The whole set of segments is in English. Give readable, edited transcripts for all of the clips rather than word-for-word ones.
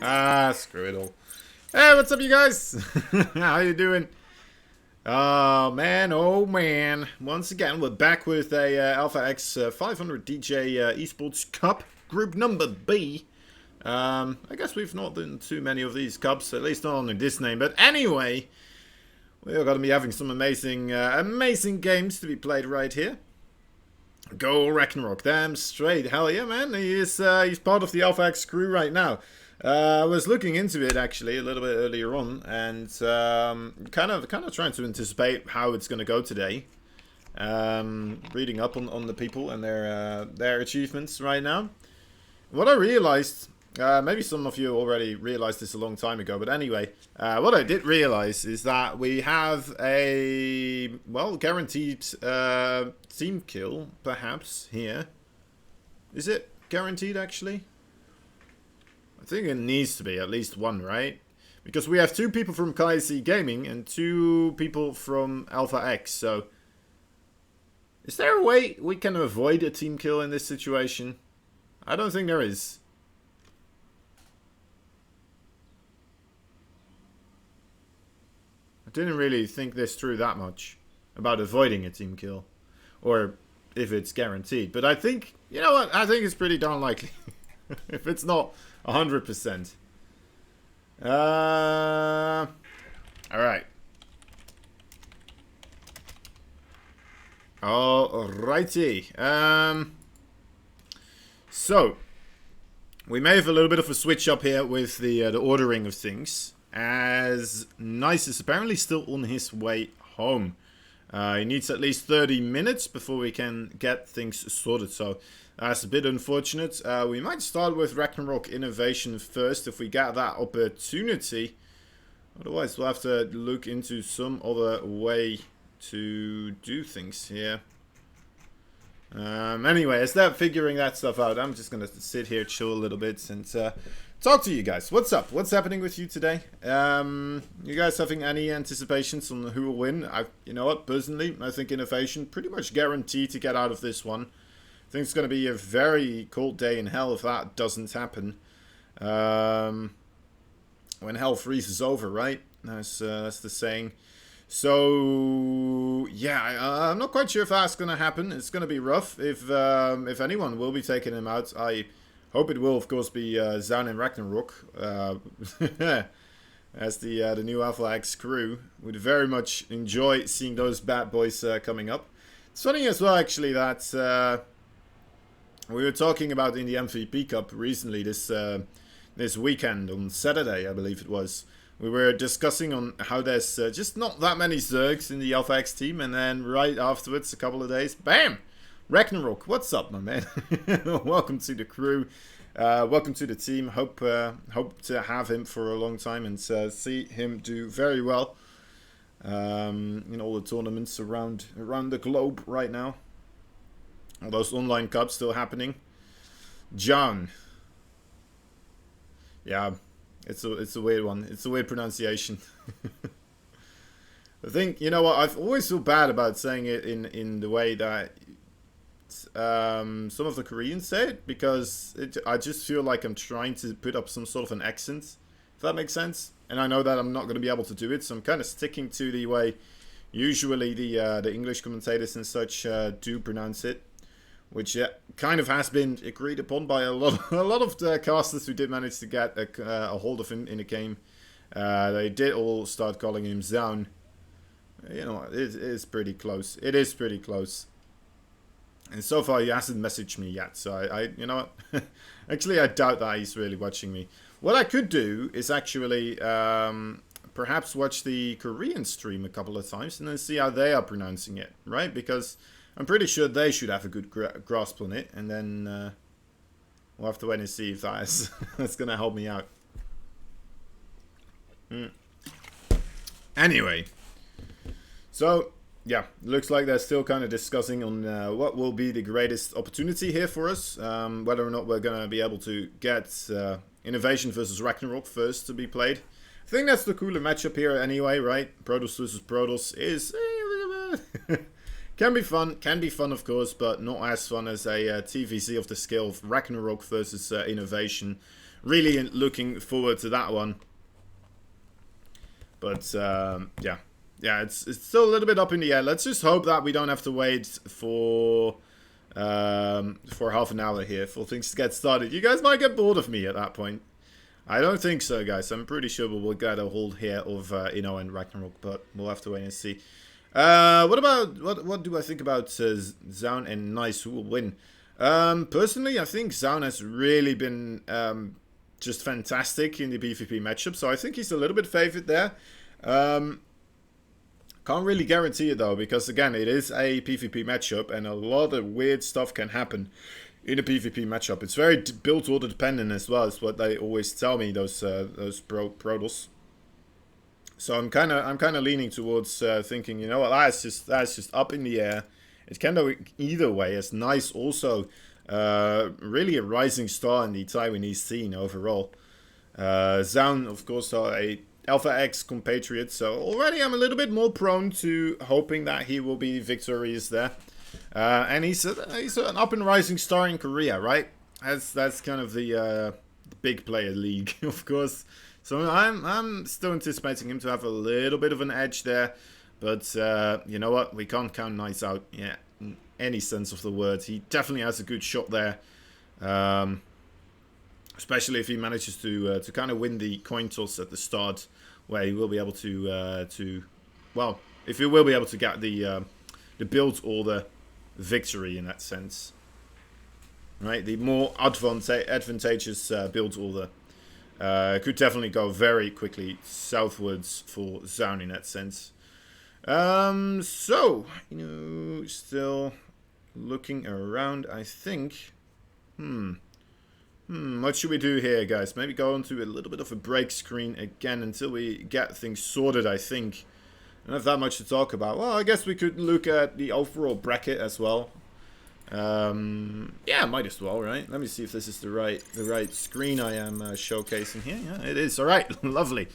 Ah, screw it all. Hey, what's up, you guys? How you doing? Oh man. Once again, we're back with a Alpha X 500 DJ Esports Cup, group number B. I guess we've not done too many of these cups, at least not under this name. But anyway, we're going to be having some amazing games to be played right here. Go Ragnarok, damn straight. Hell yeah, man. He's part of the Alpha X crew right now. I was looking into it actually a little bit earlier on, and kind of trying to anticipate how it's going to go today. Reading up on the people and their achievements right now. What I realized, maybe some of you already realized this a long time ago, but anyway, what I did realize is that we have a guaranteed team kill perhaps here. Is it guaranteed actually? I think it needs to be at least one, right? Because we have two people from KC Gaming and two people from Alpha X, so... Is there a way we can avoid a team kill in this situation? I don't think there is. I didn't really think this through that much about avoiding a team kill. Or if it's guaranteed. But I think, you know what? I think it's pretty darn likely. If it's not 100%. Alright. Alrighty. So, we may have a little bit of a switch up here with the ordering of things. As Nice is apparently still on his way home. He needs at least 30 minutes before we can get things sorted, so that's a bit unfortunate. We might start with Ragnarok Innovation first if we get that opportunity. Otherwise, we'll have to look into some other way to do things here. Anyway, as they're figuring that stuff out, I'm just going to sit here, chill a little bit, and talk to you guys. What's up? What's happening with you today? You guys having any anticipations on who will win? You know what? Personally, I think Innovation pretty much guaranteed to get out of this one. I think it's going to be a very cold day in hell if that doesn't happen. When hell freezes over, right? That's the saying. So yeah, I'm not quite sure if that's going to happen. It's going to be rough. If anyone will be taking him out, I hope it will, of course, be Zan and Ragnarok as the new Alpha X crew. Would very much enjoy seeing those bad boys coming up. It's funny as well, actually, that we were talking about in the MVP Cup recently this weekend on Saturday, I believe it was. We were discussing on how there's just not that many Zergs in the Alpha X team, and then right afterwards, a couple of days, bam! Ragnarok, what's up, my man? Welcome to the crew. Welcome to the team. Hope to have him for a long time and see him do very well in all the tournaments around the globe right now. All those online cups still happening. John. Yeah, it's a weird one. It's a weird pronunciation. I think, you know what, I've always felt bad about saying it in the way that some of the Koreans say it, because I just feel like I'm trying to put up some sort of an accent, if that makes sense. And I know that I'm not going to be able to do it, so I'm kind of sticking to the way usually the English commentators and such do pronounce it. Which kind of has been agreed upon by a lot of the casters who did manage to get a hold of him in the game. They did all start calling him Zaun. You know, it is pretty close. It is pretty close. And so far he hasn't messaged me yet, so I you know what? Actually, I doubt that he's really watching me. What I could do is actually perhaps watch the Korean stream a couple of times and then see how they are pronouncing it, right? Because I'm pretty sure they should have a good grasp on it, and then we'll have to wait and see if that's going to help me out. Anyway, so yeah, looks like they're still kind of discussing on what will be the greatest opportunity here for us, whether or not we're going to be able to get Innovation versus Ragnarok first to be played. I think that's the cooler matchup here anyway, right? Protoss versus Protoss is... Can be fun of course, but not as fun as a TVC of the scale of Ragnarok versus Innovation. really looking forward to that one. But yeah, it's still a little bit up in the air. Let's just hope that we don't have to wait for half an hour here for things to get started. You guys might get bored of me at that point. I don't think so, guys. I'm pretty sure we'll get a hold here of and Ragnarok, but we'll have to wait and see. What do I think about Zaun and Nice, who will win? Personally, I think Zaun has really been just fantastic in the PvP matchup, so I think he's a little bit favored there. Can't really guarantee it though, because again, it is a PvP matchup, and a lot of weird stuff can happen in a PvP matchup. It's very build order dependent as well. Is what they always tell me, those Protoss. So I'm kind of leaning towards thinking, you know what, that's just up in the air. It can go either way. It's Nice also. Really a rising star in the Taiwanese scene overall. Zaun, of course, a Alpha X compatriot, so already I'm a little bit more prone to hoping that he will be victorious there. And he's an up and rising star in Korea, right? That's kind of the big player league, of course. So I'm still anticipating him to have a little bit of an edge there, but you know what? We can't count Nice out, yeah, in any sense of the word. He definitely has a good shot there, especially if he manages to kind of win the coin toss at the start, where he will be able to well, if he will be able to get the build order victory in that sense, right? The more advantageous build order. Could definitely go very quickly southwards for Zaun in that sense. So, you know, still looking around, I think. What should we do here, guys? Maybe go into a little bit of a break screen again until we get things sorted, I think. I don't have that much to talk about. Well, I guess we could look at the overall bracket as well. Yeah, might as well, right? Let me see if this is the right screen I am showcasing here. Yeah, it is. All right, lovely.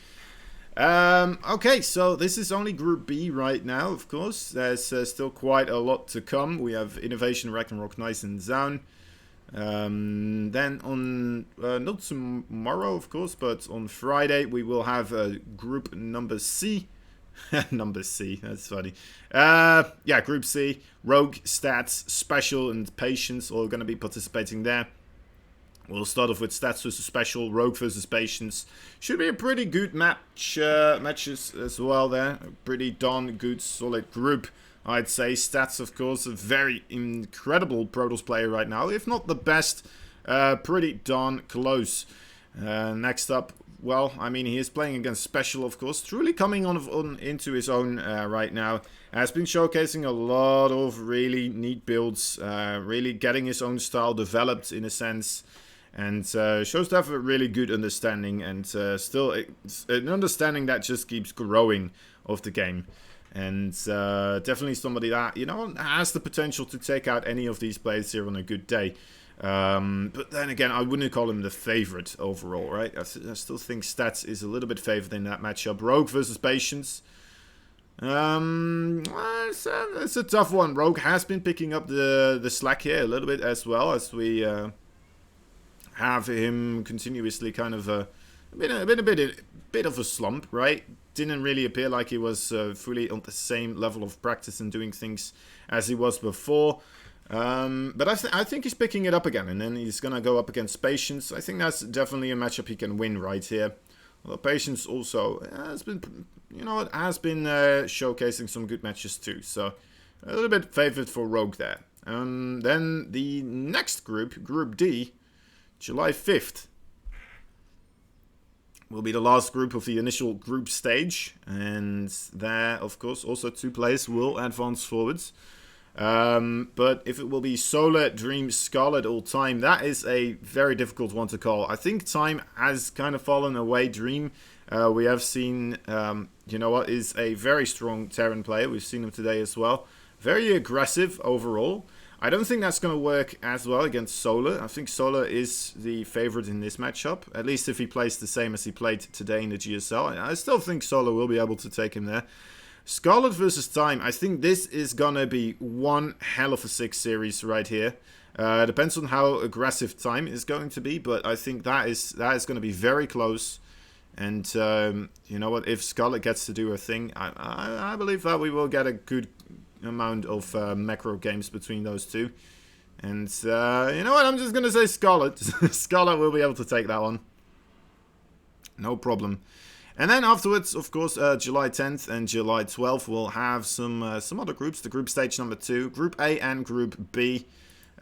Okay, so this is only Group B right now, of course. There's still quite a lot to come. We have Innovation, Ragnarok, Nice, and Zaun. Then on, not tomorrow, of course, but on Friday, we will have Group number C. Number C, that's funny. Yeah, Group C, Rogue, Stats, Special, and Patience all going to be participating there. We'll start off with Stats versus Special, Rogue versus Patience. Should be a pretty good matches as well there. A pretty darn good, solid group, I'd say. Stats, of course, a very incredible Protoss player right now. If not the best, pretty darn close. Next up, well, I mean, he is playing against Special, of course. Truly coming on into his own right now. Has been showcasing a lot of really neat builds. Really getting his own style developed in a sense. And shows to have a really good understanding. And still an understanding that just keeps growing of the game. And definitely somebody that, you know, has the potential to take out any of these players here on a good day. But then again, I wouldn't call him the favorite overall, right? I still think Stats is a little bit favored in that matchup. Rogue versus Patience. It's a tough one. Rogue has been picking up the slack here a little bit as well, as we have him continuously kind of a bit of a slump, right? Didn't really appear like he was fully on the same level of practice and doing things as he was before. But I think he's picking it up again, and then he's going to go up against Patience. I think that's definitely a matchup he can win right here. Well, Patience also has been, you know, showcasing some good matches too. So a little bit favored for Rogue there. Then the next group, Group D, July 5th, will be the last group of the initial group stage. And there, of course, also 2 players will advance forwards. But if it will be Solar, Dream, Scarlet all time, that is a very difficult one to call. I think time has kind of fallen away. Dream, we have seen, you know what, is a very strong Terran player. We've seen him today as well. Very aggressive overall. I don't think that's going to work as well against Solar. I think Solar is the favorite in this matchup, at least if he plays the same as he played today in the GSL. I still think Solar will be able to take him there. Scarlet versus Time, I think this is gonna be one hell of a 6 series right here. Depends on how aggressive time is going to be, but I think that is going to be very close. And you know what? If Scarlet gets to do her thing, I believe that we will get a good amount of macro games between those two. And you know what? I'm just going to say Scarlet. Scarlet will be able to take that one. No problem. And then afterwards, of course, July 10th and July 12th, we'll have some other groups. The group stage number 2, Group A and Group B.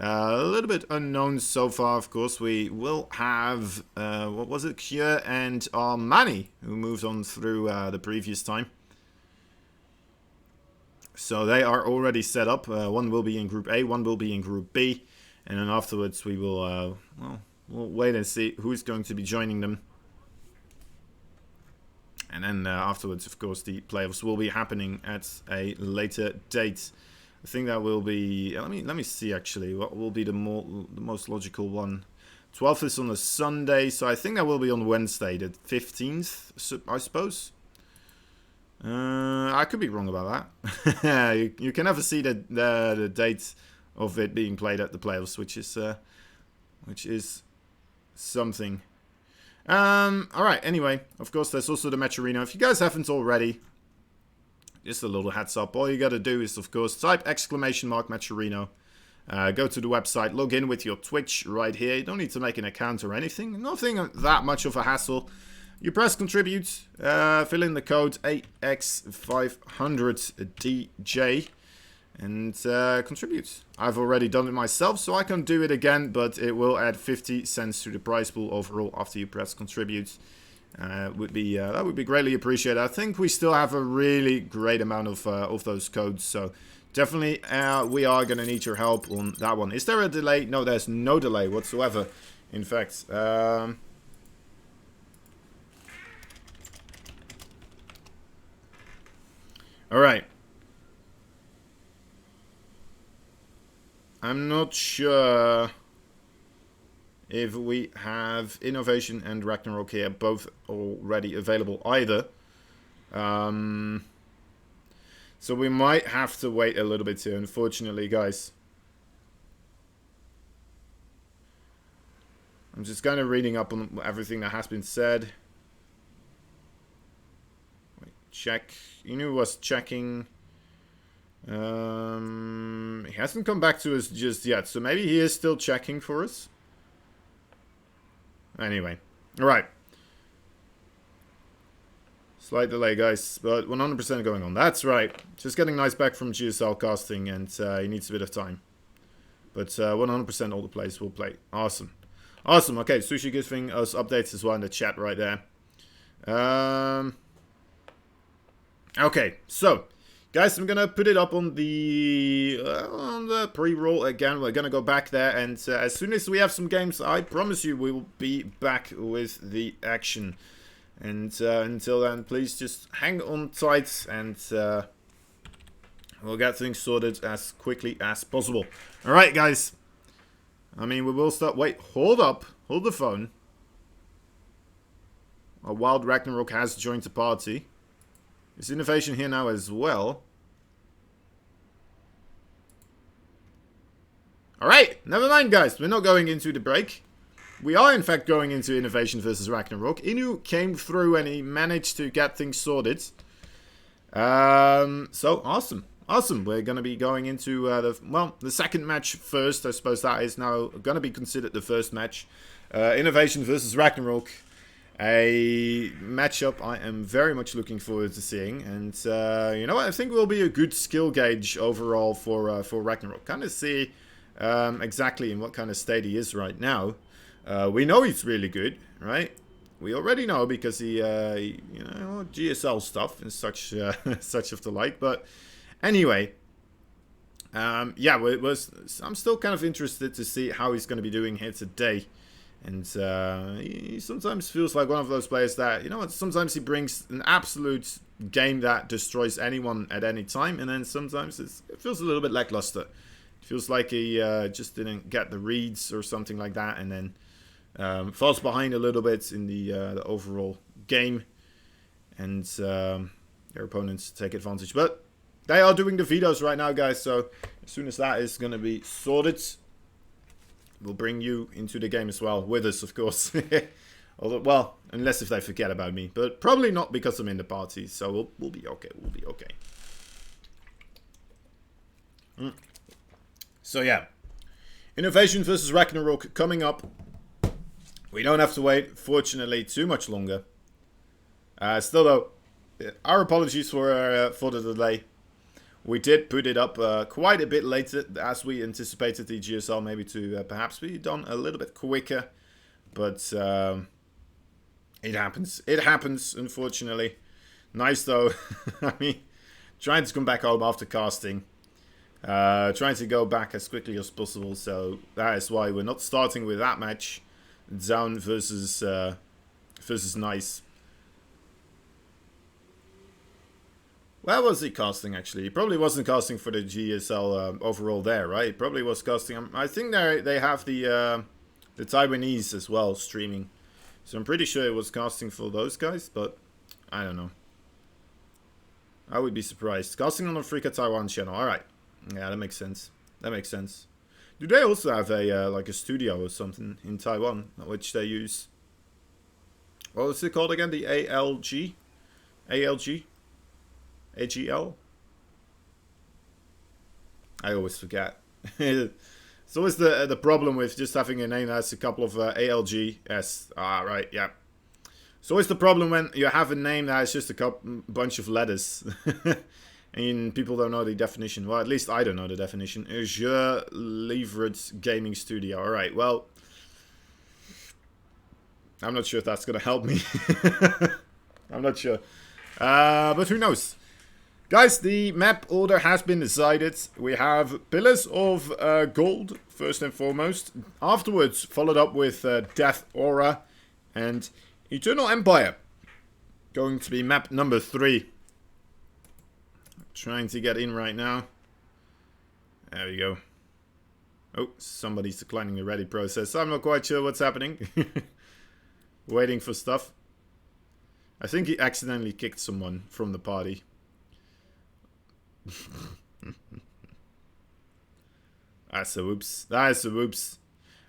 A little bit unknown so far, of course. We will have, what was it, Kjør and Armani, who moved on through the previous time. So they are already set up. One will be in Group A, one will be in Group B. And then afterwards we will, well, we'll wait and see who's going to be joining them. And then afterwards, of course, the playoffs will be happening at a later date. I think that will be... Let me see, actually. What will be the most logical one? 12th is on a Sunday, so I think that will be on Wednesday, the 15th, I suppose. I could be wrong about that. you can never see the date of it being played at the playoffs, which is something. Alright, anyway, of course, there's also the match arena. If you guys haven't already, just a little heads up. All you gotta do is, of course, type !match arena. Go to the website, log in with your Twitch right here. You don't need to make an account or anything. Nothing that much of a hassle. You press contribute, fill in the code AX500DJ, and contribute. I've already done it myself, so I can do it again, but it will add 50 cents to the prize pool overall after you press contribute. That would be greatly appreciated. I think we still have a really great amount of those codes, so definitely we are going to need your help on that one. Is there a delay? No, there's no delay whatsoever. In fact, alright. I'm not sure if we have Innovation and Ragnarok here both already available either. So we might have to wait a little bit here, unfortunately, guys. I'm just kind of reading up on everything that has been said. Wait, check. Inu was checking. He hasn't come back to us just yet, so maybe he is still checking for us. Anyway, alright. Slight delay, guys, but 100% going on. That's right. Just getting nice back from GSL casting, and he needs a bit of time. But 100% all the players will play. Awesome. Awesome. Okay, Sushi giving us updates as well in the chat right there. Okay, so... Guys, I'm going to put it up on the pre-roll again. We're going to go back there, and as soon as we have some games, I promise you we will be back with the action. And until then, please just hang on tight, and we'll get things sorted as quickly as possible. Alright, guys. I mean, we will start... Wait, hold up. Hold the phone. A Wild Ragnarok has joined the party. Is Innovation here now as well? Alright, never mind, guys. We're not going into the break. We are, in fact, going into Innovation versus Ragnarok. Inu came through and he managed to get things sorted. So, awesome. Awesome. We're going to be going into, the second match first. I suppose that is now going to be considered the first match. Innovation versus Ragnarok. A matchup I am very much looking forward to seeing, and you know what, I think will be a good skill gauge overall for Ragnarok. Kind of see exactly in what kind of state he is right now. We know he's really good, right? We already know because he you know, GSL stuff and such such of the like. But anyway, yeah, I'm still kind of interested to see how he's going to be doing here today. And he sometimes feels like one of those players that, you know what, sometimes he brings an absolute game that destroys anyone at any time, and then sometimes it feels a little bit lackluster. It feels like he just didn't get the reads or something like that, and then falls behind a little bit in the overall game, and their opponents take advantage. But they are doing the vetoes right now, guys, so as soon as that is going to be sorted, we'll bring you into the game as well, with us, of course. Although, well, unless if they forget about me. But probably not because I'm in the party, so we'll be okay. We'll be okay. So yeah. Innovation versus Ragnarok coming up. We don't have to wait, fortunately, too much longer. Still though, our apologies for the delay. We did put it up quite a bit later, as we anticipated the GSL maybe to perhaps be done a little bit quicker. But it happens. It happens, unfortunately. Nice though. I mean, trying to come back home after casting. Trying to go back as quickly as possible. So that is why we're not starting with that match. Down versus Nice. Where was he casting, actually? He probably wasn't casting for the GSL overall there, right? He probably was casting... I think they have the Taiwanese as well streaming. So I'm pretty sure it was casting for those guys, but I don't know. I would be surprised. Casting on the Freaka Taiwan channel. Alright. Yeah, that makes sense. That makes sense. Do they also have a like a studio or something in Taiwan, which they use? What was it called again? The ALG? ALG? AGL? I always forget. It's always the problem with just having a name that has a couple of ALGS. Ah, right, yeah. It's always the problem when you have a name that has just a bunch of letters. And people don't know the definition. Well, at least I don't know the definition. Je Leverett Gaming Studio. Alright, well. I'm not sure if that's going to help me. I'm not sure. But who knows? Guys, the map order has been decided. We have Pillars of Gold, first and foremost. Afterwards, followed up with Death Aura and Eternal Empire. Going to be map number 3. Trying to get in right now. There we go. Oh, somebody's declining the ready process. I'm not quite sure what's happening. Waiting for stuff. I think he accidentally kicked someone from the party. That's a whoops. That's a whoops.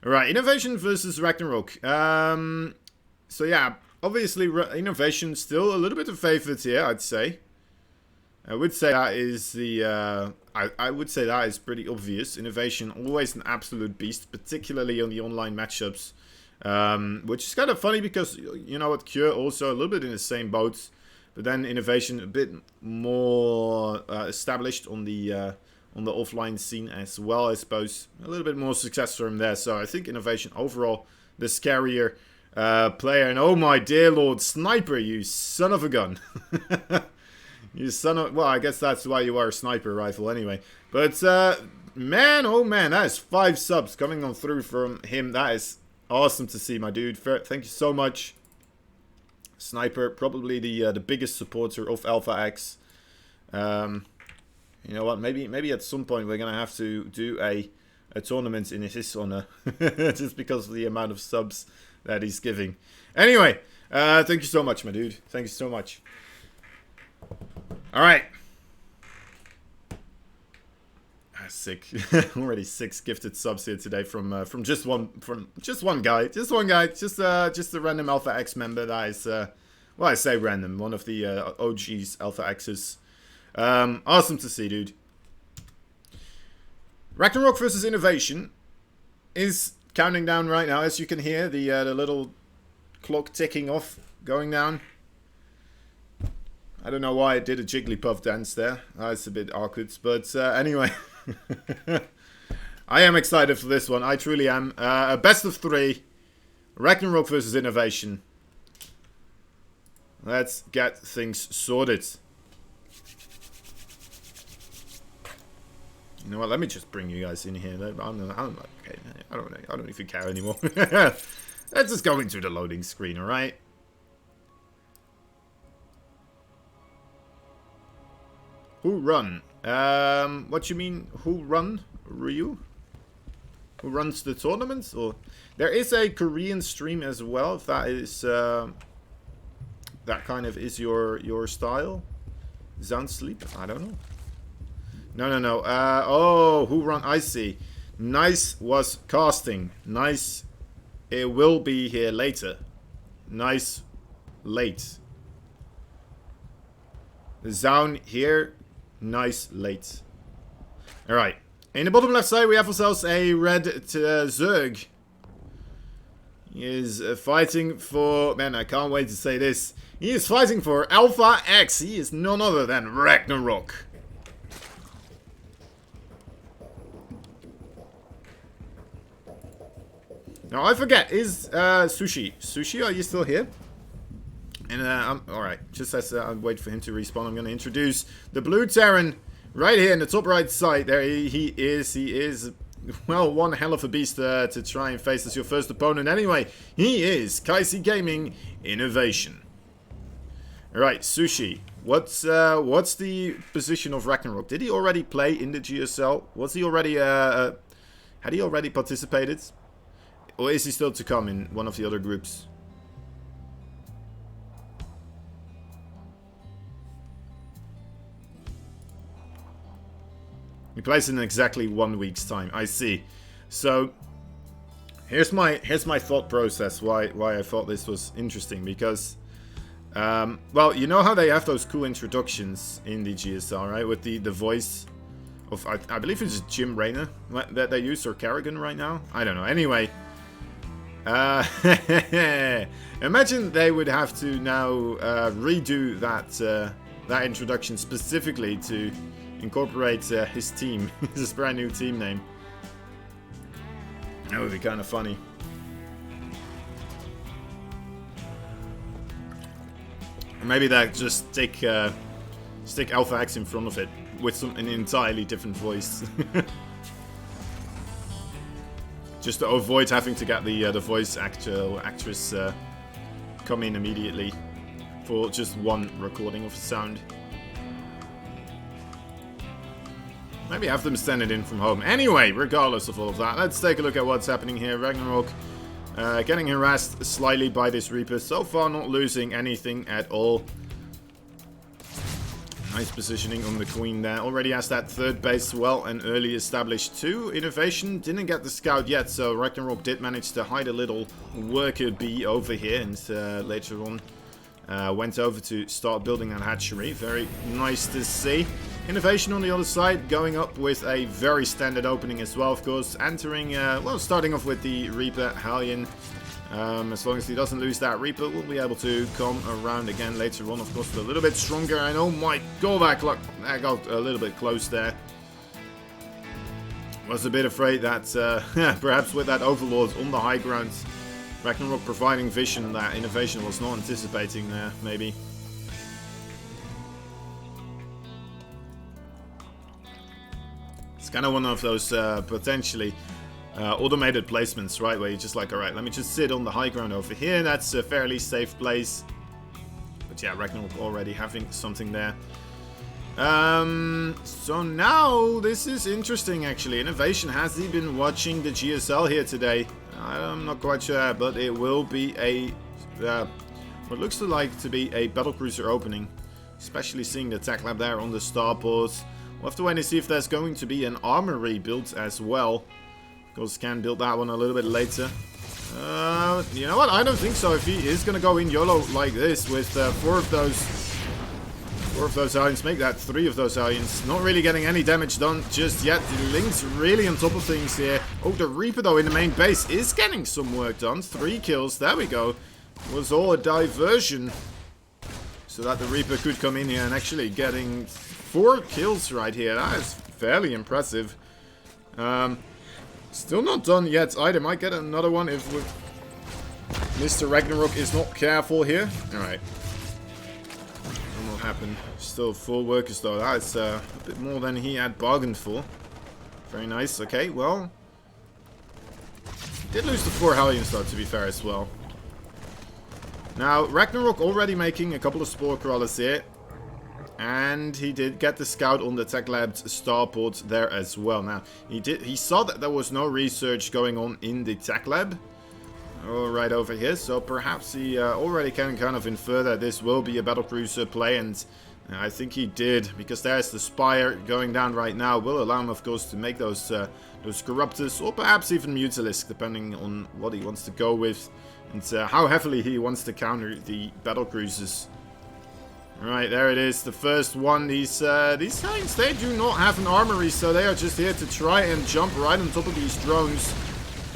Alright, Innovation versus Ragnarok. So yeah, obviously Innovation still a little bit of favorite here, I'd say. I would say that is the I would say that is pretty obvious. Innovation always an absolute beast, particularly on the online matchups. Which is kind of funny because you know what, Cure also a little bit in the same boat, but then Innovation a bit more established on the offline scene as well, I suppose. A little bit more success for him there. So I think Innovation overall the scarier player. And oh my dear lord, Sniper, you son of a gun. You son of... Well, I guess that's why you are a sniper rifle anyway. But, man, oh man, that is 5 subs coming on through from him. That is awesome to see, my dude. Thank you so much. Sniper, probably the biggest supporter of Alpha X. You know what, maybe at some point we're going to have to do a tournament in his honor. Just because of the amount of subs that he's giving. Anyway, thank you so much, my dude. Thank you so much. All right. Sick. Already 6 gifted subs here today from just one guy. Just a random Alpha X member that is well, I say random, one of the OG's Alpha X's. Awesome to see, dude. Ragnarok versus Innovation is counting down right now, as you can hear the little clock ticking off, going down. I don't know why I did a Jigglypuff dance there. It's a bit awkward, but anyway. I am excited for this one. I truly am. A best of 3. Ragnarok versus Innovation. Let's get things sorted. You know what? Let me just bring you guys in here. I don't even care anymore. Let's just go into the loading screen, alright? Who run? What you mean? Who run? Ryu? Who runs the tournaments? Or there is a Korean stream as well. If that is that kind of is your style. Sound sleep? I don't know. No. Oh, who run? I see. Nice was casting. Nice. It will be here later. Nice. Late. Zone here. Nice. Late. Alright. In the bottom left side, we have ourselves a red Zerg. He is fighting for... Man, I can't wait to say this. He is fighting for Alpha X. He is none other than Ragnarok. Now, I forget. Is Sushi? Sushi, are you still here? And, alright. Just as I wait for him to respawn, I'm going to introduce the Blue Terran. Right here in the top right side, there he is. He is, well, one hell of a beast to try and face as your first opponent. Anyway, he is Kaisi Gaming Innovation. Alright, Sushi. What's the position of Ragnarok? Did he already play in the GSL? Was he already, had he already participated? Or is he still to come in one of the other groups? He plays in exactly 1 week's time. I see. So here's my thought process why I thought this was interesting, because well, you know how they have those cool introductions in the GSL, right? With the voice of I believe it's Jim Raynor that they use, or Kerrigan right now. I don't know. Anyway, imagine they would have to now redo that introduction specifically to incorporate his team, his brand new team name. That would be kind of funny. Or maybe that just stick Alpha X in front of it with an entirely different voice. Just to avoid having to get the voice actress come in immediately for just one recording of the sound. Maybe have them send it in from home. Anyway, regardless of all of that, let's take a look at what's happening here. Ragnarok getting harassed slightly by this Reaper. So far not losing anything at all. Nice positioning on the Queen there. Already has that third base well and early established too. Innovation didn't get the scout yet, so Ragnarok did manage to hide a little worker bee over here, and later on went over to start building that hatchery. Very nice to see. Innovation on the other side, going up with a very standard opening as well, of course. Entering, well, starting off with the Reaper Hellion. As long as he doesn't lose that Reaper, we'll be able to come around again later on, of course, with a little bit stronger. And oh my god, that got a little bit close there. Was a bit afraid that perhaps with that Overlord on the high ground, Ragnarok providing vision that Innovation was not anticipating there, maybe. It's kind of one of those potentially automated placements, right? Where you're just like, alright, let me just sit on the high ground over here. That's a fairly safe place. But yeah, Ragnarok already having something there. So now, this is interesting actually. Innovation, has he been watching the GSL here today? I'm not quite sure, but it will be a what looks like to be a battlecruiser opening. Especially seeing the tech lab there on the starport. We'll have to wait and see if there's going to be an armory built as well. Because can build that one a little bit later. You know what? I don't think so. If he is going to go in YOLO like this with four of those aliens, make that 3 of those aliens. Not really getting any damage done just yet. The Link's really on top of things here. Oh, the Reaper though in the main base is getting some work done. 3 kills. There we go. Was all a diversion. So that the Reaper could come in here and actually getting 4 kills right here. That is fairly impressive. Still not done yet either. Might get another one if Mr. Ragnarok is not careful here. Alright. What will happen? Still 4 workers though. That's a bit more than he had bargained for. Very nice. Okay, well. Did lose the 4 Hellions though, to be fair as well. Now, Ragnarok already making a couple of Spore Crawlers here. And he did get the scout on the Tech Lab's starport there as well. Now, he saw that there was no research going on in the Tech Lab. Oh, right over here. So perhaps he already can kind of infer that this will be a battlecruiser play. And I think he did, because there's the Spire going down right now. Will allow him, of course, to make those Corruptors, or perhaps even Mutalisk, depending on what he wants to go with, and how heavily he wants to counter the Battlecruisers. Alright, there it is, the first one. These Hellions, they do not have an armory, so they are just here to try and jump right on top of these drones.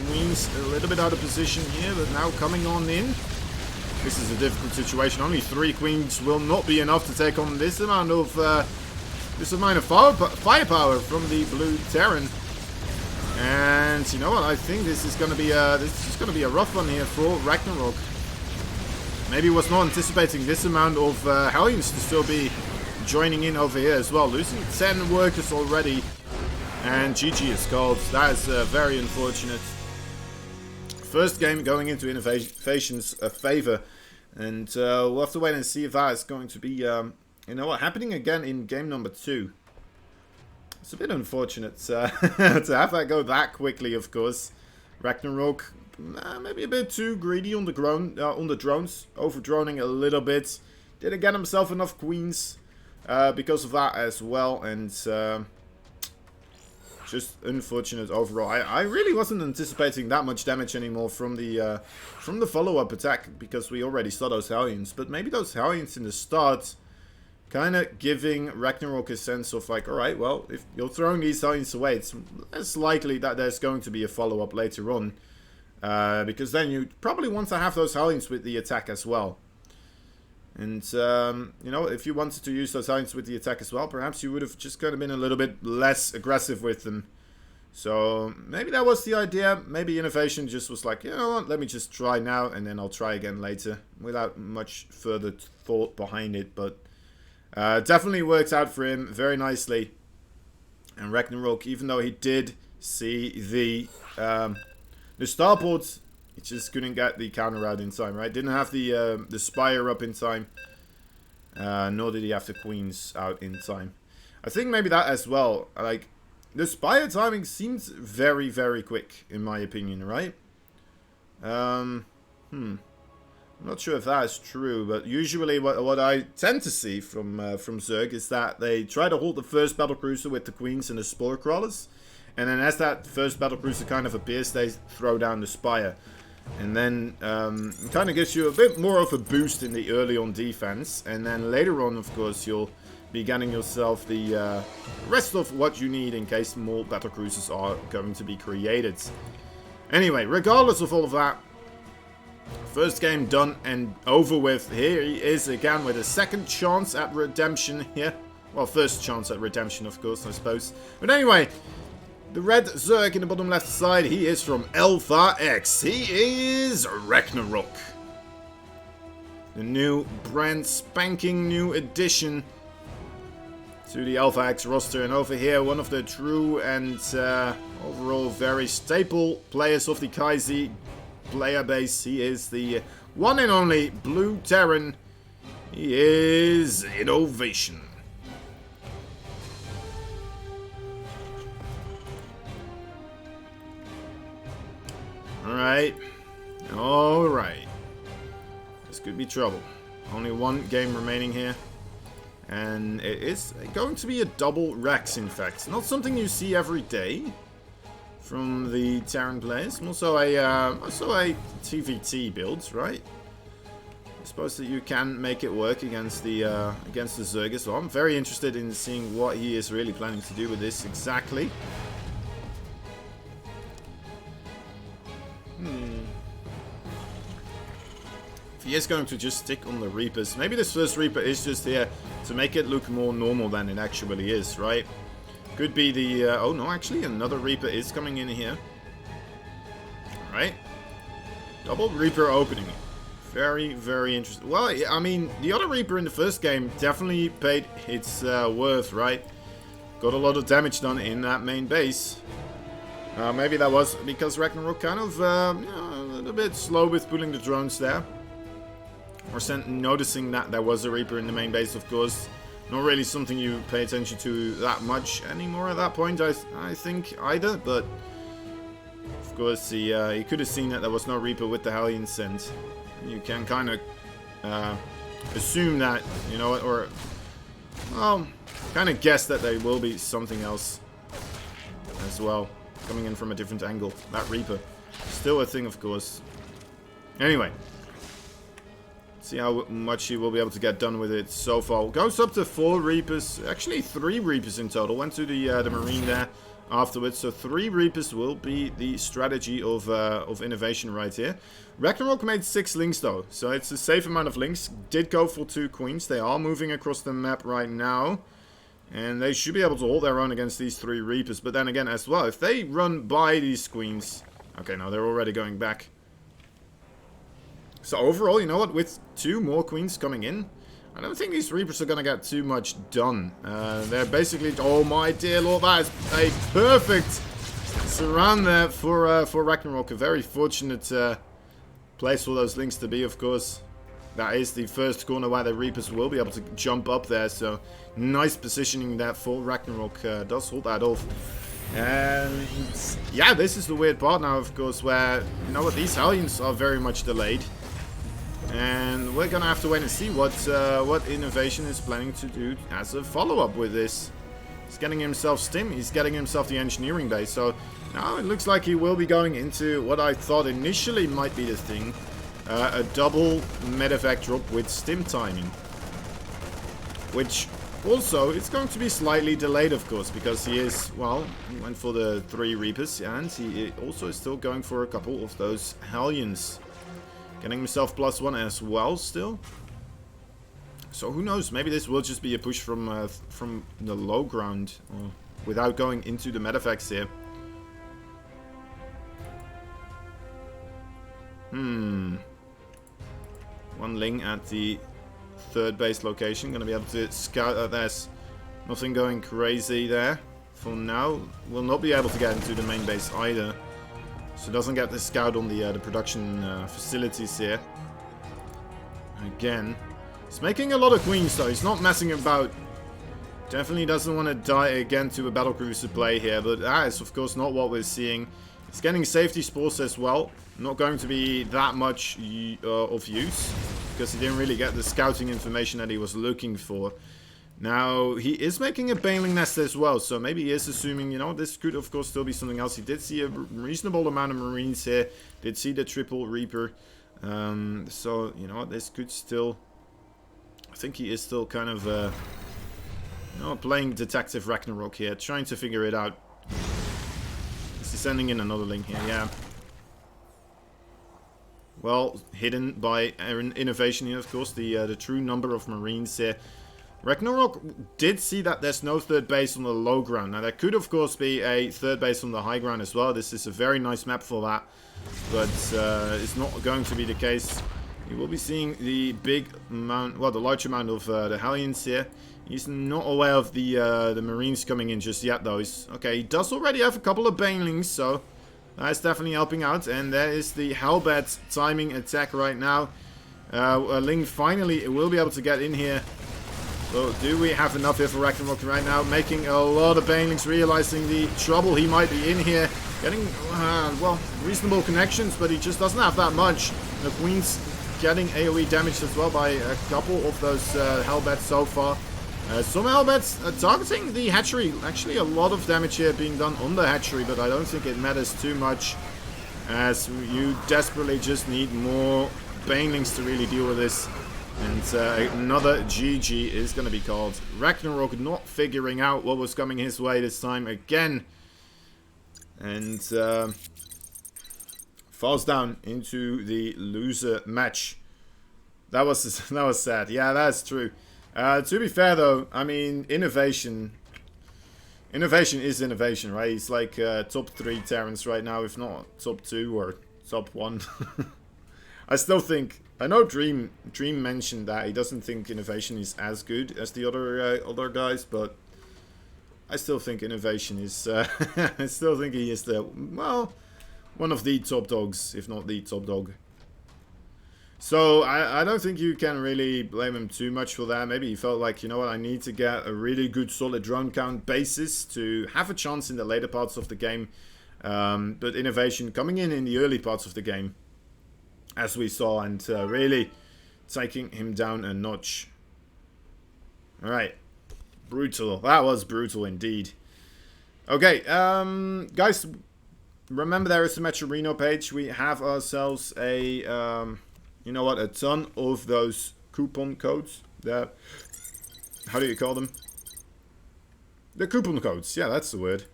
Queen's a little bit out of position here, but now coming on in. This is a difficult situation. Only 3 Queens will not be enough to take on this amount of firepower from the Blue Terran. And you know what? I think this is going to be a rough one here for Ragnarok. Maybe was not anticipating this amount of Hellions to still be joining in over here as well. Losing 10 workers already, and GG is called. That is very unfortunate. First game going into Innovation's favor, and we'll have to wait and see if that is going to be, you know what, happening again in game number 2. It's a bit unfortunate to have that go that quickly, of course. Ragnarok, maybe a bit too greedy on the drones, over-droning a little bit. Didn't get himself enough queens because of that as well, and just unfortunate overall. I really wasn't anticipating that much damage anymore from the follow-up attack, because we already saw those Hellions. But maybe those Hellions in the start kind of giving Ragnarok a sense of like, alright, well, if you're throwing these Hellions away, it's less likely that there's going to be a follow-up later on. Because then you probably want to have those Hellions with the attack as well. And, you know, if you wanted to use those Hellions with the attack as well, perhaps you would have just kind of been a little bit less aggressive with them. So, maybe that was the idea. Maybe Innovation just was like, you know what, let me just try now, and then I'll try again later, without much further thought behind it. But definitely worked out for him very nicely. And Ragnarok, even though he did see the starports, he just couldn't get the counter out in time, right? Didn't have the Spire up in time. Nor did he have the Queens out in time. I think maybe that as well. Like, the Spire timing seems very, very quick, in my opinion, right? I'm not sure if that is true, but usually what I tend to see from Zerg is that they try to hold the first Battlecruiser with the Queens and the Spore Crawlers. And then as that first Battlecruiser kind of appears, they throw down the Spire. And then it kind of gives you a bit more of a boost in the early on defense. And then later on, of course, you'll be getting yourself the rest of what you need in case more Battlecruisers are going to be created. Anyway, regardless of all of that, first game done and over with. Here he is again with a second chance at redemption here. Well, first chance at redemption, of course, I suppose. But anyway, the red Zerg in the bottom left side, he is from Alpha X. He is Ragnarok. The new, brand spanking new addition to the Alpha X roster. And over here, one of the true and overall very staple players of the Kai'Zi player base. He is the one and only Blue Terran. He is Innovation. Alright. Alright. This could be trouble. Only one game remaining here. And it is going to be a double Rex, in fact. Not something you see every day from the Terran players. Also a TVT build, right? I suppose that you can make it work against the Zerg as well. I'm very interested in seeing what he is really planning to do with this exactly. If he is going to just stick on the Reapers, maybe this first Reaper is just here to make it look more normal than it actually is, right? Could be the... oh no, actually another Reaper is coming in here. Alright. Double Reaper opening. Very, very interesting. Well, I mean, the other Reaper in the first game definitely paid its worth, right? Got a lot of damage done in that main base. Maybe that was because Ragnarok kind of, you know, a little bit slow with pulling the drones there. Or noticing that there was a Reaper in the main base, of course. Not really something you pay attention to that much anymore at that point, I think, either. But, of course, he could have seen that there was no Reaper with the Hellions, and... you can kind of assume that, you know, or kind of guessed that there will be something else as well, coming in from a different angle. That Reaper. Still a thing, of course. Anyway. See how much he will be able to get done with it so far. Goes up to 4 Reapers. Actually, 3 Reapers in total. Went to the Marine there afterwards. So 3 Reapers will be the strategy of innovation right here. Ragnarok made 6 links though. So it's a safe amount of links. Did go for 2 queens. They are moving across the map right now. And they should be able to hold their own against these 3 Reapers. But then again as well, if they run by these queens... Okay, no, they're already going back. So overall, you know what? With 2 more queens coming in, I don't think these Reapers are going to get too much done. They're basically... Oh my dear lord, that is a perfect surround there for Ragnarok. A very fortunate place for those links to be, of course. That is the first corner where the Reapers will be able to jump up there. So nice positioning there for Ragnarok. Does hold that off. And yeah, this is the weird part now, of course, where, you know what, these Hellions are very much delayed. And we're gonna have to wait and see what Innovation is planning to do as a follow-up with this. He's getting himself Stim, he's getting himself the engineering base. So now it looks like he will be going into what I thought initially might be the thing. A double medevac drop with Stim timing. Which also, it's going to be slightly delayed, of course, because he is, well, he went for the 3 Reapers, and he also is still going for a couple of those Hellions. Getting himself +1 as well, still. So who knows, maybe this will just be a push from the low ground, or without going into the medevacs here. One Ling at the 3rd base location, gonna be able to scout. There's nothing going crazy there for now. Will not be able to get into the main base either, so doesn't get the scout on the production facilities here. Again, he's making a lot of queens though. He's not messing about. Definitely doesn't want to die again to a battlecruiser play here, but that is of course not what we're seeing. He's getting safety spores as well. Not going to be that much of use, because he didn't really get the scouting information that he was looking for. Now, he is making a Baneling Nest as well, so maybe he is assuming, you know, this could of course still be something else. He did see a reasonable amount of Marines here, did see the triple Reaper, so, you know, this could still... I think he is still kind of, you know, playing Detective Ragnarok here, trying to figure it out. Is he sending in another link here? Yeah. Well, hidden by Innovation here, of course, the true number of Marines here. Ragnarok did see that there's no 3rd base on the low ground. Now, there could, of course, be a 3rd base on the high ground as well. This is a very nice map for that, but it's not going to be the case. You will be seeing the big amount, well, the large amount of the Hellions here. He's not aware of the Marines coming in just yet, though. Okay, he does already have a couple of Banelings, so... That's definitely helping out, and there is the Hellbat timing attack right now. Ling finally will be able to get in here. So do we have enough here for Ragnarok right now? Making a lot of Banelings, realizing the trouble he might be in here. Getting, well, reasonable connections, but he just doesn't have that much. The Queen's getting AoE damaged as well by a couple of those Hellbats so far. Some Hellbats targeting the hatchery. Actually, a lot of damage here being done on the hatchery, but I don't think it matters too much, as you desperately just need more Banelings to really deal with this. And another GG is going to be called. Ragnarok not figuring out what was coming his way this time again. And falls down into the loser match. That was sad. Yeah, that's true. To be fair, though, I mean, Innovation is innovation, right? He's like top 3 Terrans right now, if not top 2 or top 1. I still think, I know Dream mentioned that he doesn't think Innovation is as good as the other guys, but I still think Innovation is, I still think he is the, well, one of the top dogs, if not the top dog. So, I don't think you can really blame him too much for that. Maybe he felt like, you know what, I need to get a really good solid drone count basis to have a chance in the later parts of the game. But Innovation coming in the early parts of the game, as we saw, and really taking him down a notch. Alright. Brutal. That was brutal indeed. Okay, guys, remember there is the Metro Reno page. We have ourselves a, you know what, a ton of those coupon codes. How do you call them? The coupon codes. Yeah, that's the word.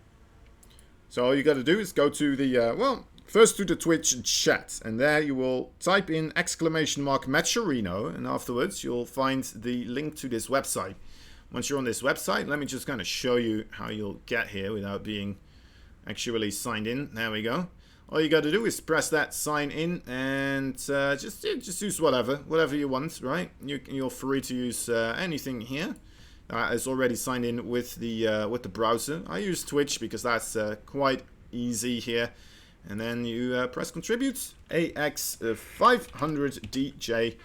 So all you got to do is go to the, well, first to the Twitch chat. And there you will type in !Metro Reno. And afterwards you'll find the link to this website. Once you're on this website, let me just kind of show you how you'll get here without being actually signed in. There we go. All you got to do is press that sign in and just use whatever you want, right? You're free to use anything here. It's already signed in with the browser. I use Twitch because that's quite easy here. And then you press contribute, AX500DJ.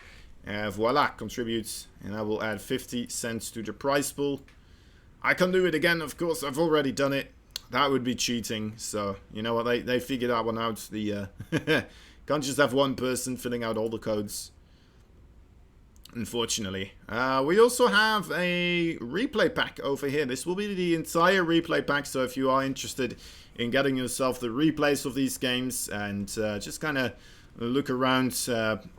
Voila, contributes, and I will add 50 cents to the prize pool. I can do it again, of course. I've already done it. That would be cheating. So you know what? They figured that one out. The can't just have one person filling out all the codes. Unfortunately, we also have a replay pack over here. This will be the entire replay pack. So if you are interested in getting yourself the replays of these games and just kind of look around,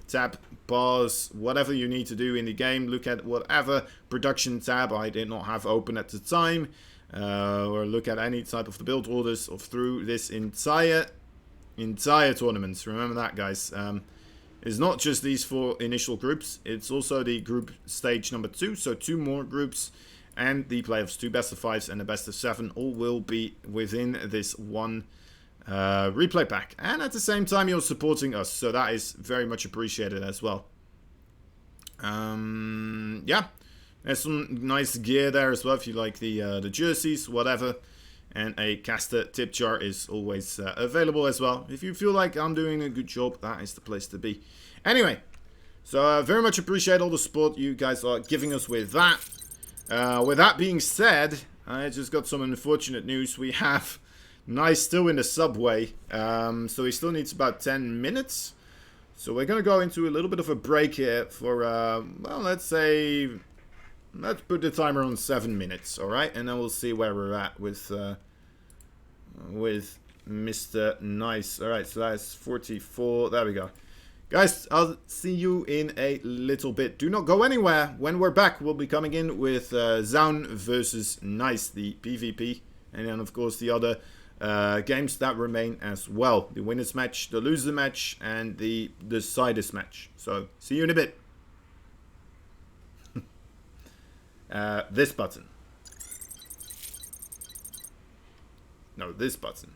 tap, pause, whatever you need to do in the game, look at whatever production tab I did not have open at the time, or look at any type of the build orders of through this entire tournament. Remember that, guys. It's not just these 4 initial groups, it's also the group stage number 2, so 2 more groups, and the playoffs, 2 best of 5s and a best of 7, all will be within this one replay pack. And at the same time you're supporting us, so that is very much appreciated as well. Yeah, there's some nice gear there as well if you like the jerseys, whatever. And a caster tip jar is always available as well. If you feel like I'm doing a good job, that is the place to be. Anyway, so very much appreciate all the support you guys are giving us with that. With that being said, I just got some unfortunate news. We have Nice still in the subway, so he still needs about 10 minutes. So we're going to go into a little bit of a break here for, well, let's put the timer on 7 minutes, alright? And then we'll see where we're at with Mr. Nice. Alright, so that's 44. There we go. Guys, I'll see you in a little bit. Do not go anywhere. When we're back, we'll be coming in with Zaun versus Nice, the PvP. And then, of course, the other games that remain as well. The winners match, the loser match, and the deciders match. So, see you in a bit. This button. No, this button.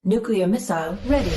Nuclear missile ready.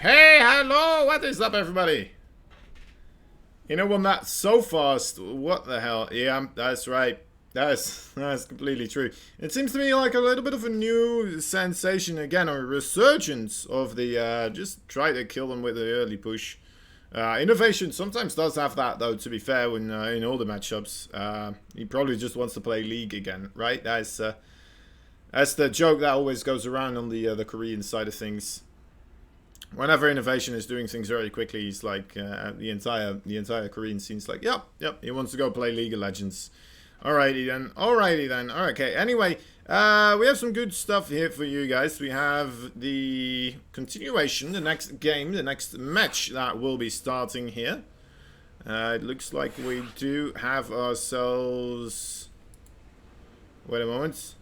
Hey, hello, what is up, everybody? You know, when that's so fast, what the hell? Yeah, that's right. That's completely true. It seems to me like a little bit of a new sensation again, or a resurgence of the just try to kill them with the early push. Innovation sometimes does have that, though, to be fair, when in all the matchups. He probably just wants to play League again, right? That's the joke that always goes around on the Korean side of things. Whenever Innovation is doing things very quickly, he's like the entire Korean scene's like, yep, he wants to go play League of Legends. Alrighty then. Okay. Anyway, we have some good stuff here for you guys. We have the continuation, the next game, the next match that will be starting here. It looks like we do have ourselves. Wait a moment.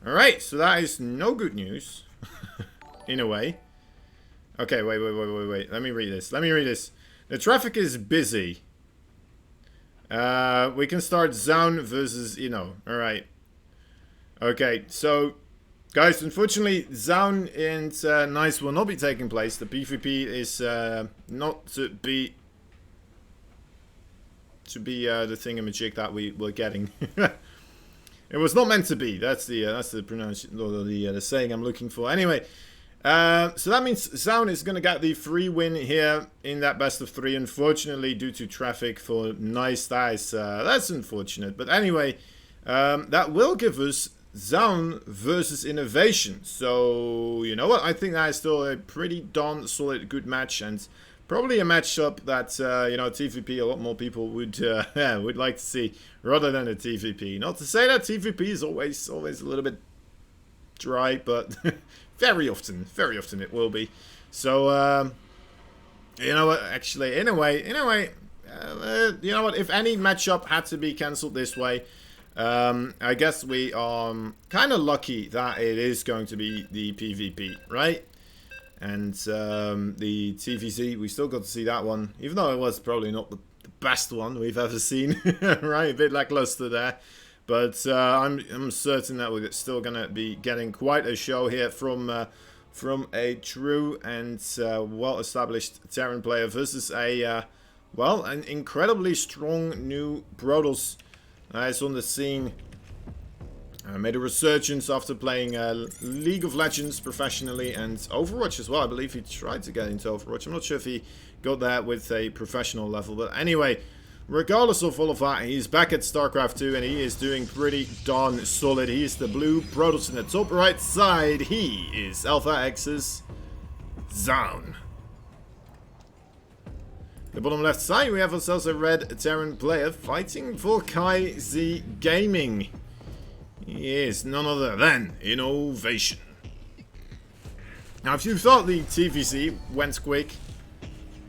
Alright, so that is no good news. In a way. Okay, wait. Let me read this. The traffic is busy. We can start Zone versus Alright. Okay, so guys, unfortunately, Zone and Nice will not be taking place. The PvP is not to be the thingamajig that we're getting. It was not meant to be. That's the pronunciation, or the saying I'm looking for. Anyway, so that means Zone is going to get the free win here in that best of 3. Unfortunately, due to traffic for Nice, that's unfortunate. But anyway, that will give us Zone versus Innovation. So you know what? I think that is still a pretty darn solid, good match, and probably a matchup that TVP a lot more people would like to see rather than a TVP. Not to say that TVP is always a little bit dry, but very often it will be. So you know what? Actually, in a way, you know what? If any matchup had to be cancelled this way, I guess we are kind of lucky that it is going to be the PvP, right? And the TVC, we still got to see that one, even though it was probably not the best one we've ever seen, right? A bit lackluster there. But I'm certain that we're still going to be getting quite a show here from a true and well-established Terran player versus an incredibly strong new Brodos is on the scene. Made a resurgence after playing League of Legends professionally and Overwatch as well. I believe he tried to get into Overwatch. I'm not sure if he got there with a professional level. But anyway, regardless of all of that, he's back at StarCraft 2 and he is doing pretty darn solid. He is the blue Protoss in the top right side. He is Alpha X's Zaun. The bottom left side, we have ourselves a red Terran player fighting for Kai Z Gaming. He is none other than Innovation. Now, if you thought the TVC went quick,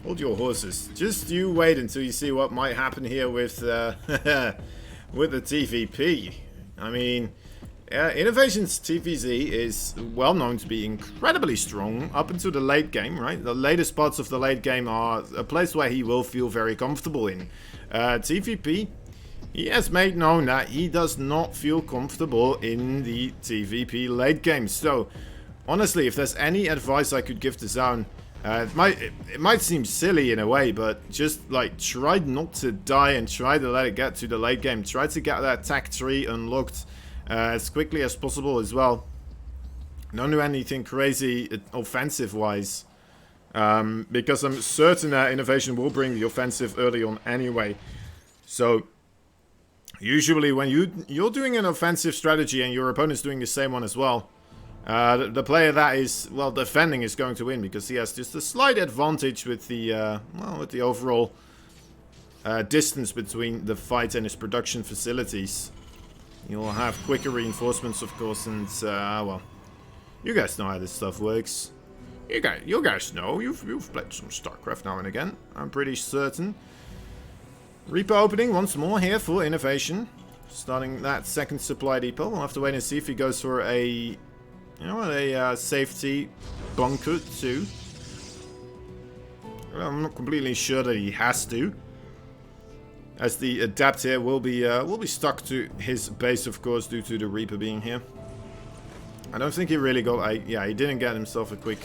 hold your horses. Just you wait until you see what might happen here with with the TVP. I mean, Innovation's TVZ is well known to be incredibly strong up until the late game, right? The latest parts of the late game are a place where he will feel very comfortable in. TVP, he has made known that he does not feel comfortable in the TVP late game. So, honestly, if there's any advice I could give to Zaun, it might seem silly in a way, but just like try not to die and try to let it get to the late game. Try to get that tech tree unlocked as quickly as possible as well. Don't do anything crazy offensive wise, because I'm certain that Innovation will bring the offensive early on anyway. So usually when you're doing an offensive strategy and your opponent's doing the same one as well, the player that is, well, defending is going to win because he has just a slight advantage with the, well, with the overall distance between the fight and his production facilities. You'll have quicker reinforcements, of course, and, well, you guys know how this stuff works. You guys know. You've played some StarCraft now and again, I'm pretty certain. Reaper opening once more here for Innovation. Starting that second supply depot. We'll have to wait and see if he goes for a, you know, a safety bunker too. Well, I'm not completely sure that he has to, as the Adapt here will be stuck to his base, of course, due to the Reaper being here. I don't think he really got yeah, he didn't get himself a quick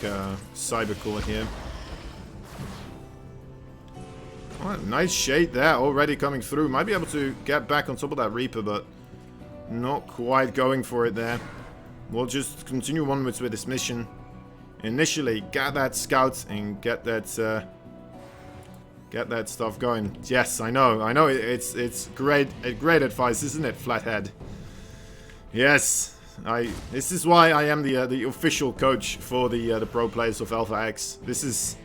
cyber core here. Oh, nice shade there already coming through. Might be able to get back on top of that Reaper, but not quite going for it there. We'll just continue onwards with this mission. Initially, get that scout and get that stuff going. Yes, I know. It's great advice, isn't it, Flathead? Yes, this is why I am the official coach for the pro players of Alpha X. This is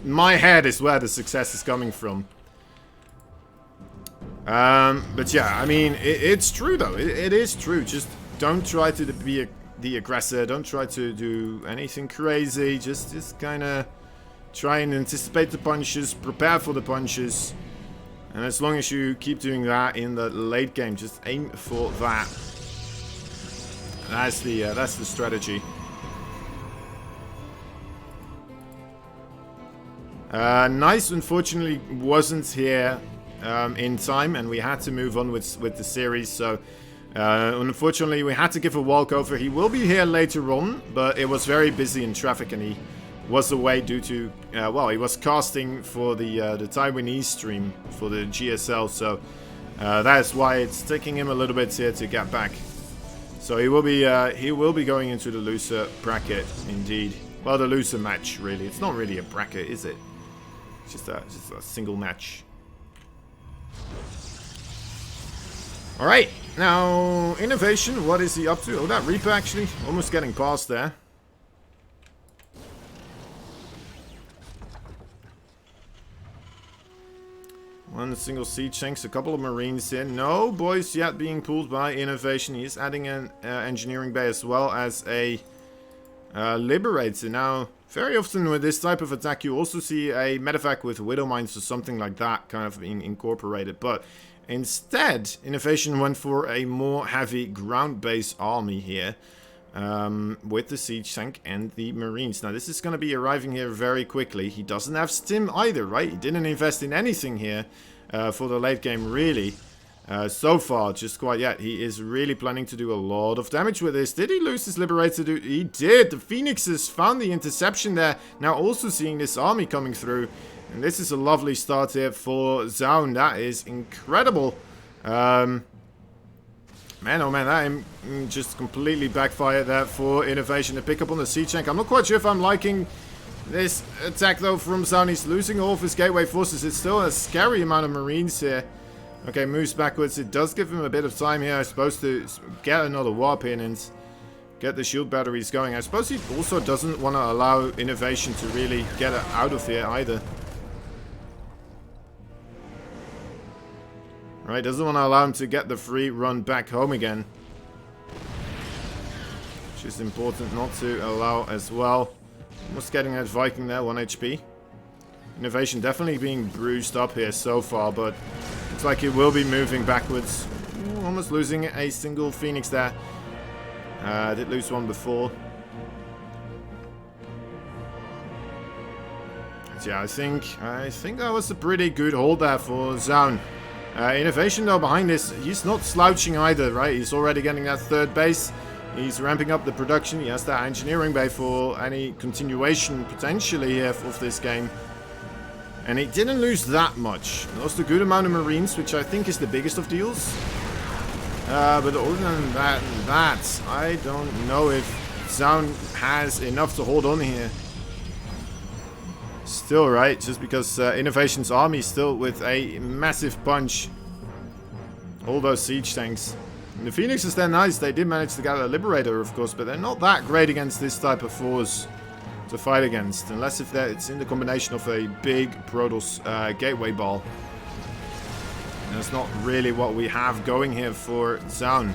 my head is where the success is coming from. But yeah, I mean, it's true though. It is true. Just don't try to be the aggressor. Don't try to do anything crazy. Just kind of try and anticipate the punches, prepare for the punches, and as long as you keep doing that in the late game, just aim for that. That's the strategy. Nice, unfortunately, wasn't here in time, and we had to move on with the series. So, unfortunately, we had to give a walkover. He will be here later on, but it was very busy in traffic, and he was away due to, well, he was casting for the Taiwanese stream for the GSL, so that is why it's taking him a little bit here to get back. So he will be going into the loser bracket, indeed. Well, the loser match, really. It's not really a bracket, is it? It's just a single match. All right, now Innovation. What is he up to? Oh, that Reaper actually almost getting past there. One single siege tanks, a couple of marines in. No boys yet being pulled by Innovation. He's adding an engineering bay as well as a liberator. Now, very often with this type of attack, you also see a medevac with widow mines or something like that kind of being incorporated. But instead, Innovation went for a more heavy ground-based army here. With the siege tank and the marines. Now, this is going to be arriving here very quickly. He doesn't have stim either, right? He didn't invest in anything here for the late game, really. So far, just quite yet. He is really planning to do a lot of damage with this. Did he lose his liberator? He did. The Phoenixes found the interception there. Now, also seeing this army coming through. And this is a lovely start here for Zaun. That is incredible. Man, oh man, that just completely backfired there for Innovation to pick up on the siege tank. I'm not quite sure if I'm liking This attack, though, from Zaun, he's losing all of his gateway forces. It's still a scary amount of Marines here. Okay, moves backwards. It does give him a bit of time here, I suppose, to get another warp in and get the shield batteries going. I suppose he also doesn't want to allow Innovation to really get it out of here either. Right, doesn't want to allow him to get the free run back home again. Which is important not to allow as well. Almost getting that Viking there, 1 HP. Innovation definitely being bruised up here so far, but looks like it will be moving backwards. Ooh, almost losing a single Phoenix there. Did lose one before. But yeah, I think that was a pretty good hold there for Zaun. Innovation, though, behind this, he's not slouching either, right? He's already getting that third base. He's ramping up the production. He has that engineering bay for any continuation, potentially, here of this game. And he didn't lose that much. Lost a good amount of Marines, which I think is the biggest of deals. But other than that, I don't know if Zaun has enough to hold on here. Still, right? Just because Innovation's army still with a massive punch. All those siege tanks. And the Phoenixes, they're nice. They did manage to get a Liberator, of course, but they're not that great against this type of force to fight against. Unless if it's in the combination of a big Protoss gateway ball. And that's not really what we have going here for Zaun.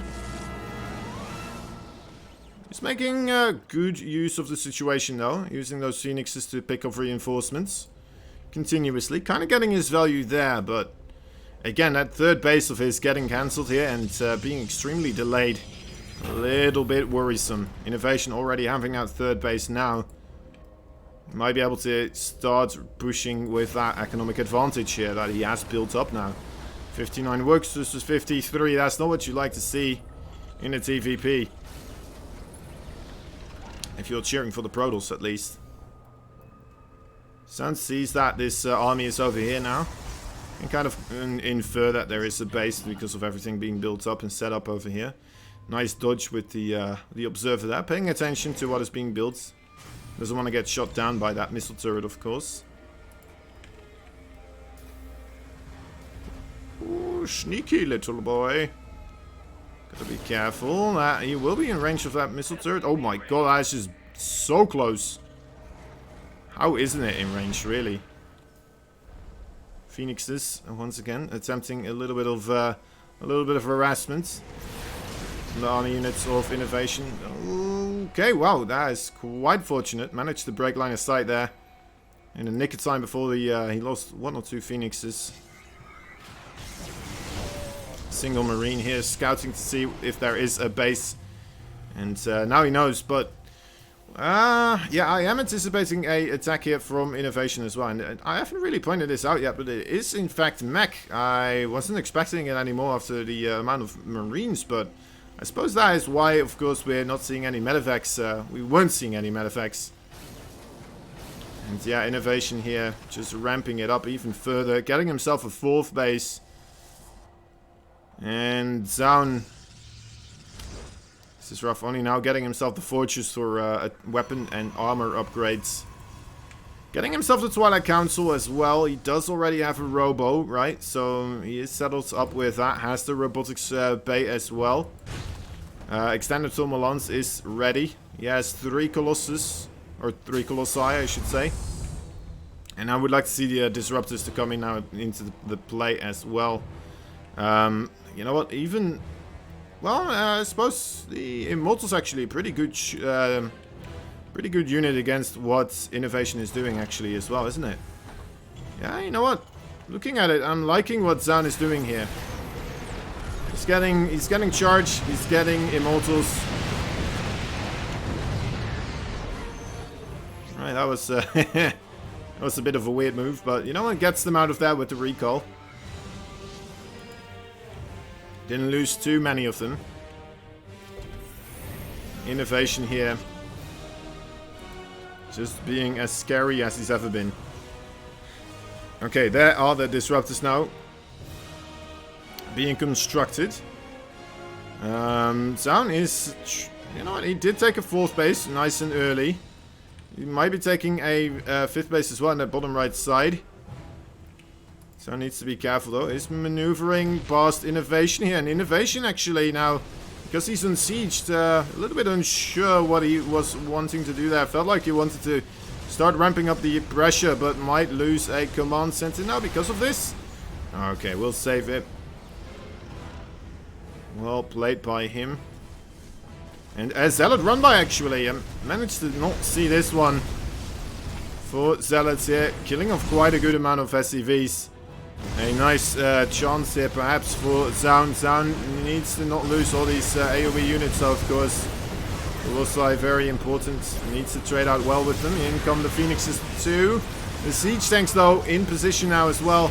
He's making good use of the situation, though. Using those Phoenixes to pick up reinforcements continuously. Kind of getting his value there, but again, that third base of his getting cancelled here and being extremely delayed. A little bit worrisome. Innovation already having that third base now. Might be able to start pushing with that economic advantage here that he has built up now. 59 works versus 53. That's not what you like to see in a TVP. If you're cheering for the Protoss, at least. Zaun sees that this army is over here now. And kind of infer that there is a base because of everything being built up and set up over here. Nice dodge with the observer there. Paying attention to what is being built. Doesn't want to get shot down by that missile turret, of course. Ooh, sneaky little boy. Gotta be careful. He will be in range of that missile turret. Oh my god, that's just so close. How isn't it in range, really? Phoenixes, once again, attempting a little bit of harassment. The army units of Innovation. Okay, wow, that is quite fortunate. Managed to break line of sight there. In the nick of time before he lost 1 or 2 Phoenixes. Single Marine here, scouting to see if there is a base. And now he knows, but yeah, I am anticipating a attack here from Innovation as well. And I haven't really pointed this out yet, but it is in fact mech. I wasn't expecting it anymore after the amount of Marines, but I suppose that is why, of course, we're not seeing any medevacs. We weren't seeing any medevacs. And yeah, Innovation here, just ramping it up even further, getting himself a 4th base. And Zaun, this is rough, only now getting himself the Fortress for weapon and armor upgrades. Getting himself the Twilight Council as well. He does already have a Robo, right? So he is settled up with that. Has the Robotics Bay as well. Extended Tumulons is ready. He has 3 Colossus, or 3 Colossi, I should say. And I would like to see the Disruptors to come in now into the play as well. You know what, even... Well, I suppose the Immortal's actually a pretty good unit against what Innovation is doing actually as well, isn't it? Yeah, you know what? Looking at it, I'm liking what Zaun is doing here. He's getting charged, he's getting Immortals. Right, that was that was a bit of a weird move, but you know what, gets them out of that with the recall. Didn't lose too many of them. Innovation here. Just being as scary as he's ever been. Okay, there are the Disruptors now. Being constructed. Zaun is... You know what, he did take a 4th base nice and early. He might be taking a 5th base as well on the bottom right side. So needs to be careful though. He's maneuvering past Innovation here. And Innovation actually now, because he's unsieged, a little bit unsure what he was wanting to do there. Felt like he wanted to start ramping up the pressure, but might lose a command center now because of this. Okay, we'll save it. Well played by him. And a Zealot run by actually. Managed to not see this one for Zealots here. Killing off quite a good amount of SCVs. A nice chance here perhaps for Zaun. Zaun needs to not lose all these AoE units of course. Colossi very important. Needs to trade out well with them. In come the Phoenixes too. The siege tanks though in position now as well.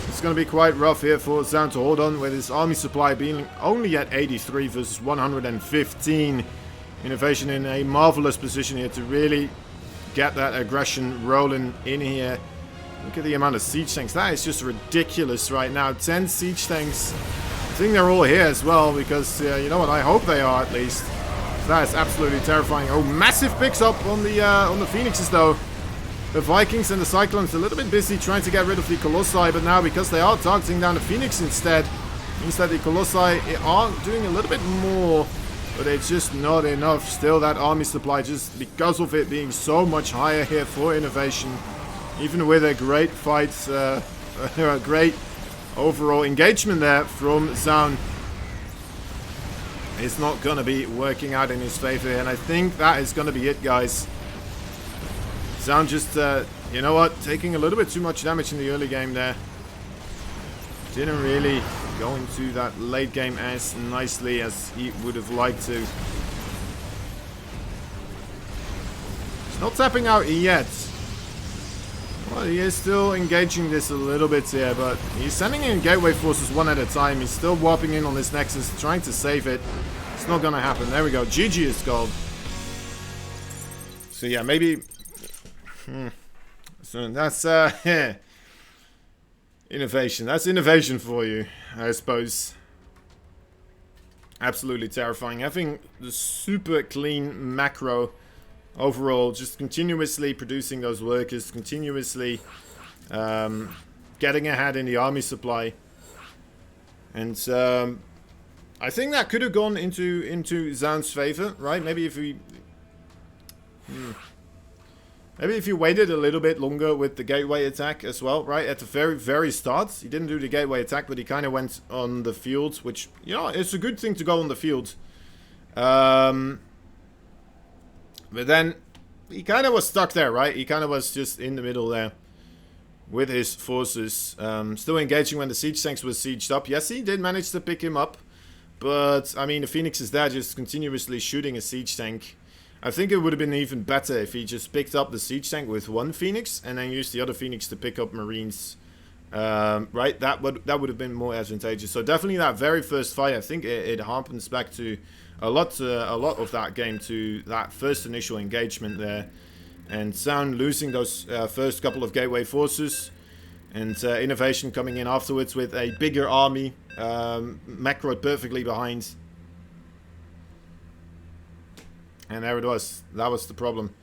It's going to be quite rough here for Zaun to hold on with his army supply being only at 83 versus 115. Innovation in a marvelous position here to really get that aggression rolling in here. Look at the amount of siege tanks. That is just ridiculous right now. 10 siege tanks. I think they're all here as well because, you know what, I hope they are at least. That is absolutely terrifying. Oh, massive picks up on the Phoenixes though. The Vikings and the Cyclones a little bit busy trying to get rid of the Colossi, but now because they are targeting down the Phoenix instead, means that the Colossi are doing a little bit more, but it's just not enough. Still that army supply, just because of it being so much higher here for Innovation, even with a great fight, a great overall engagement there from Zaun, it's not going to be working out in his favor, and I think that is going to be it, guys. Zaun just, you know what, taking a little bit too much damage in the early game there. Didn't really go into that late game as nicely as he would have liked to. He's not tapping out yet. Well, he is still engaging this a little bit here, but he's sending in gateway forces one at a time. He's still warping in on this Nexus, trying to save it. It's not going to happen. There we go. GG is gold. So yeah, maybe... So that's Innovation. That's Innovation for you, I suppose. Absolutely terrifying. Having the super clean macro overall, just continuously producing those workers, continuously getting ahead in the army supply, and I think that could have gone into Zaun's favor, right? Maybe if we. Maybe if you waited a little bit longer with the gateway attack as well, right? At the very start, he didn't do the gateway attack, but he kind of went on the field, which, you know, it's a good thing to go on the field. But then, he kind of was stuck there, right? He kind of was just in the middle there with his forces. Still engaging when the siege tanks were sieged up. Yes, he did manage to pick him up. But, I mean, the Phoenix is there just continuously shooting a siege tank. I think it would have been even better if he just picked up the siege tank with one Phoenix and then used the other Phoenix to pick up Marines. Right? That would have been more advantageous. So definitely that very first fight, I think it harpens back to a lot of that game, to that first initial engagement there. And Zaun losing those first couple of gateway forces. And Innovation coming in afterwards with a bigger army, macroed perfectly behind. And there it was. That was the problem.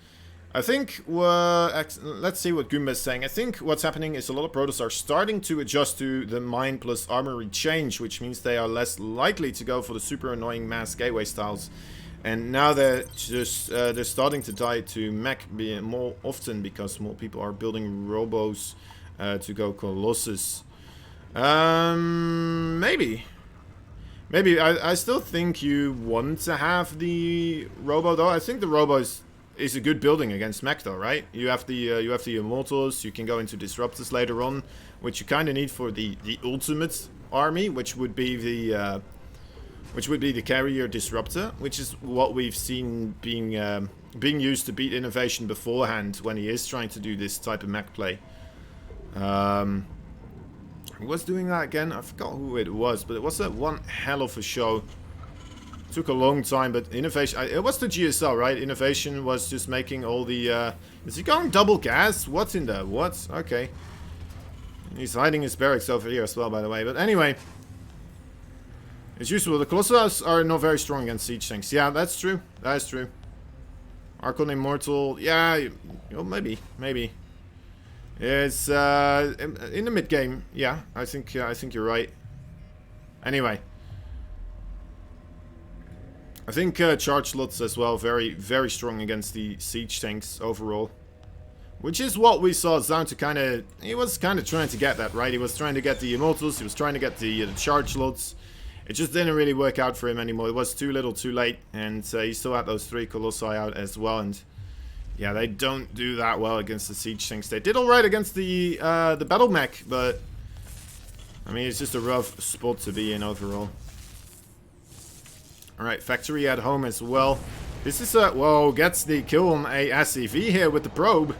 I think, let's see what Goomba is saying. I think what's happening is a lot of Protoss are starting to adjust to the mine plus armory change, which means they are less likely to go for the super annoying mass gateway styles. And now they're just, they're starting to die to mech more often because more people are building robos to go Colossus. Maybe. Maybe. I still think you want to have the Robo, though. I think the Robo is a good building against mech, though, right? You have the Immortals. You can go into Disruptors later on, which you kind of need for the ultimate army, which would be the Carrier Disruptor, which is what we've seen being used to beat Innovation beforehand when he is trying to do this type of mech play. Who was doing that again? I forgot who it was, but it was that one hell of a show. Took a long time, but Innovation... it was the GSL, right? Innovation was just making all the... is he going double gas? What's in there? What? Okay. He's hiding his barracks over here as well, by the way. But anyway... It's useful. The Colossus are not very strong against siege tanks. Yeah, that's true. That is true. Archon Immortal, yeah, maybe. It's in the mid game. Yeah, I think you're right. Anyway, I think charge slots as well, very strong against the siege tanks overall. Which is what we saw Zaun to kind of... He was kind of trying to get that, right? He was trying to get the Immortals, he was trying to get the charge slots. It just didn't really work out for him anymore. It was too little too late, and he still had those 3 Colossi out as well, and... Yeah, they don't do that well against the siege tanks. They did alright against the battle mech, but... I mean, it's just a rough spot to be in overall. Alright, factory at home as well. This is a... Whoa, gets the kill on a SCV here with the probe.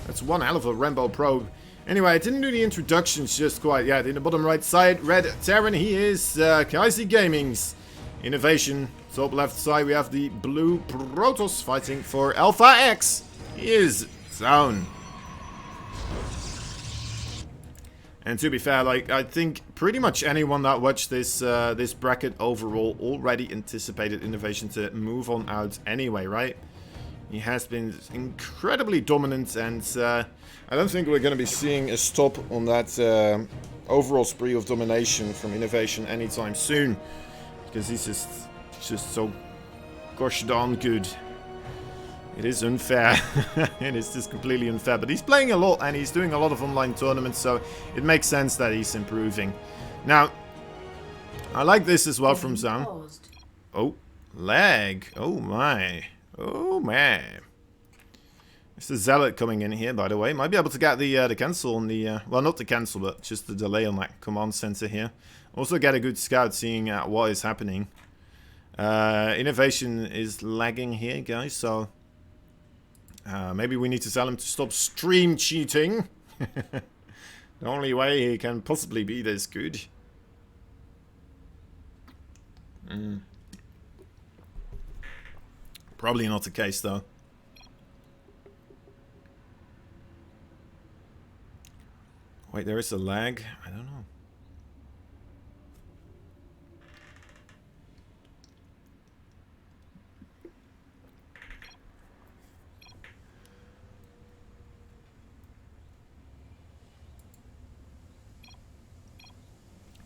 That's one hell of a Rambo probe. Anyway, I didn't do the introductions just quite yet. In the bottom right side, Red Terran, he is Kaisi Gaming's Innovation. Top left side, we have the blue Protoss fighting for Alpha X. He is Zaun. And to be fair, like, I think pretty much anyone that watched this this bracket overall already anticipated Innovation to move on out anyway, right? He has been incredibly dominant, and I don't think we're going to be seeing a stop on that overall spree of domination from Innovation anytime soon, because he's just so gosh darn good. It is unfair. It is just completely unfair, but he's playing a lot and he's doing a lot of online tournaments, so it makes sense that he's improving. Now, I like this as well from Zaun. Oh, lag. Oh my. Oh man. It's the Zealot coming in here, by the way. Might be able to get the cancel on the... well, not the cancel, but just the delay on that command center here. Also get a good scout seeing what is happening. Innovation is lagging here, guys, so... maybe we need to tell him to stop stream cheating. The only way he can possibly be this good. Probably not the case, though. Wait, there is a lag? I don't know.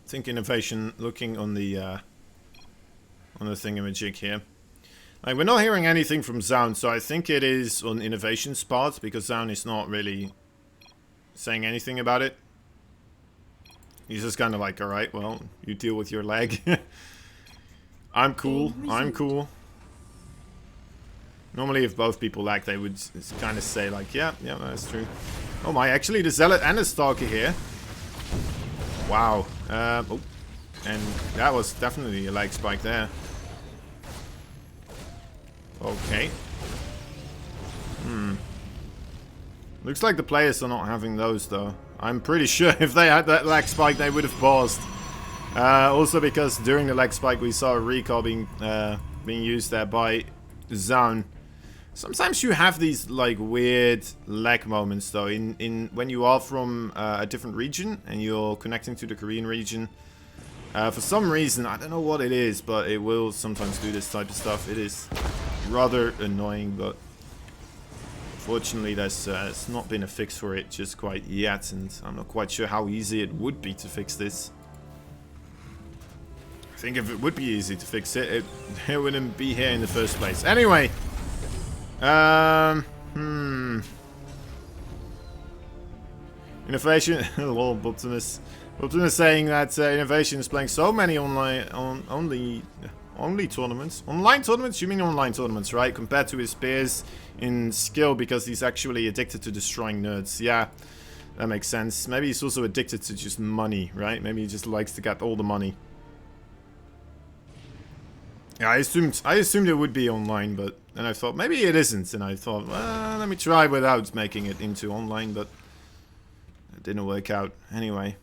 I think Innovation looking on the thingamajig here. Like, we're not hearing anything from Zaun, so I think it is on Innovation's part, because Zaun is not really saying anything about it. He's just kind of like, alright, well, you deal with your lag. I'm cool, I'm cool. Normally, if both people lag, they would kind of say, like, yeah, that's true. Oh my, actually, the Zealot and the Stalker here. Wow. Oh, and that was definitely a lag spike there. Okay. Looks like the players are not having those, though. I'm pretty sure if they had that lag spike, they would have paused. Also because during the lag spike, we saw a recall being used there by Zaun. Sometimes you have these like weird lag moments, though. When you are from a different region and you're connecting to the Korean region. For some reason, I don't know what it is, but it will sometimes do this type of stuff. It is rather annoying, but fortunately there's not been a fix for it just quite yet, and I'm not quite sure how easy it would be to fix this. I think if it would be easy to fix it, it wouldn't be here in the first place. Anyway, Innovation. Well, Bobton is saying that Innovation is playing so many online tournaments. Online tournaments? You mean online tournaments, right? Compared to his peers in skill, because he's actually addicted to destroying nerds. Yeah, that makes sense. Maybe he's also addicted to just money, right? Maybe he just likes to get all the money. Yeah, I assumed it would be online, but then I thought maybe it isn't, and I thought, well, let me try without making it into online, but it didn't work out anyway.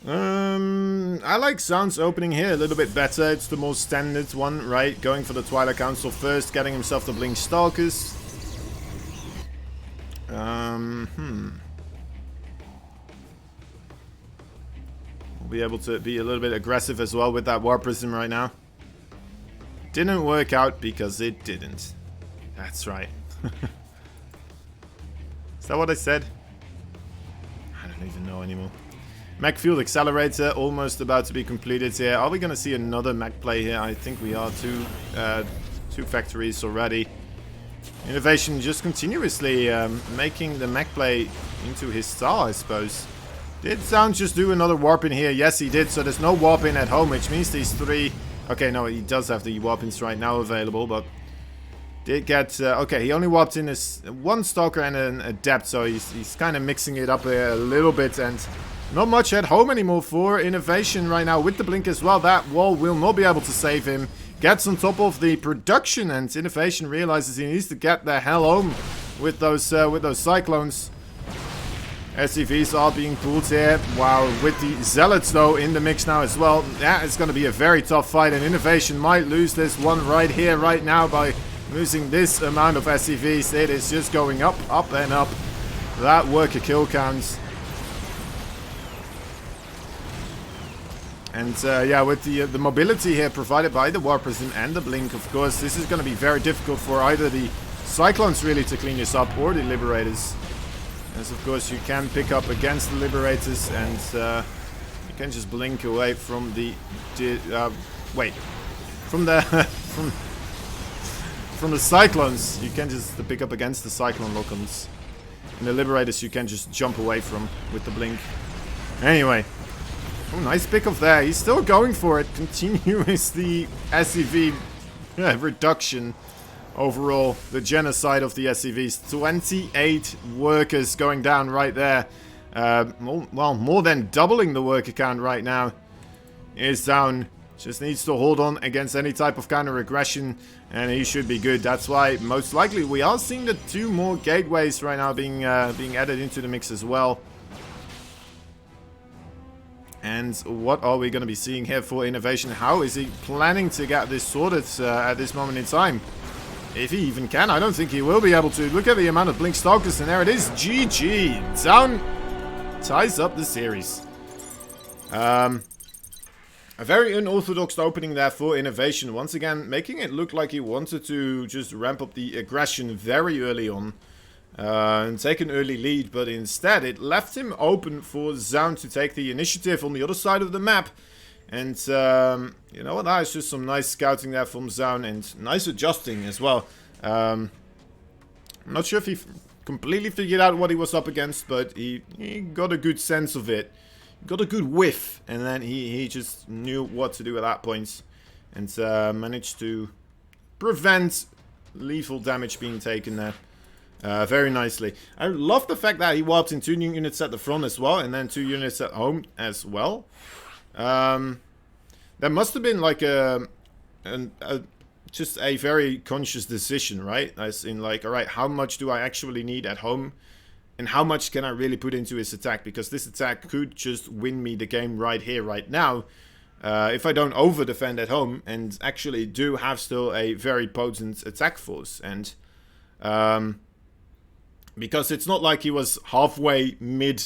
I like Zaun's opening here a little bit better. It's the most standard one, right? Going for the Twilight Council first, getting himself the Blink Stalkers. We'll be able to be a little bit aggressive as well with that War Prism right now. didn't work out because it didn't. That's right. Is that what I said? I don't even know anymore. Mech Field Accelerator almost about to be completed here. Are we going to see another mech play here? I think we are. Two factories already. Innovation just continuously making the mech play into his style, I suppose. Did Sound just do another warp in here? Yes, he did. So there's no warp in at home, which means these three... Okay, no, he does have the warp ins right now available, but... Did get... okay, he only warped in this one Stalker and an Adept, so he's kind of mixing it up a little bit, and... Not much at home anymore for Innovation right now with the blink as well. That wall will not be able to save him. Gets on top of the production, and Innovation realizes he needs to get the hell home with those Cyclones. SCVs are being pulled here. Wow, with the Zealots though in the mix now as well. That is going to be a very tough fight, and Innovation might lose this one right here, right now by losing this amount of SCVs. It is just going up, up and up. That worker kill counts. And yeah, with the mobility here provided by the Warp Prism and the Blink, of course, this is going to be very difficult for either the Cyclones really to clean this up or the Liberators. As of course you can pick up against the Liberators, and you can just blink away from the from the Cyclones. You can just pick up against the Cyclone lock-ons, and the Liberators you can just jump away from with the blink. Anyway. Oh, nice pick off there. He's still going for it. Continues the SCV reduction overall. The genocide of the SCVs. 28 workers going down right there. Well, more than doubling the worker count right now. Is down. Just needs to hold on against any type of counter aggression, and he should be good. That's why most likely we are seeing the 2 more gateways right now being added into the mix as well. And what are we going to be seeing here for Innovation? How is he planning to get this sorted at this moment in time? If he even can, I don't think he will be able to. Look at the amount of Blink Stalkers, and there it is. GG. Down ties up the series. A very unorthodox opening there for Innovation. Once again, making it look like he wanted to just ramp up the aggression very early on. And take an early lead, but instead it left him open for Zound to take the initiative on the other side of the map. And you know what, that is just some nice scouting there from Zound, and nice adjusting as well. I'm not sure if he completely figured out what he was up against, but he got a good sense of it. Got a good whiff, and then he just knew what to do at that point. And managed to prevent lethal damage being taken there. Very nicely. I love the fact that he warped in 2 new units at the front as well, and then 2 units at home as well. There must have been like just a very conscious decision, right? As in like, alright, how much do I actually need at home? And how much can I really put into his attack? Because this attack could just win me the game right here, right now. If I don't over-defend at home, and actually do have still a very potent attack force. And... because it's not like he was halfway mid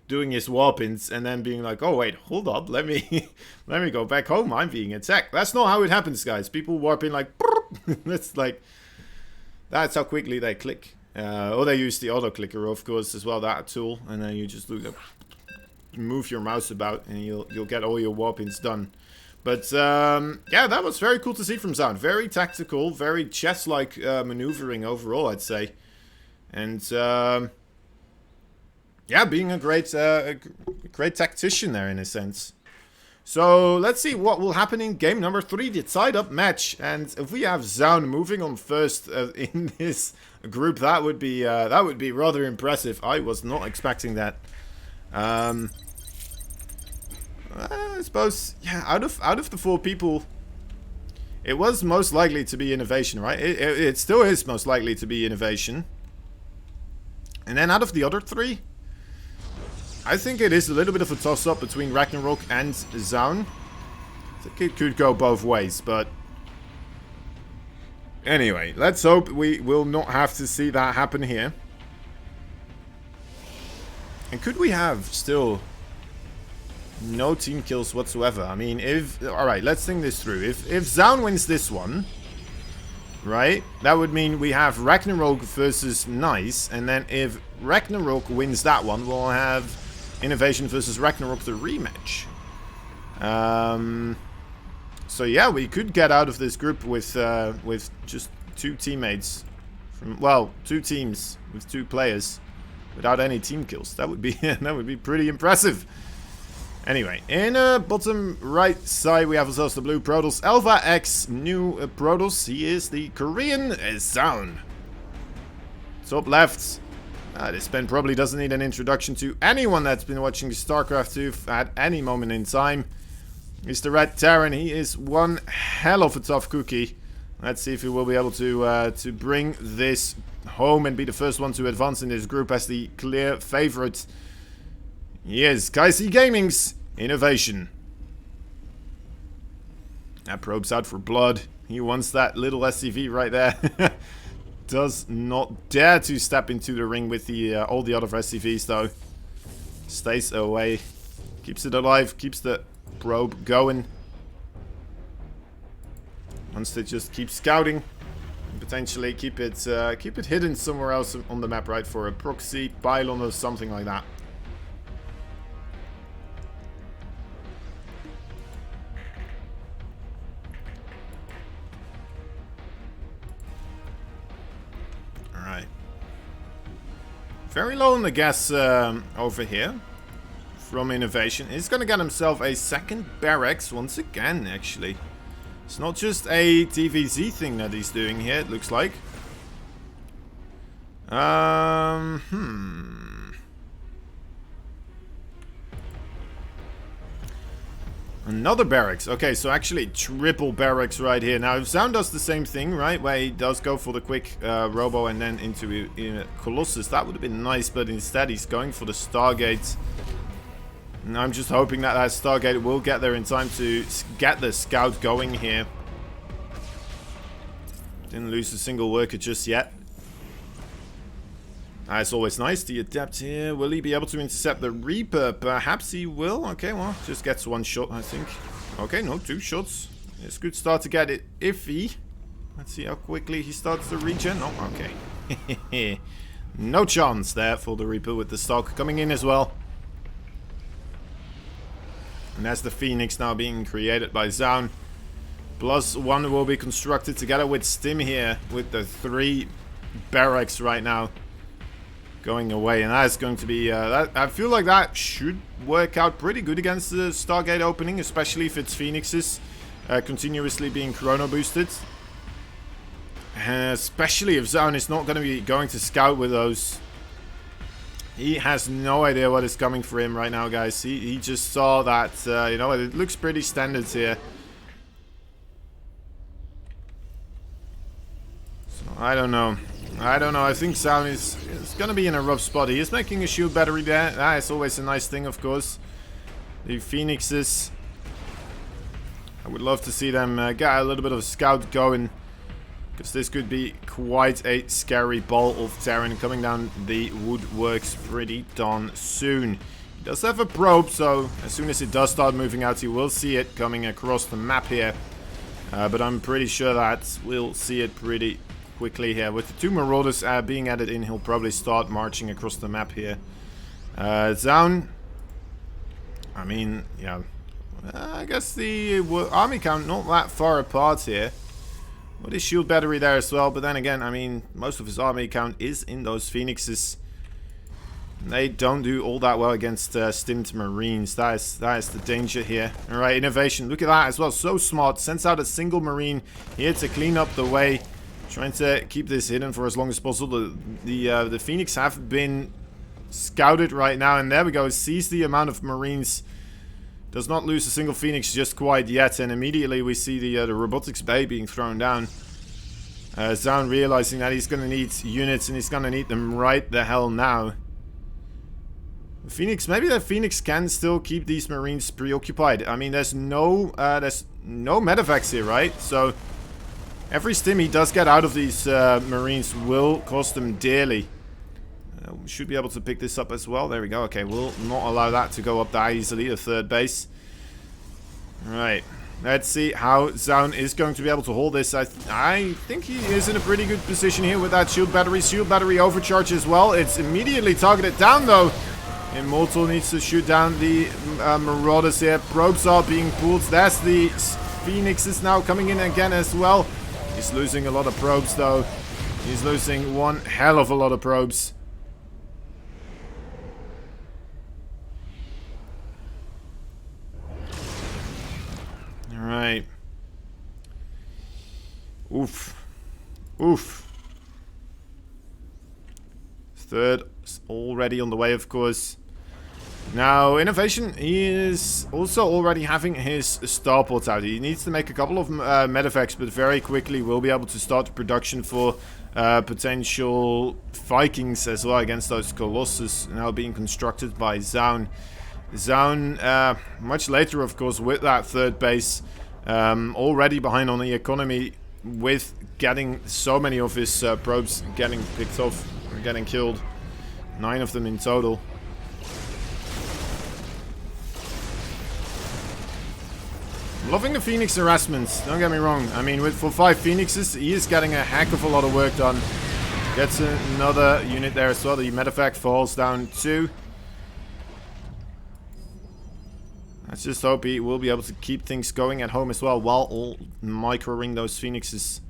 doing his warp-ins and then being like, oh wait, hold up, let me go back home, I'm being attacked. That's not how it happens, guys. People warp in like, that's like, that's how quickly they click. Or they use the auto clicker, of course, as well, that tool, and then you just move your mouse about and you'll get all your warp-ins done. But yeah, that was very cool to see from Zound. Very tactical, very chess-like maneuvering overall, I'd say. And yeah, being a great tactician there in a sense. So let's see what will happen in game number 3, the tied-up match. And if we have Zound moving on first in this group, that would be rather impressive. I was not expecting that. I suppose, yeah, out of the 4 people, it was most likely to be Innovation, right? It still is most likely to be Innovation. And then out of the other 3, I think it is a little bit of a toss-up between Ragnarok and Zound. I think it could go both ways, but... Anyway, let's hope we will not have to see that happen here. And could we have still no team kills whatsoever? I mean, if... Alright, let's think this through. If Zound wins this one... right? That would mean we have Ragnarok versus Nice, and then if Ragnarok wins that one, we'll have Innovation versus Ragnarok, the rematch. So yeah, we could get out of this group with just 2 teammates from, well, 2 teams with 2 players without any team kills. That would be that would be pretty impressive. Anyway, in bottom right side, we have ourselves the blue Protoss. Alpha X, new Protoss. He is the Korean Zone. Top left. This pen probably doesn't need an introduction to anyone that's been watching StarCraft 2 at any moment in time. He's the Red Terran. He is one hell of a tough cookie. Let's see if he will be able to bring this home and be the first one to advance in this group as the clear favorite. He is Kaisi Gaming's Innovation. That probe's out for blood. He wants that little SCV right there. Does not dare to step into the ring with the all the other SCVs though. Stays away. Keeps it alive. Keeps the probe going. Wants to just keep scouting. And potentially keep it hidden somewhere else on the map, right? For a proxy pylon or something like that. Very low on the gas over here from Innovation. He's going to get himself a second barracks once again, actually. It's not just a TVZ thing that he's doing here, it looks like. Another barracks. Okay, so actually triple barracks right here. Now, if Zaun does the same thing, right, where he does go for the quick robo and then into Colossus, that would have been nice, but instead he's going for the Stargate. And I'm just hoping that that Stargate will get there in time to get the scout going here. Didn't lose a single worker just yet. It's always nice. The Adept here. Will he be able to intercept the Reaper? Perhaps he will. Okay, well, just gets 1 shot, I think. Okay, no, 2 shots. It's a good start to get it iffy. Let's see how quickly he starts to regen. Oh, okay. No chance there for the Reaper with the stock coming in as well. And that's the Phoenix now being created by Zaun. +1 will be constructed together with Stim here with the 3 barracks right now going away, and that's going to be I feel like that should work out pretty good against the Stargate opening, especially if it's Phoenixes continuously being chrono boosted, especially if Zaun is not going to be going to scout with those. He has no idea what is coming for him right now, guys. He just saw that, you know, it looks pretty standard here. So I don't know. I think Zaun is going to be in a rough spot. He is making a shield battery there. That is always a nice thing, of course. The Phoenixes. I would love to see them get a little bit of a scout going. Because this could be quite a scary ball of Terran coming down the woodworks pretty darn soon. He does have a probe, so as soon as it does start moving out, he will see it coming across the map here. But I'm pretty sure that we'll see it pretty quickly here. With the 2 Marauders being added in, he'll probably start marching across the map here. Zaun, I mean, yeah, I guess the army count not that far apart here. With his shield battery there as well, but then again, I mean, most of his army count is in those Phoenixes. They don't do all that well against Stimmed Marines. That is the danger here. Alright, Innovation, look at that as well, so smart. Sends out a single Marine here to clean up the way. Trying to keep this hidden for as long as possible. The Phoenix have been scouted right now, and there we go. Sees the amount of Marines. Does not lose a single Phoenix just quite yet, and immediately we see the robotics bay being thrown down. Zaun realizing that he's going to need units, and he's going to need them right the hell now. Phoenix, maybe the Phoenix can still keep these Marines preoccupied. I mean, there's no medevacs here, right? So every stim he does get out of these Marines will cost him dearly. We should be able to pick this up as well. There we go. Okay, we'll not allow that to go up that easily, the 3rd base. Right. Let's see how Zaun is going to be able to hold this. I think he is in a pretty good position here with that shield battery. Shield battery overcharge as well. It's immediately targeted down though. Immortal needs to shoot down the Marauders here. Probes are being pulled. There's the Phoenixes now coming in again as well. He's losing a lot of probes though. He's losing one hell of a lot of probes. Alright. Oof. Oof. Third already on the way, of course. Now, Innovation, he is also already having his starports out. He needs to make a couple of medevacs, but very quickly we'll be able to start production for potential Vikings as well against those Colossus now being constructed by Zaun. Zaun, much later, of course, with that third base, already behind on the economy with getting so many of his probes getting picked off or getting killed. 9 of them in total. I'm loving the Phoenix harassments, don't get me wrong. I mean, for 5 Phoenixes, he is getting a heck of a lot of work done. Gets another unit there as well. The medevac falls down 2. Let's just hope he will be able to keep things going at home as well while all micro-ring those Phoenixes.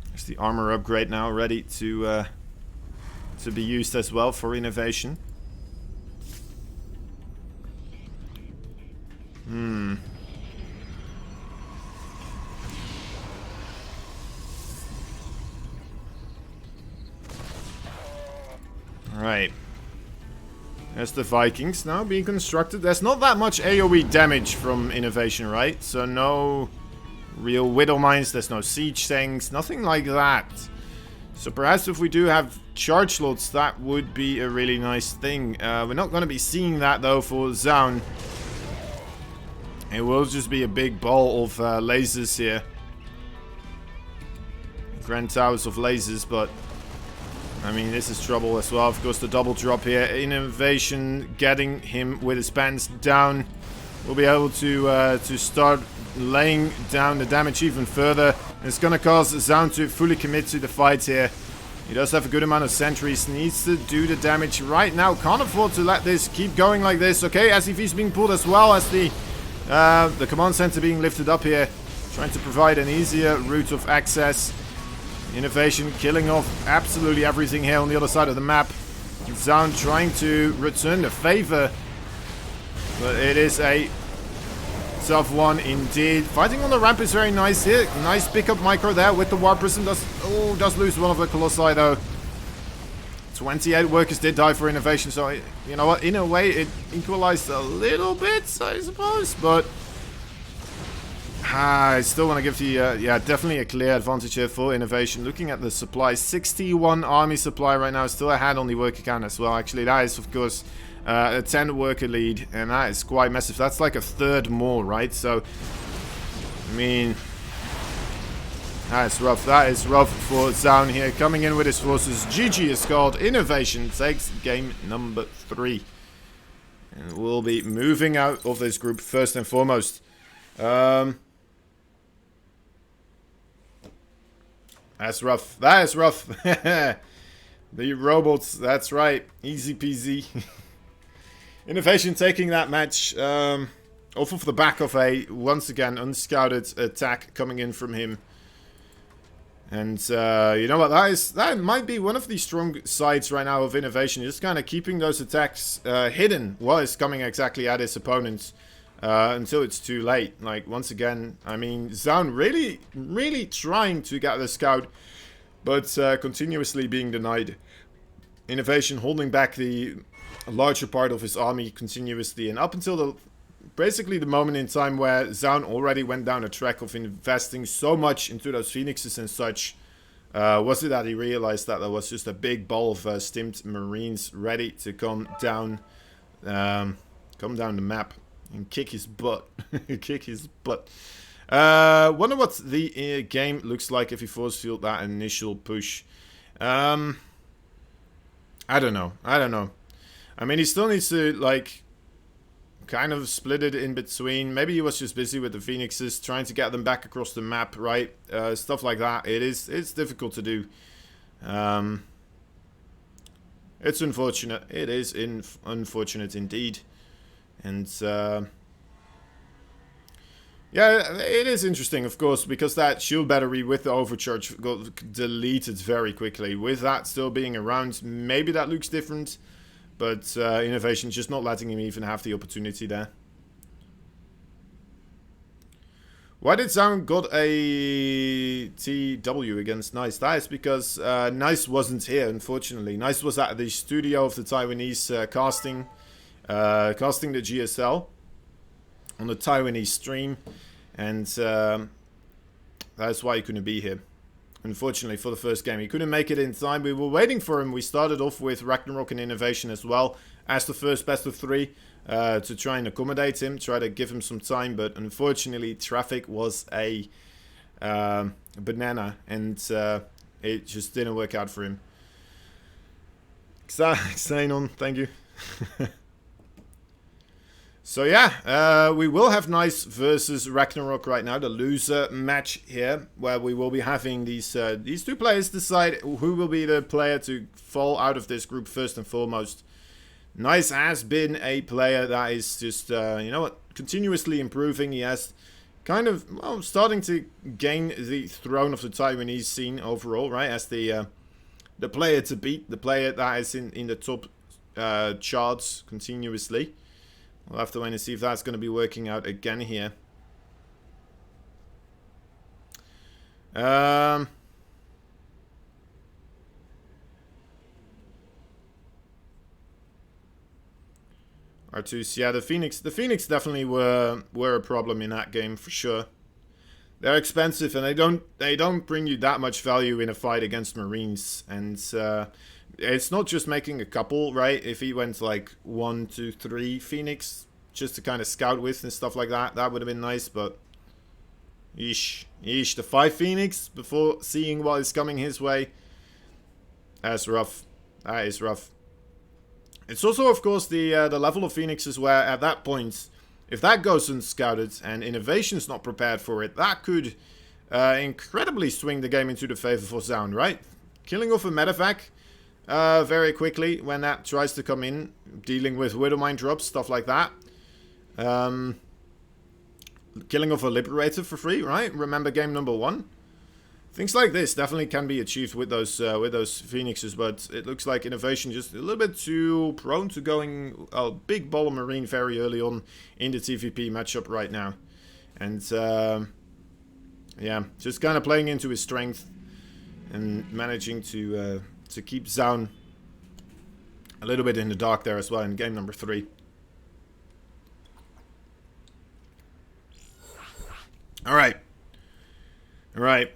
There's the armor upgrade now ready to be used as well for Innovation. Right. There's the Vikings now being constructed. There's not that much AoE damage from Innovation, right? So no real Widow Mines, there's no siege things, nothing like that. So perhaps if we do have charge slots, that would be a really nice thing. We're not going to be seeing that though for Zaun. It will just be a big ball of lasers here. Grand towers of lasers, but I mean, this is trouble as well. Of course, the double drop here. Innovation getting him with his pants down. We'll be able to start laying down the damage even further. It's going to cause Zaun to fully commit to the fight here. He does have a good amount of sentries. Needs to do the damage right now. Can't afford to let this keep going like this. Okay, SCV's being pulled as well as the command center being lifted up here. Trying to provide an easier route of access. Innovation killing off absolutely everything here on the other side of the map. Zaun trying to return the favor. But it is a tough one indeed. Fighting on the ramp is very nice here. Nice pickup micro there with the Warp Prism. Does lose one of the Colossi though. 28 workers did die for Innovation. So, you know what? In a way, it equalized a little bit, I suppose. But I still want to give the, yeah, definitely a clear advantage here for Innovation. Looking at the supply, 61 army supply right now, still ahead on the worker count as well. Actually, that is, of course, a 10 worker lead, and that is quite massive. That's like a third more, right? So, I mean, that is rough. That is rough for Zaun here. Coming in with his forces. GG is called. Innovation takes game number 3. And we'll be moving out of this group first and foremost. That's rough. That is rough. The robots, that's right. Easy peasy. Innovation taking that match off of the back of a, once again, unscouted attack coming in from him. And you know what, that might be one of the strong sides right now of Innovation. Just kind of keeping those attacks hidden while it's coming exactly at his opponents. Until it's too late. Like, once again, I mean, Zaun really trying to get the scout, but continuously being denied. Innovation holding back the larger part of his army continuously, and up until basically the moment in time where Zaun already went down a track of investing so much into those Phoenixes and such, was it that he realized that there was just a big ball of stimped Marines ready to come down the map. And kick his butt. Kick his butt. Wonder what the game looks like if he force field that initial push. I don't know. I mean, he still needs to, like, kind of split it in between. Maybe he was just busy with the Phoenixes, trying to get them back across the map, right? Stuff like that. It's difficult to do. It's unfortunate. It is unfortunate indeed. And, yeah, it is interesting, of course, because that shield battery with the overcharge got deleted very quickly. With that still being around, maybe that looks different. But Innovation just not letting him even have the opportunity there. Why did Zhang got a TW against Nice? That is because Nice wasn't here, unfortunately. Nice was at the studio of the Taiwanese casting the GSL on the Taiwanese stream. And that's why he couldn't be here. Unfortunately, for the first game. He couldn't make it in time. We were waiting for him. We started off with Ragnarok and Innovation as well as the first best of 3 to try and accommodate him, try to give him some time. But unfortunately, traffic was a banana, and it just didn't work out for him. Xenon, thank you. So yeah, we will have Nice versus Ragnarok right now, the loser match here, where we will be having these two players decide who will be the player to fall out of this group first and foremost. Nice has been a player that is just, you know what, continuously improving. He has kind of, well, starting to gain the throne of the Taiwanese scene overall, right, as the player to beat, the player that is in the top charts continuously. We'll have to wait and see if that's going to be working out again here. R2s, yeah, the Phoenix definitely were a problem in that game for sure. They're expensive and they don't bring you that much value in a fight against Marines, and it's not just making a couple, right? If he went like 1, 2, 3 Phoenix just to kind of scout with and stuff like that, that would have been nice, but yeesh, the 5 Phoenix before seeing what is coming his way, that's rough. That is rough. It's also, of course, the level of Phoenixes where at that point, if that goes unscouted and Innovation's not prepared for it, that could incredibly swing the game into the favor for Sound, right? Killing off a medevac very quickly when that tries to come in, dealing with Widowmine drops, stuff like that. Killing off a Liberator for free, right? Remember game number 1? Things like this definitely can be achieved with those Phoenixes, but it looks like Innovation just a little bit too prone to going a big ball of Marine very early on in the TVP matchup right now. And, yeah, just kind of playing into his strength and managing to keep Zaun a little bit in the dark there as well in game number 3. Alright. Alright.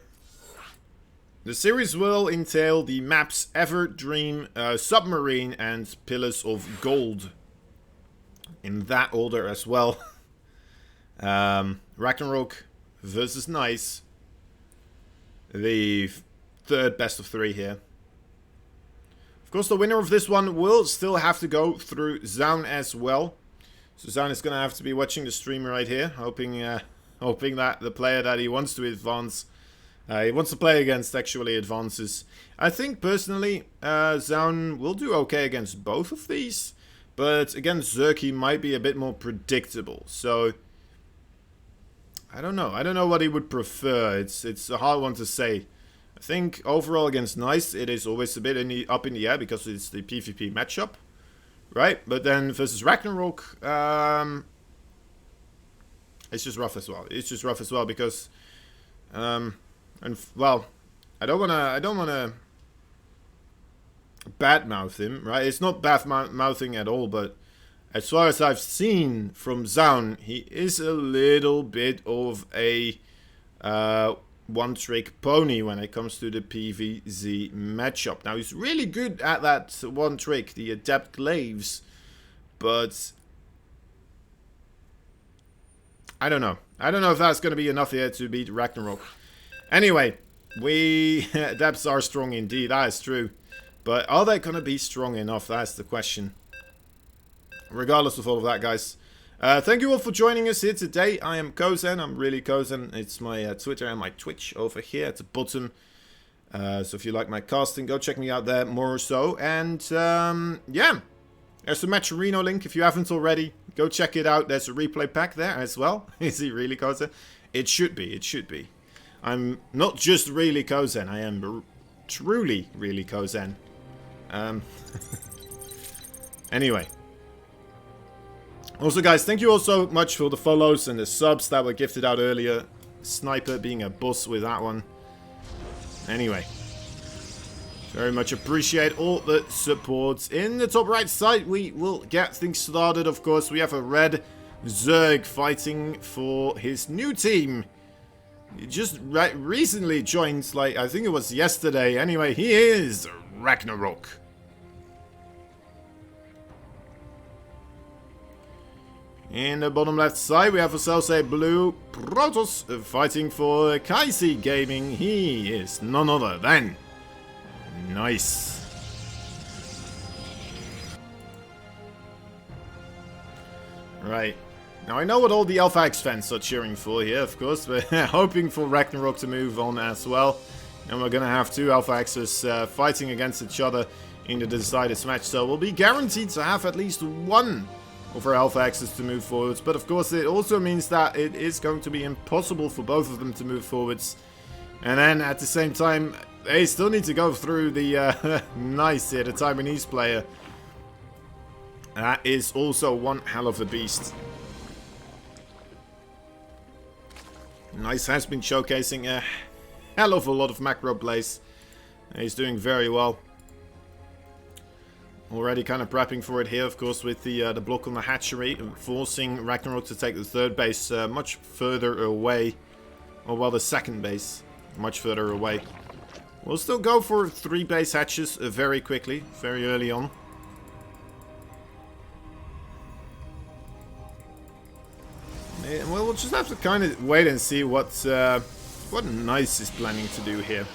The series will entail the maps Everdream, Submarine, and Pillars of Gold. In that order as well. Ragnarok versus Nice. The third best of 3 here. Of course, the winner of this one will still have to go through Zaun as well. So Zaun is going to have to be watching the stream right here, hoping that the player that he wants to advance, he wants to play against, actually advances. I think, personally, Zaun will do okay against both of these, but against Zerk he might be a bit more predictable. So, I don't know. I don't know what he would prefer. It's a hard one to say. I think, overall against Nice, it is always a bit up in the air because it's the PvP matchup, right? But then versus Ragnarok, it's just rough as well. It's just rough as well because, and well, I don't wanna badmouth him, right? It's not bad-mouthing at all, but as far as I've seen from Zaun, he is a little bit of a one-trick pony when it comes to the PvZ matchup. Now, he's really good at that one trick, the Adept Glaives, but I don't know. I don't know if that's going to be enough here to beat Ragnarok. Anyway, Adepts are strong indeed, that is true. But are they going to be strong enough? That's the question. regardless of all of that, guys, thank you all for joining us here today. I am Kozen. I'm really Kozen. It's my Twitter and my Twitch over here at the bottom. So if you like my casting, go check me out there more so. And yeah, there's a Matcherino link if you haven't already. Go check it out. There's a replay pack there as well. Is he really Kozen? It should be. It should be. I'm not just really Kozen. I am truly really Kozen. Anyway. Also, guys, thank you all so much for the follows and the subs that were gifted out earlier. Sniper being a boss with that one. Anyway. Very much appreciate all the support. In the top right side, we will get things started, of course. We have a red Zerg fighting for his new team. He just recently joined, like, I think it was yesterday. Anyway, he is Ragnarok. In the bottom left side, we have ourselves a blue Protoss fighting for Kaisi Gaming. He is none other than Nice. Right. Now, I know what all the Alpha X fans are cheering for here, of course, but hoping for Ragnarok to move on as well. And we're going to have two Alpha X's fighting against each other in the decided match. So we'll be guaranteed to have at least one of our Alpha X's to move forwards. But of course, it also means that it is going to be impossible for both of them to move forwards. And then at the same time, they still need to go through the Nice here, the Taiwanese player. That is also one hell of a beast. Nice has been showcasing a hell of a lot of macro plays. He's doing very well. Already kind of prepping for it here, of course, with the block on the hatchery, forcing Ragnarok to take the third base much further away. Or well, the second base much further away. We'll still go for 3 base hatches very quickly, very early on. Well, we'll just have to kind of wait and see what Nice is planning to do here.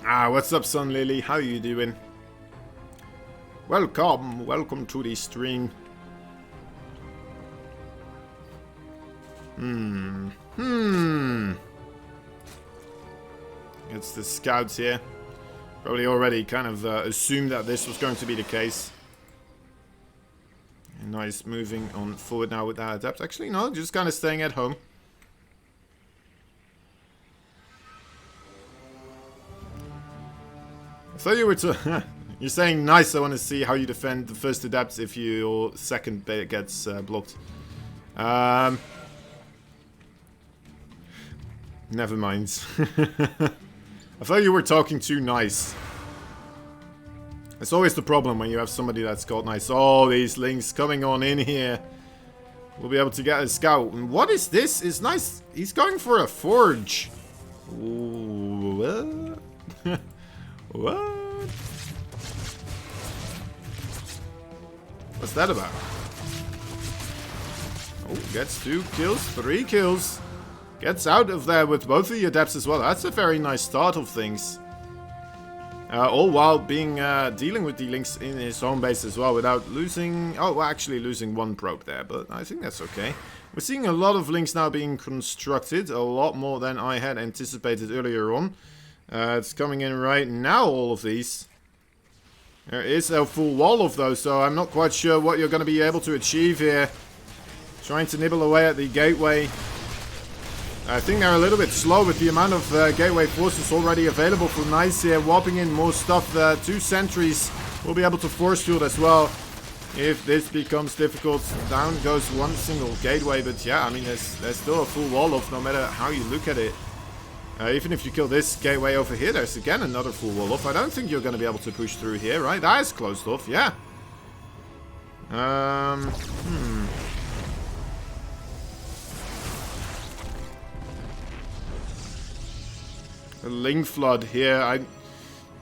Ah, what's up, Sun Lily? How you doing? Welcome to the stream. It's the scouts here. Probably already kind of assumed that this was going to be the case. Nice moving on forward now with that adept. Actually, no, just kind of staying at home. I thought you were you're saying nice. I want to see how you defend the first adept if your second bait gets blocked. Never mind. I thought you were talking too nice. It's always the problem when you have somebody that's called nice. Oh, these links coming on in here. We'll be able to get a scout. And what is this? Is Nice? He's going for a forge. Ooh, what? What? What's that about? Oh, gets 2 kills, 3 kills. Gets out of there with both of the adepts as well. That's a very nice start of things. All while being dealing with the links in his home base as well without losing... Oh, well, actually losing 1 probe there, but I think that's okay. We're seeing a lot of links now being constructed. A lot more than I had anticipated earlier on. It's coming in right now, all of these. There is a full wall of those, so I'm not quite sure what you're going to be able to achieve here. Trying to nibble away at the gateway. I think they're a little bit slow with the amount of gateway forces already available for Nice here. Warping in more stuff. 2 sentries will be able to force field as well. If this becomes difficult, down goes 1 single gateway. But yeah, I mean, there's still a full wall off no matter how you look at it. Even if you kill this gateway over here, there's again another full wall off. I don't think you're going to be able to push through here, right? That is closed off, yeah. A Link Flood here.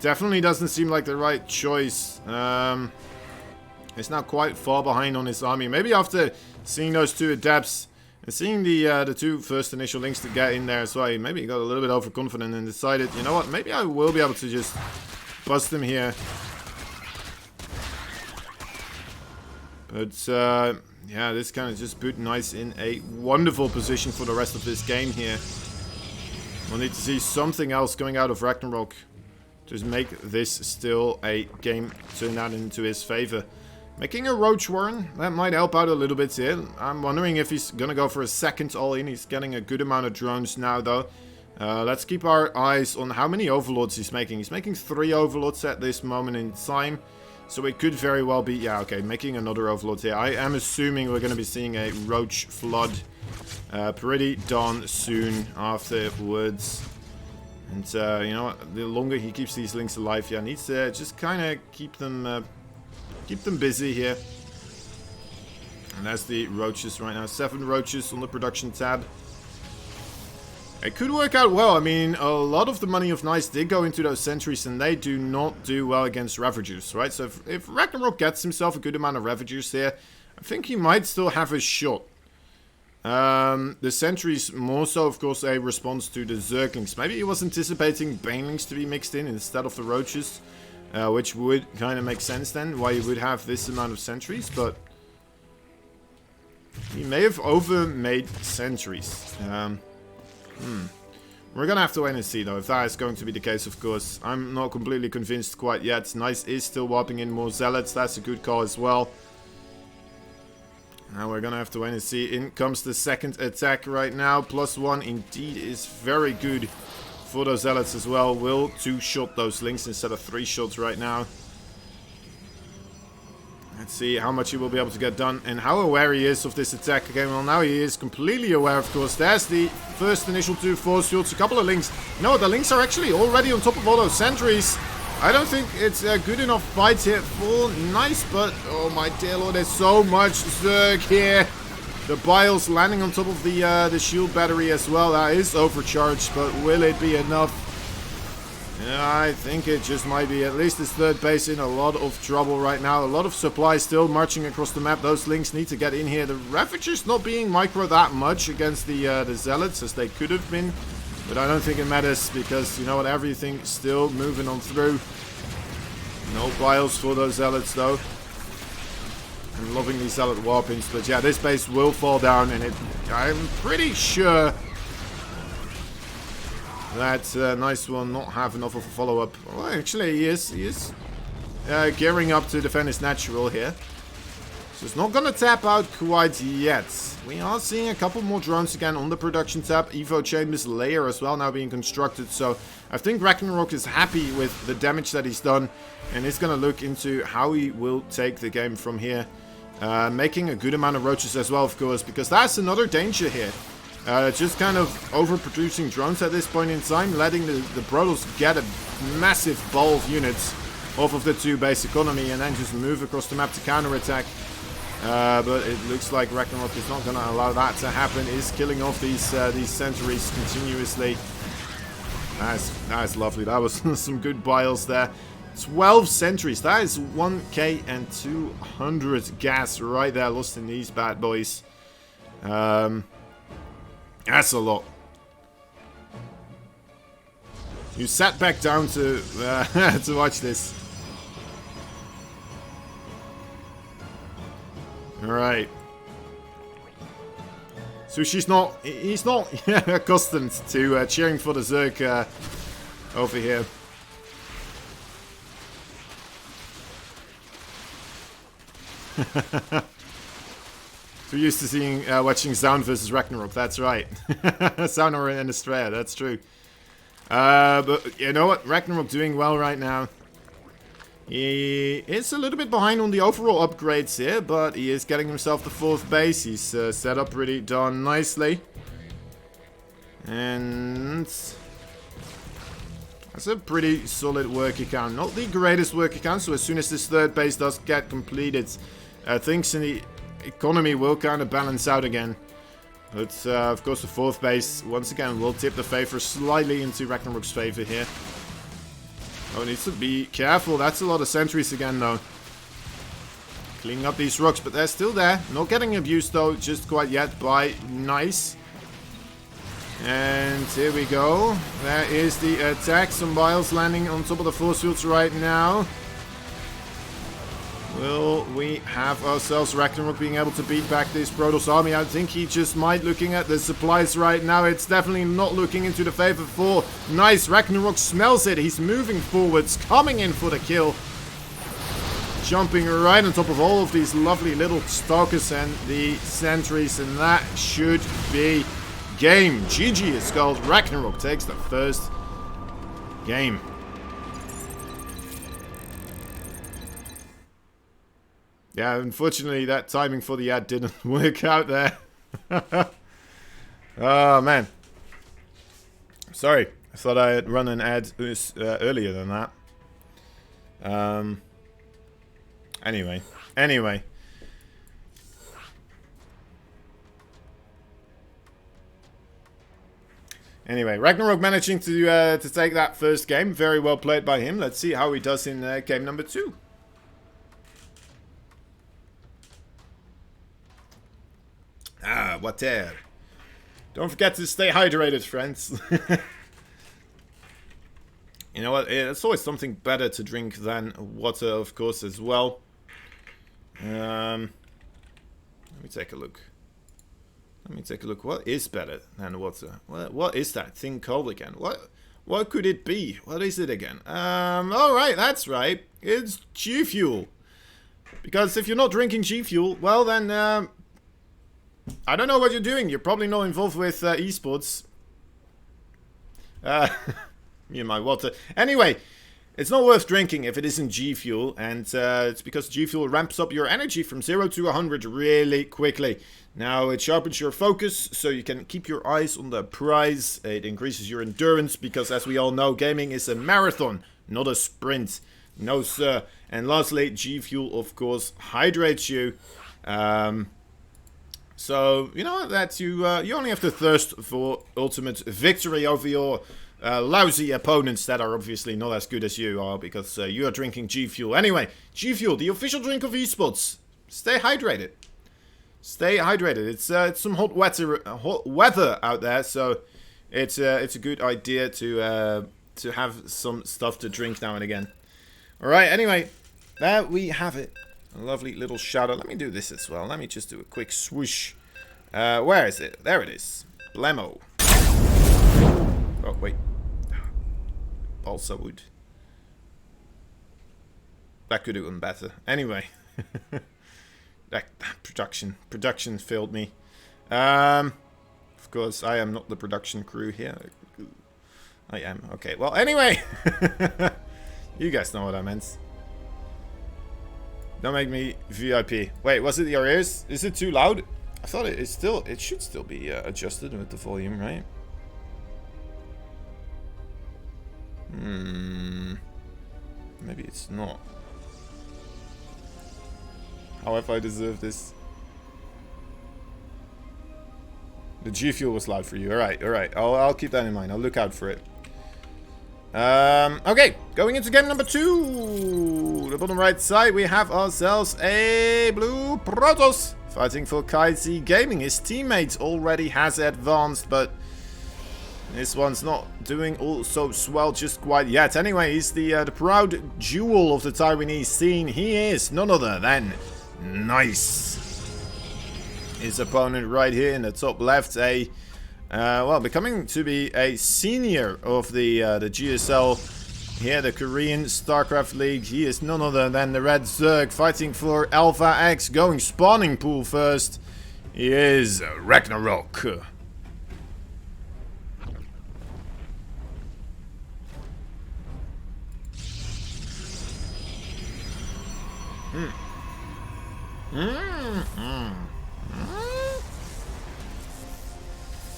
Definitely doesn't seem like the right choice. He's now quite far behind on his army. Maybe after seeing those 2 adepts and seeing the 2 first initial links to get in there as well, maybe he got a little bit overconfident and decided, you know what, maybe I will be able to just bust him here. But, yeah, this kind of just put Nice in a wonderful position for the rest of this game here. We'll need to see something else going out of Ragnarok to make this still a game turn out into his favor. Making a Roach Warren, that might help out a little bit here. I'm wondering if he's going to go for a second all-in. He's getting a good amount of drones now, though. Let's keep our eyes on how many Overlords he's making. He's making 3 Overlords at this moment in time. So it could very well be... Yeah, okay, making another Overlord here. I am assuming we're going to be seeing a Roach Flood pretty darn soon afterwards. And, you know what? The longer he keeps these links alive, yeah, needs to just kind of keep them busy here. And that's the Roaches right now. 7 Roaches on the production tab. It could work out well. I mean, a lot of the money of Nice did go into those sentries, and they do not do well against Ravagers, right? So if Ragnarok gets himself a good amount of Ravagers here, I think he might still have a shot. The sentries more so, of course, a response to the Zerglings. Maybe he was anticipating Banelings to be mixed in instead of the Roaches, which would kind of make sense then, why you would have this amount of sentries, but he may have overmade sentries. We're gonna have to wait and see, though, if that is going to be the case, of course. I'm not completely convinced quite yet. Nice is still warping in more Zealots. That's a good call as well. Now we're gonna have to wait and see. In comes the second attack right now. +1 indeed is very good for those Zealots as well. Will 2-shot those links instead of 3 shots right now. Let's see how much he will be able to get done and how aware he is of this attack. Okay, well, now he is completely aware, of course. There's the first initial 2 force fields, a couple of links. No, the links are actually already on top of all those sentries. I don't think it's a good enough fight here for Nice, but oh my dear lord, there's so much Zerg here. The Biles landing on top of the shield battery as well. That is overcharged, but will it be enough? Yeah, I think it just might be. At least this third base in a lot of trouble right now. A lot of supplies still marching across the map. Those links need to get in here. The Ravagers not being micro that much against the Zealots as they could have been. But I don't think it matters because, you know what, everything still moving on through. No Biles for those Zealots though. I'm loving these Zealot warpings. But yeah, this base will fall down and I'm pretty sure that Nice will not have enough of a follow-up. Well, actually, he is gearing up to defend his natural here. So it's not going to tap out quite yet. We are seeing a couple more drones again on the production tab. Evo Chambers layer as well now being constructed. So I think Ragnarok is happy with the damage that he's done. And he's going to look into how he will take the game from here. Making a good amount of Roaches as well, of course, because that's another danger here. Just kind of overproducing drones at this point in time, letting the Brodels get a massive ball of units off of the 2 base economy and then just move across the map to counterattack. But it looks like Ragnarok is not going to allow that to happen. Is killing off these sentries continuously. That's lovely. That was some good Biles there. 12 sentries. That is 1k and 200 gas right there lost in these bad boys. That's a lot. You sat back down to to watch this. All right. Sushi's not. He's not accustomed to cheering for the Zerg over here. We're used to seeing, watching Sound versus Ragnarok. That's right. Sound and Estrella. That's true. But you know what? Ragnarok doing well right now. He is a little bit behind on the overall upgrades here, but he is getting himself the 4th base. He's set up pretty darn nicely. And that's a pretty solid work account. Not the greatest work account, so as soon as this 3rd base does get completed, things in the economy will kind of balance out again. But of course the 4th base once again will tip the favor slightly into Ragnarok's favor here. Oh, needs to be careful. That's a lot of sentries again though. Cleaning up these rocks, but they're still there. Not getting abused though just quite yet by Nice. And here we go. There is the attack. Some Biles landing on top of the force fields right now. Will we have ourselves Ragnarok being able to beat back this Protoss army? I think he just might. Looking at the supplies right now, it's definitely not looking into the favor for nice. Ragnarok smells it. He's moving forwards, coming in for the kill. Jumping right on top of all of these lovely little stalkers and the sentries, and that should be game. GG is called. Ragnarok takes the first game. Yeah, unfortunately that timing for the ad didn't work out there. Oh man. Sorry, I thought I had run an ad earlier than that. Anyway. Anyway, Ragnarok managing to take that first game. Very well played by him. Let's see how he does in game number 2. Ah, water. Don't forget to stay hydrated, friends. You know what? It's always something better to drink than water, of course, as well. Let me take a look. What is better than water? What is that thing called again? What could it be? What is it again? All right, that's right. It's G Fuel. Because if you're not drinking G Fuel, well then, I don't know what you're doing. You're probably not involved with esports. Me and my water. Anyway, it's not worth drinking if it isn't G Fuel, and it's because G Fuel ramps up your energy from 0 to 100 really quickly. Now, it sharpens your focus, so you can keep your eyes on the prize. It increases your endurance, because as we all know, gaming is a marathon, not a sprint. No, sir. And lastly, G Fuel, of course, hydrates you. So, you know, that you only have to thirst for ultimate victory over your lousy opponents that are obviously not as good as you are, because you are drinking G Fuel. Anyway, G Fuel, the official drink of esports. Stay hydrated. Stay hydrated. It's some hot weather out there, so it's a good idea to have some stuff to drink now and again. All right. Anyway, there we have it. A lovely little shadow. Let me do this as well. Let me just do a quick swoosh. Where is it? There it is. Blemmo. Oh, wait. Balsa wood. That could have been better. Anyway. that production failed me. Of course, I am not the production crew here. I am. Okay, well, anyway. You guys know what I meant. Don't make me VIP. Wait, was it your ears? Is it too loud? I thought it should still be adjusted with the volume, right? Maybe it's not. However, I deserve this. The G Fuel was loud for you. Alright. I'll keep that in mind. I'll look out for it. Okay, going into game number 2. The bottom right side, we have ourselves a blue Protoss fighting for Kaisi Gaming. His teammate already has advanced, but this one's not doing all so swell just quite yet. Anyway, he's the proud jewel of the Taiwanese scene. He is none other than Nice. His opponent right here in the top left, well, becoming to be a senior of the GSL here, the Korean StarCraft League. He is none other than the Red Zerg, fighting for Alpha X, going spawning pool first. He is Ragnarok.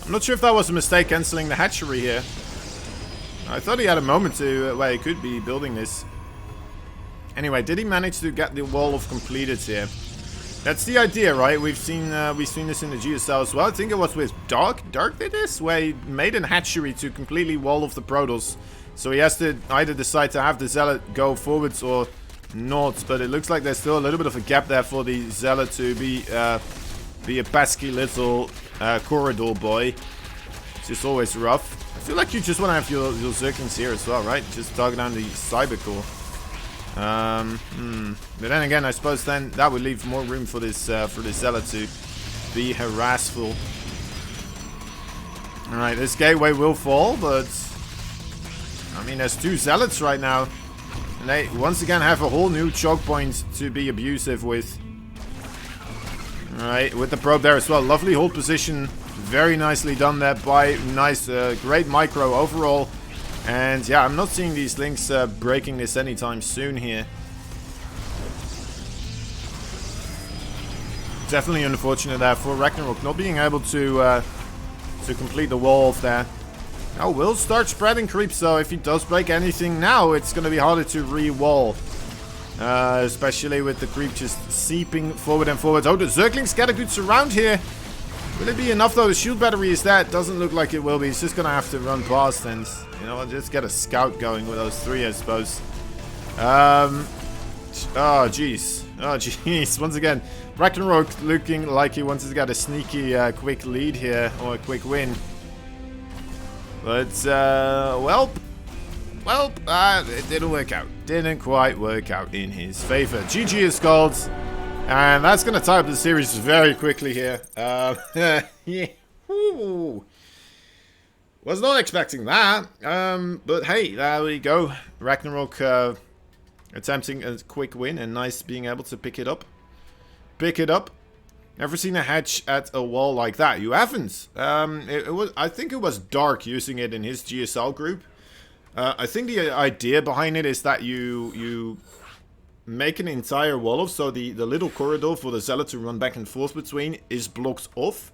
I'm not sure if that was a mistake cancelling the hatchery here. I thought he had a moment to where he could be building this. Anyway, did he manage to get the wall of completed here? That's the idea, right? We've seen this in the GSL as well. I think it was with Dark did this, where he made a hatchery to completely wall off the Protoss. So he has to either decide to have the Zealot go forwards or not. But it looks like there's still a little bit of a gap there for the Zealot to be a pesky little corridor boy. It's just always rough. I feel like you just want to have your Zerglings here as well, right? Just target down the Cyber Core. But then again, I suppose then that would leave more room for this Zealot to be harassful. Alright, this gateway will fall, but I mean, there's 2 Zealots right now. And they once again have a whole new choke point to be abusive with. Alright, with the probe there as well. Lovely hold position. Very nicely done there by nice, great micro overall. And yeah, I'm not seeing these links breaking this anytime soon here. Definitely unfortunate there for Ragnarok not being able to complete the wall off there. Now will start spreading creeps though. If he does break anything now, it's going to be harder to re-wall. Especially with the creep just seeping forward and forward. Oh, the Zerglings get a good surround here. Will it be enough though? The shield battery is that. Doesn't look like it will be. He's just going to have to run past and, you know, just get a scout going with those 3, I suppose. Oh, jeez. Oh, jeez. Once again, Ragnarok looking like he wants to get a sneaky quick lead here, or a quick win. But, it didn't work out. Didn't quite work out in his favor. GG is called. And that's going to tie up the series very quickly here. Yeah. Ooh. Was not expecting that. But hey, there we go. Ragnarok attempting a quick win and nice being able to pick it up. Never seen a hatch at a wall like that. You haven't. I think it was Dark using it in his GSL group. I think the idea behind it is that you make an entire wall off, so the little corridor for the Zealot to run back and forth between is blocked off.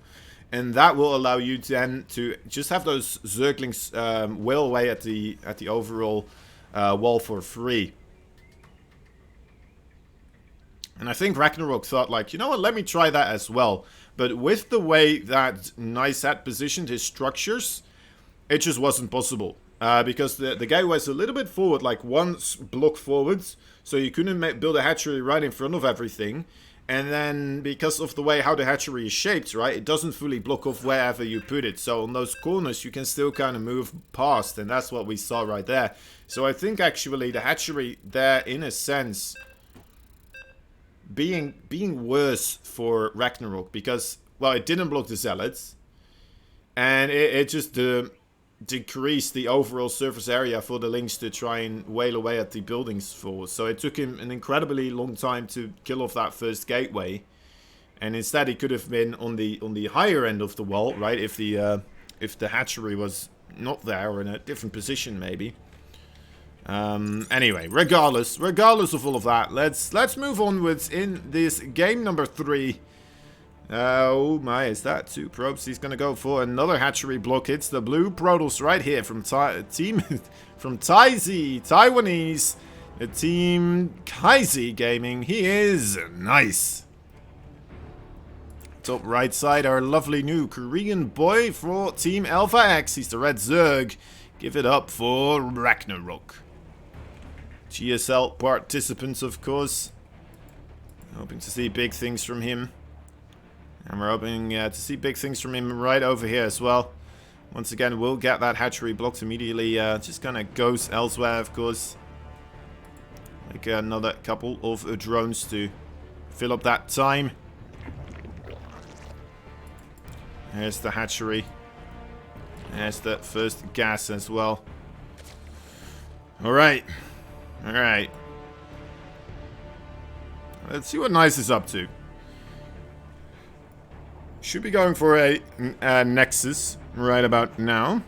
And that will allow you then to just have those Zerglings wail away at the overall wall for free. And I think Ragnarok thought, like, you know what, let me try that as well. But with the way that Nice had positioned his structures, it just wasn't possible. Because the gateway was a little bit forward, like 1 block forwards. So you couldn't build a hatchery right in front of everything. And then, because of the way how the hatchery is shaped, right, it doesn't fully block off wherever you put it. So on those corners, you can still kind of move past. And that's what we saw right there. So I think actually the hatchery there, in a sense, being worse for Ragnarok, because, well, it didn't block the Zealots, and it just decreased the overall surface area for the Lynx to try and wail away at the buildings for. So it took him an incredibly long time to kill off that first gateway, and instead he could have been on the higher end of the wall, right? If the hatchery was not there or in a different position, maybe. Anyway, regardless of all of that, let's move onwards in this game number 3. Oh my, is that 2 probes? He's gonna go for another hatchery block. It's the blue Protoss right here from from Taiwanese, the team Kaizi Gaming. He is nice. Top right side, our lovely new Korean boy for Team Alpha X. He's the red Zerg. Give it up for Ragnarok. GSL participants, of course. Hoping to see big things from him. And we're hoping to see big things from him right over here as well. Once again, we'll get that hatchery blocked immediately. Just kind of goes elsewhere, of course. Like another couple of drones to fill up that time. There's the hatchery. There's the first gas as well. Alright. Alright. Let's see what Nice is up to. Should be going for a Nexus right about now.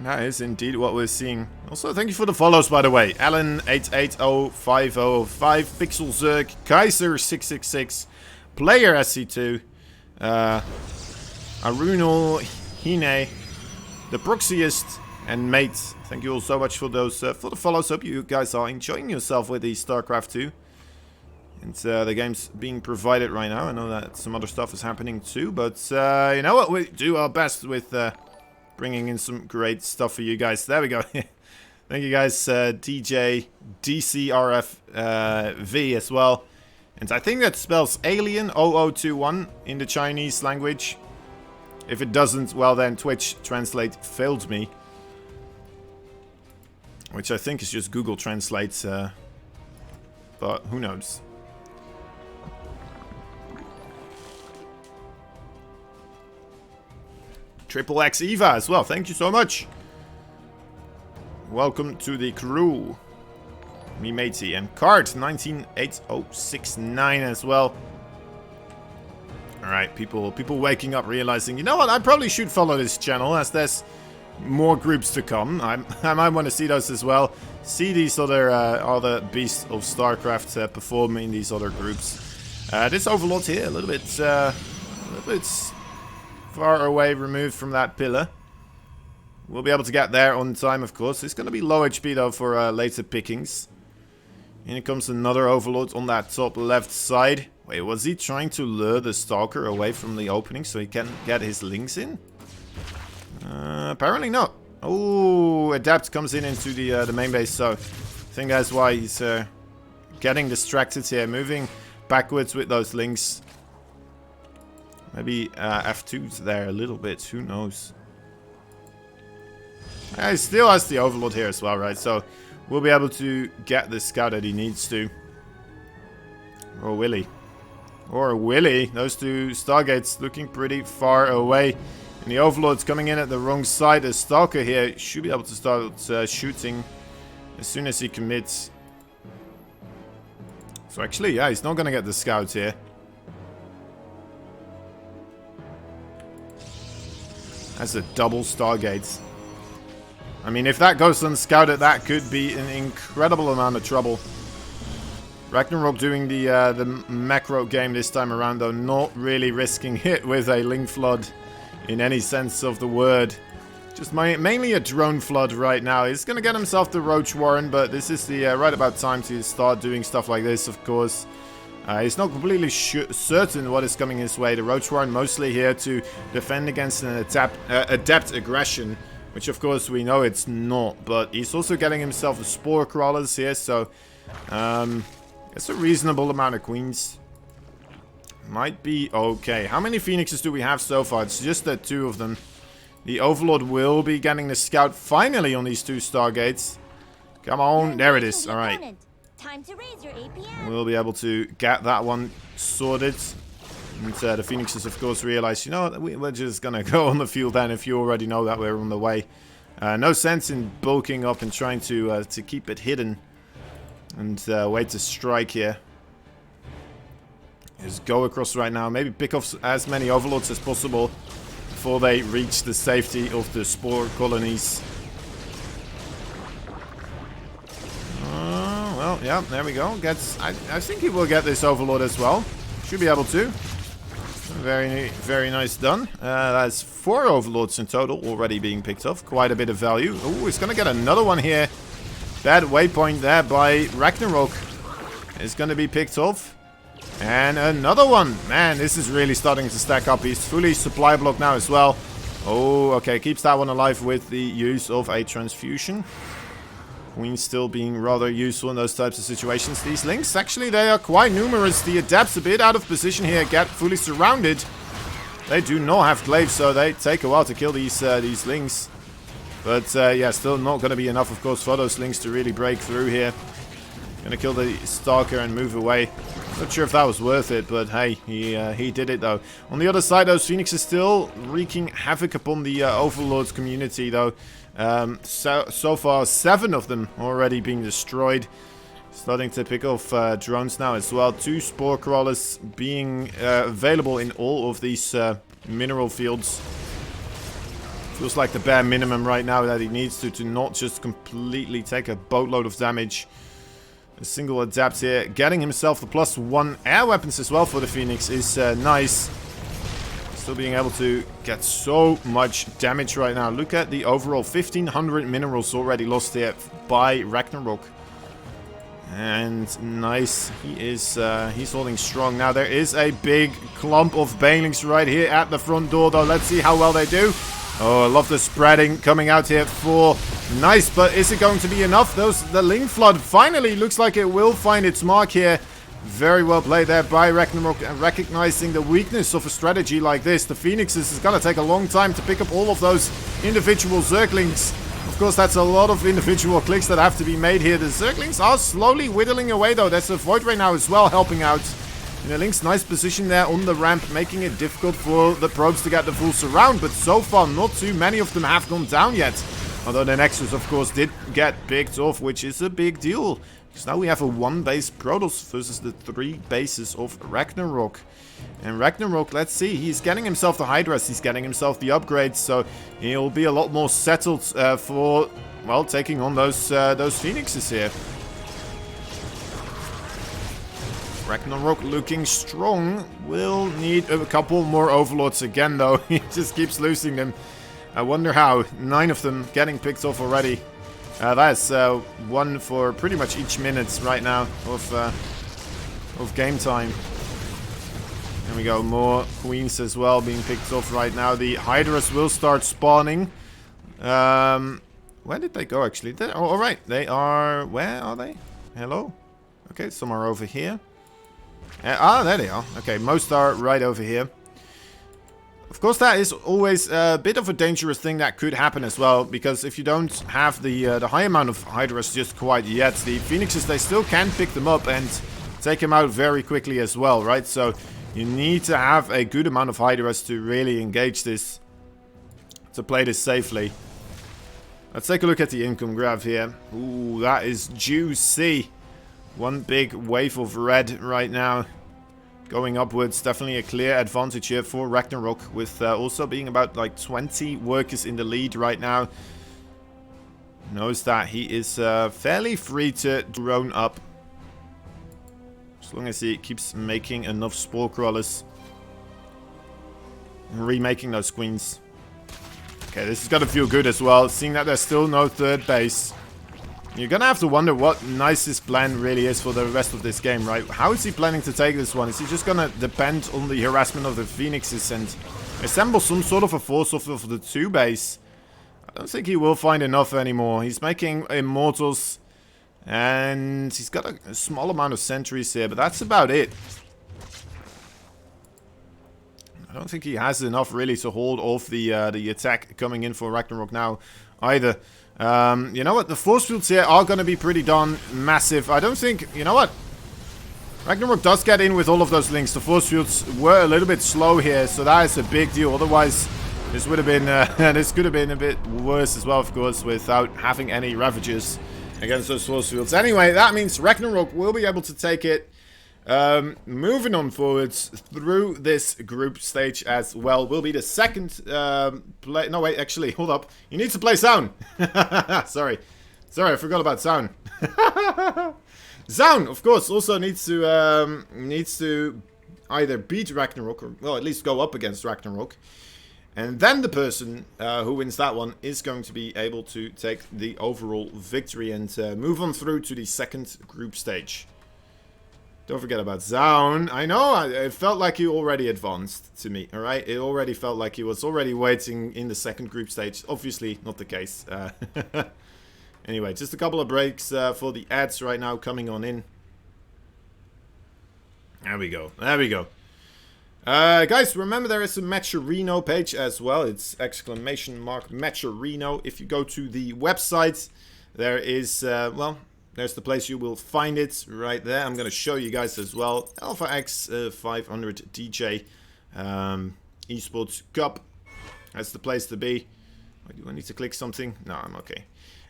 That is indeed what we're seeing. Also, thank you for the follows, by the way. Alan880505, Pixel Zerg, Kaiser666, Player SC2, Arunal Hine, The Proxiest, and Mate. Thank you all so much for those for the follows. Hope you guys are enjoying yourself with the StarCraft 2. And the game's being provided right now. I know that some other stuff is happening too, but you know what? We do our best with bringing in some great stuff for you guys. There we go. Thank you guys, DJ DCRF V as well. And I think that spells Alien 0021 in the Chinese language. If it doesn't, well then Twitch Translate failed me. which I think is just Google Translate, but who knows. Triple X Eva as well, thank you so much. Welcome to the crew. Me matey and card 198069 as well. Alright, people waking up realizing, you know what, I probably should follow this channel as there's more groups to come. I might want to see those as well. See these other beasts of StarCraft perform in these other groups. This Overlord here, a little bit far away, removed from that pillar. We'll be able to get there on time, of course. It's going to be low HP though for later pickings. And here comes another Overlord on that top left side. Wait, was he trying to lure the Stalker away from the opening so he can get his links in? Apparently not. Oh, Adapt comes into the main base, so I think that's why he's getting distracted here, moving backwards with those links. Maybe F2's there a little bit, who knows. He still has the Overlord here as well, right? So we'll be able to get the scout that he needs to. Or will he? Or will he? Those two Stargates looking pretty far away. And the Overlord's coming in at the wrong side. The Stalker here should be able to start shooting as soon as he commits. So actually, yeah, he's not going to get the scouts here. That's a double Stargate. I mean, if that goes unscouted, that could be an incredible amount of trouble. Ragnarok doing the macro game this time around, though, not really risking it with a link flood in any sense of the word. Just mainly a drone flood right now. He's going to get himself the Roach Warren, but this is the right about time to start doing stuff like this, of course. He's not completely certain what is coming his way. The Roach Warren mostly here to defend against an adept aggression, which of course we know it's not, but he's also getting himself the Spore Crawlers here, so it's a reasonable amount of Queens. Might be okay. How many Phoenixes do we have so far? It's just the two of them. The Overlord will be getting the scout finally on these two Stargates. Come on, there it is. Alright. Time to raise your APM. We'll be able to get that one sorted. And the Phoenixes, of course, realize, you know what, we're just gonna go on the field then if you already know that we're on the way. No sense in bulking up and trying to keep it hidden and wait to strike here. Just go across right now, maybe pick off as many Overlords as possible before they reach the safety of the Spore colonies. Well, yeah, there we go. I think he will get this Overlord as well. Should be able to. Very, very nice done. That's 4 Overlords in total already being picked off. Quite a bit of value. Oh, he's going to get another one here. That waypoint there by Ragnarok is going to be picked off. And another one. Man, this is really starting to stack up. He's fully supply blocked now as well. Oh, okay. Keeps that one alive with the use of a transfusion. Queen still being rather useful in those types of situations. These links, actually, they are quite numerous. The Adepts a bit out of position here, get fully surrounded. They do not have glaives, so they take a while to kill these links. But yeah, still not going to be enough, of course, for those links to really break through here. Going to kill the Stalker and move away. Not sure if that was worth it, but hey, he did it though. On the other side, those Phoenixes still wreaking havoc upon the Overlord's community though. So far, 7 of them already being destroyed. Starting to pick off drones now as well. 2 Spore Crawlers being available in all of these mineral fields. Feels like the bare minimum right now that he needs to not just completely take a boatload of damage. A single Adapt here, getting himself the +1 air weapons as well for the Phoenix is nice. Still being able to get so much damage right now. Look at the overall 1,500 minerals already lost here by Ragnarok. And nice, he's holding strong. Now there is a big clump of Banelings right here at the front door though. Let's see how well they do. Oh, I love the spreading coming out here for nice, but is it going to be enough? The Link Flood finally looks like it will find its mark here. Very well played there by Ragnarok, recognizing the weakness of a strategy like this. The Phoenixes is going to take a long time to pick up all of those individual Zerglings. Of course, that's a lot of individual clicks that have to be made here. The Zerglings are slowly whittling away, though. There's a Void right now as well helping out. And Link's nice position there on the ramp, making it difficult for the probes to get the full surround. But so far, not too many of them have gone down yet. Although the Nexus, of course, did get picked off, which is a big deal. Because now we have a 1-base Protoss versus the 3 bases of Ragnarok. And Ragnarok, let's see, he's getting himself the Hydras, he's getting himself the upgrades, so he'll be a lot more settled for, well, taking on those Phoenixes here. Ragnarok looking strong. Will need a couple more Overlords again, though. He just keeps losing them. I wonder how. 9 of them getting picked off already. That's 1 for pretty much each minute right now of game time. There we go, more Queens as well being picked off right now. The Hydras will start spawning. Where did they go, actually? Oh, alright, they are... Where are they? Hello? Okay, some are over here. There they are. Okay, most are right over here. Of course, that is always a bit of a dangerous thing that could happen as well, because if you don't have the high amount of Hydras just quite yet, the Phoenixes, they still can pick them up and take them out very quickly as well, right? So you need to have a good amount of Hydras to really engage this, to play this safely. Let's take a look at the income graph here. Ooh, that is juicy. One big wave of red right now. Going upwards, definitely a clear advantage here for Ragnarok, with also being about like 20 workers in the lead right now. Knows that he is fairly free to drone up. As long as he keeps making enough spore crawlers. And remaking those queens. Okay, this is gonna feel good as well, seeing that there's still no third base. You're gonna have to wonder what Nice's plan really is for the rest of this game, right? How is he planning to take this one? Is he just gonna depend on the harassment of the Phoenixes and assemble some sort of a force off of the 2 base? I don't think he will find enough anymore. He's making Immortals, and he's got a small amount of sentries here, but that's about it. I don't think he has enough really to hold off the attack coming in for Ragnarok now either. You know what? The force fields here are going to be pretty darn massive. I don't think... You know what? Ragnarok does get in with all of those links. The force fields were a little bit slow here, so that is a big deal. Otherwise, this would have been... this could have been a bit worse as well, of course, without having any Ravagers against those force fields. Anyway, that means Ragnarok will be able to take it. Moving on forwards through this group stage as well will be the second play. No, wait, actually, hold up. You need to play Zaun. Sorry, I forgot about Zaun. Zaun, of course, also needs to either beat Ragnarok or, well, at least go up against Ragnarok. And then the person who wins that one is going to be able to take the overall victory and move on through to the second group stage. Don't forget about Zaun. I know, it felt like he already advanced to me, alright? It already felt like he was already waiting in the second group stage. Obviously, not the case. Anyway, just a couple of breaks for the ads right now coming on in. There we go. There we go. Guys, remember there is a Matcherino page as well. It's ! Matcherino. If you go to the website, there is, well... There's the place you will find it right there. I'm going to show you guys as well. Alpha X 500 DJ Esports Cup. That's the place to be. Do I need to click something? No, I'm okay.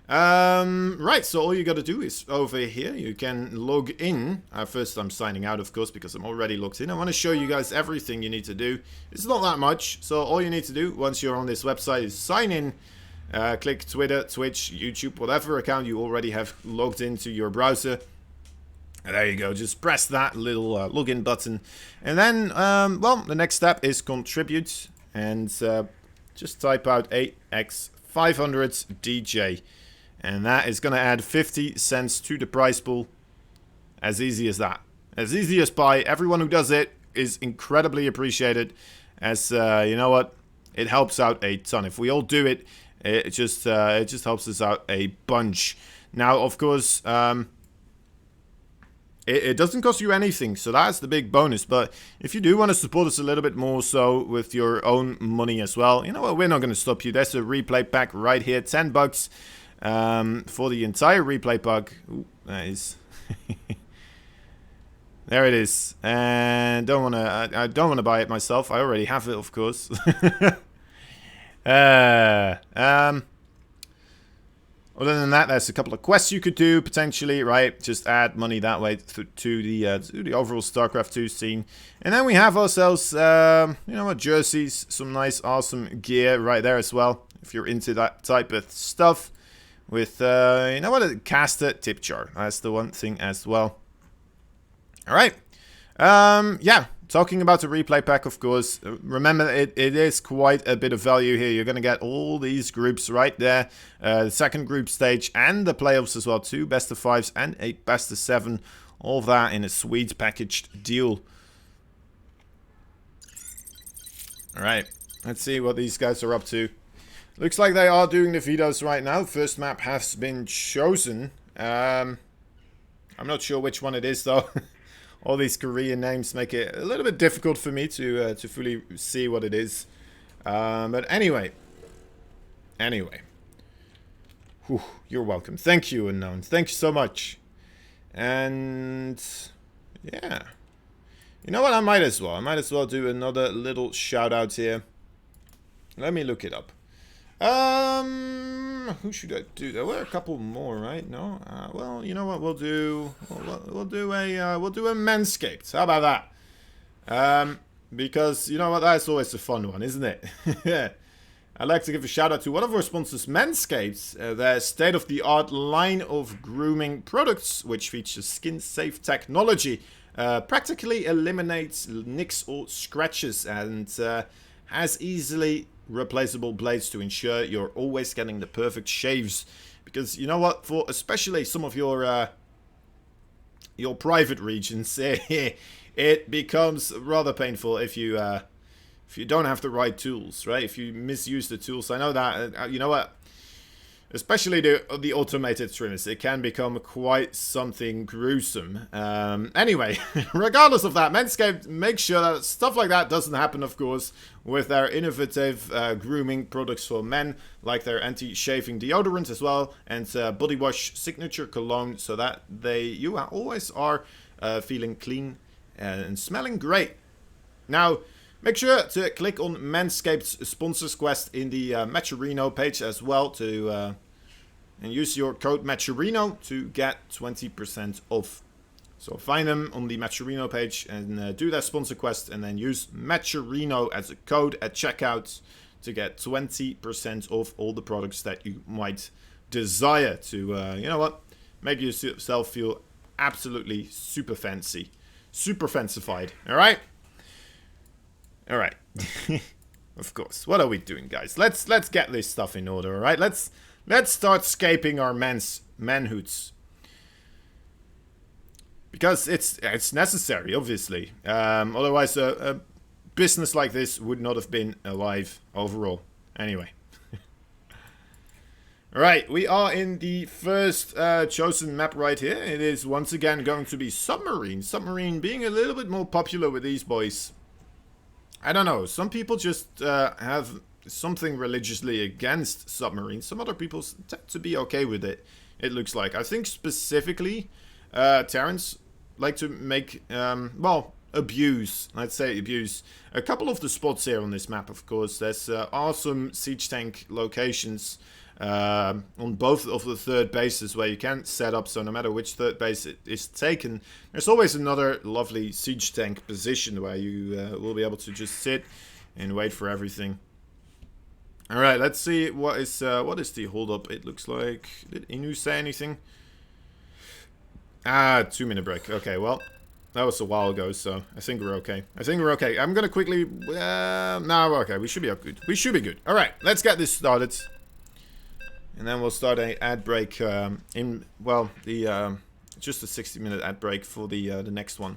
Right, so all you got to do is over here. You can log in. First, I'm signing out, of course, because I'm already logged in. I want to show you guys everything you need to do. It's not that much. So all you need to do once you're on this website is sign in. Click Twitter, Twitch, YouTube, whatever account you already have logged into your browser. And there you go. Just press that little login button. And then, well, the next step is contribute. And just type out AX500DJ. And that is going to add 50 cents to the prize pool. As easy as that. As easy as pie. Everyone who does it is incredibly appreciated. As, you know what? It helps out a ton. If we all do it, it just helps us out a bunch. Now, of course, It doesn't cost you anything, so that's the big bonus. But if you do want to support us a little bit more so with your own money as well, you know what, we're not going to stop you. There's a replay pack right here, $10 for the entire replay pack. Ooh, that is... There it is. And I don't want to buy it myself. I already have it, of course. Other than that, there's a couple of quests you could do, potentially, right? Just add money that way to the overall StarCraft 2 scene. And then we have ourselves, you know what, jerseys, some nice, awesome gear right there as well, if you're into that type of stuff. With, you know what, a caster tip jar. That's the one thing as well. All right. Yeah. Talking about the replay pack, of course, remember it is quite a bit of value here. You're going to get all these groups right there. The second group stage and the playoffs as well. 2 best of 5s and 8 best of 7. All of that in a sweet packaged deal. All right. Let's see what these guys are up to. Looks like they are doing the vetoes right now. First map has been chosen. I'm not sure which one it is, though. All these Korean names make it a little bit difficult for me to fully see what it is. But anyway. Whew, you're welcome. Thank you, Unknown. Thank you so much. And yeah. You know what? I might as well do another little shout out here. Let me look it up. Who should I do? There were a couple more, right? No. Well, you know what we'll do? We'll do a Manscaped. How about that? Because you know what, that's always a fun one, isn't it? Yeah. I'd like to give a shout out to one of our sponsors, Manscaped. Their state-of-the-art line of grooming products, which features skin-safe technology, practically eliminates nicks or scratches, and has easily replaceable blades to ensure you're always getting the perfect shaves. Because you know what, for especially some of your private regions, it becomes rather painful if you don't have the right tools, right? If you misuse the tools. I know that, you know what, especially the automated trimmers, it can become quite something gruesome. Anyway, regardless of that, Manscaped makes sure that stuff like that doesn't happen, of course, with their innovative grooming products for men, like their anti-shaving deodorant as well, and body wash signature cologne, so that you always are feeling clean and smelling great. Now, make sure to click on Manscaped's sponsors quest in the Matcherino page as well to and use your code Matcherino to get 20% off. So find them on the Matcherino page and do that sponsor quest, and then use Matcherino as a code at checkout to get 20% off all the products that you might desire to, you know what, make yourself feel absolutely super fancy, super fancified. All right. All right. Of course. What are we doing, guys? Let's get this stuff in order, all right? Let's start scaping our manhoods. Because it's necessary, obviously. Otherwise, a business like this would not have been alive overall. Anyway. Alright, we are in the first chosen map right here. It is once again going to be Submarine. Submarine being a little bit more popular with these boys. I don't know, some people just have something religiously against Submarine. Some other people tend to be okay with it, it looks like. I think specifically, Terrans like to make, well, abuse. I'd say abuse a couple of the spots here on this map, of course. There's awesome siege tank locations on both of the third bases where you can set up, so no matter which third base it is taken, there's always another lovely siege tank position where you will be able to just sit and wait for everything. Alright, let's see what is the holdup. It looks like, did Inu say anything? 2-minute break. Okay, well, that was a while ago, so I think we're okay. I'm gonna quickly, no, okay, we should be good. We should be good. Alright, let's get this started. And then we'll start a ad break in, well, the just a 60-minute ad break for the next one.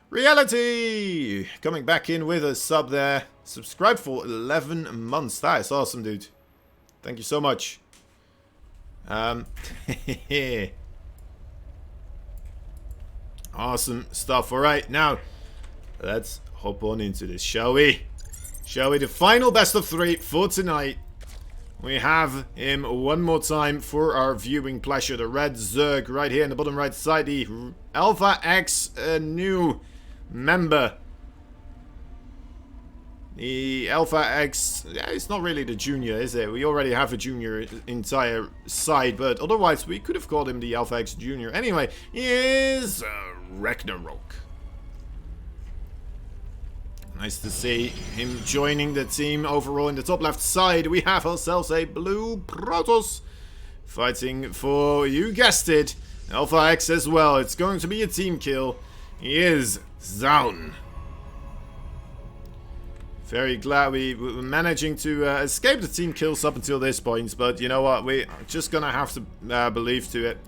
Reality! Coming back in with a sub there. Subscribed for 11 months. That is awesome, dude. Thank you so much. Awesome stuff. Alright, now let's hop on into this, shall we? Shall we? The final best of 3 for tonight. We have him one more time for our viewing pleasure. The red Zerg right here in the bottom right side. The Alpha X new member. The Alpha X, yeah, it's not really the junior, is it? We already have a junior entire side, but otherwise we could have called him the Alpha X junior. Anyway, he is Ragnarok. Nice to see him joining the team. Overall, in the top left side, we have ourselves a blue Protoss fighting for, you guessed it, Alpha X as well. It's going to be a team kill. He is Zaun. Very glad we were managing to escape the team kills up until this point, but you know what, we're just gonna have to believe to it.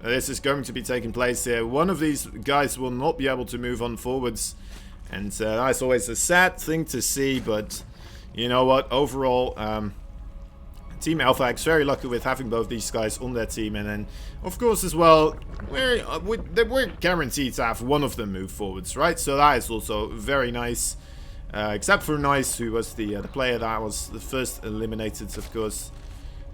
This is going to be taking place here. One of these guys will not be able to move on forwards, and that's always a sad thing to see, but you know what, overall, Team Alpha X very lucky with having both these guys on their team, and then, of course, as well, we're guaranteed to have one of them move forwards, right? So that is also very nice. Except for Nice, who was the player that was the first eliminated, of course.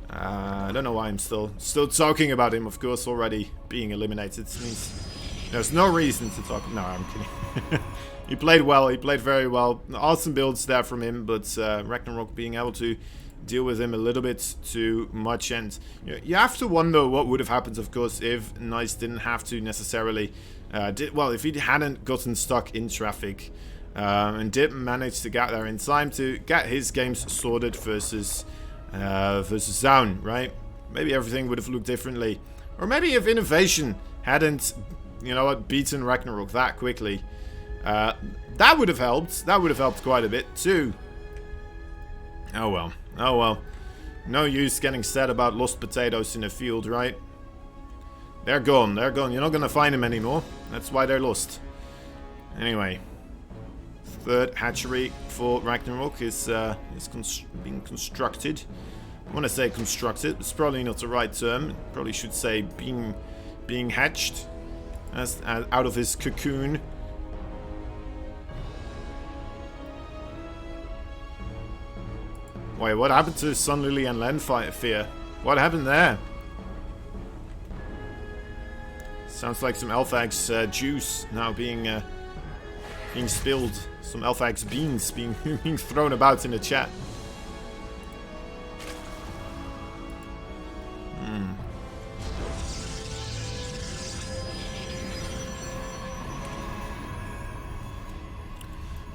I don't know why I'm still talking about him, of course, already being eliminated. It means there's no reason to talk. No, I'm kidding. He played well, he played very well. Awesome builds there from him, but Ragnarok being able to deal with him a little bit too much. And you have to wonder what would have happened, of course, if Nice didn't have to necessarily... well, if he hadn't gotten stuck in traffic... and didn't manage to get there in time to get his games sorted versus Zaun, right? Maybe everything would have looked differently. Or maybe if Innovation hadn't, you know what, beaten Ragnarok that quickly. That would have helped. That would have helped quite a bit too. Oh well. Oh well. No use getting sad about lost potatoes in a field, right? They're gone. They're gone. You're not going to find them anymore. That's why they're lost. Anyway. Third hatchery for Ragnarok is being constructed. I want to say constructed. It's probably not the right term. Probably should say being hatched as out of his cocoon. Wait, what happened to Sun Lily and Lenfear? What happened there? Sounds like some Alpha X juice now being spilled. Some Alpha X beans being thrown about in the chat.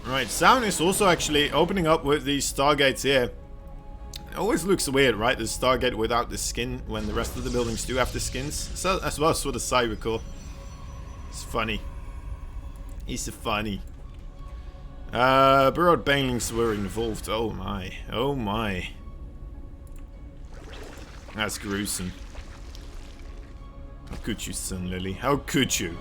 Right, Sound is also actually opening up with these Stargates here. It always looks weird, right? The Stargate without the skin when the rest of the buildings do have the skins. So as well as for the Cybercore. It's funny. It's funny. Burrowed banelings were involved. Oh my. Oh my. That's gruesome. How could you, Sun Lily? How could you?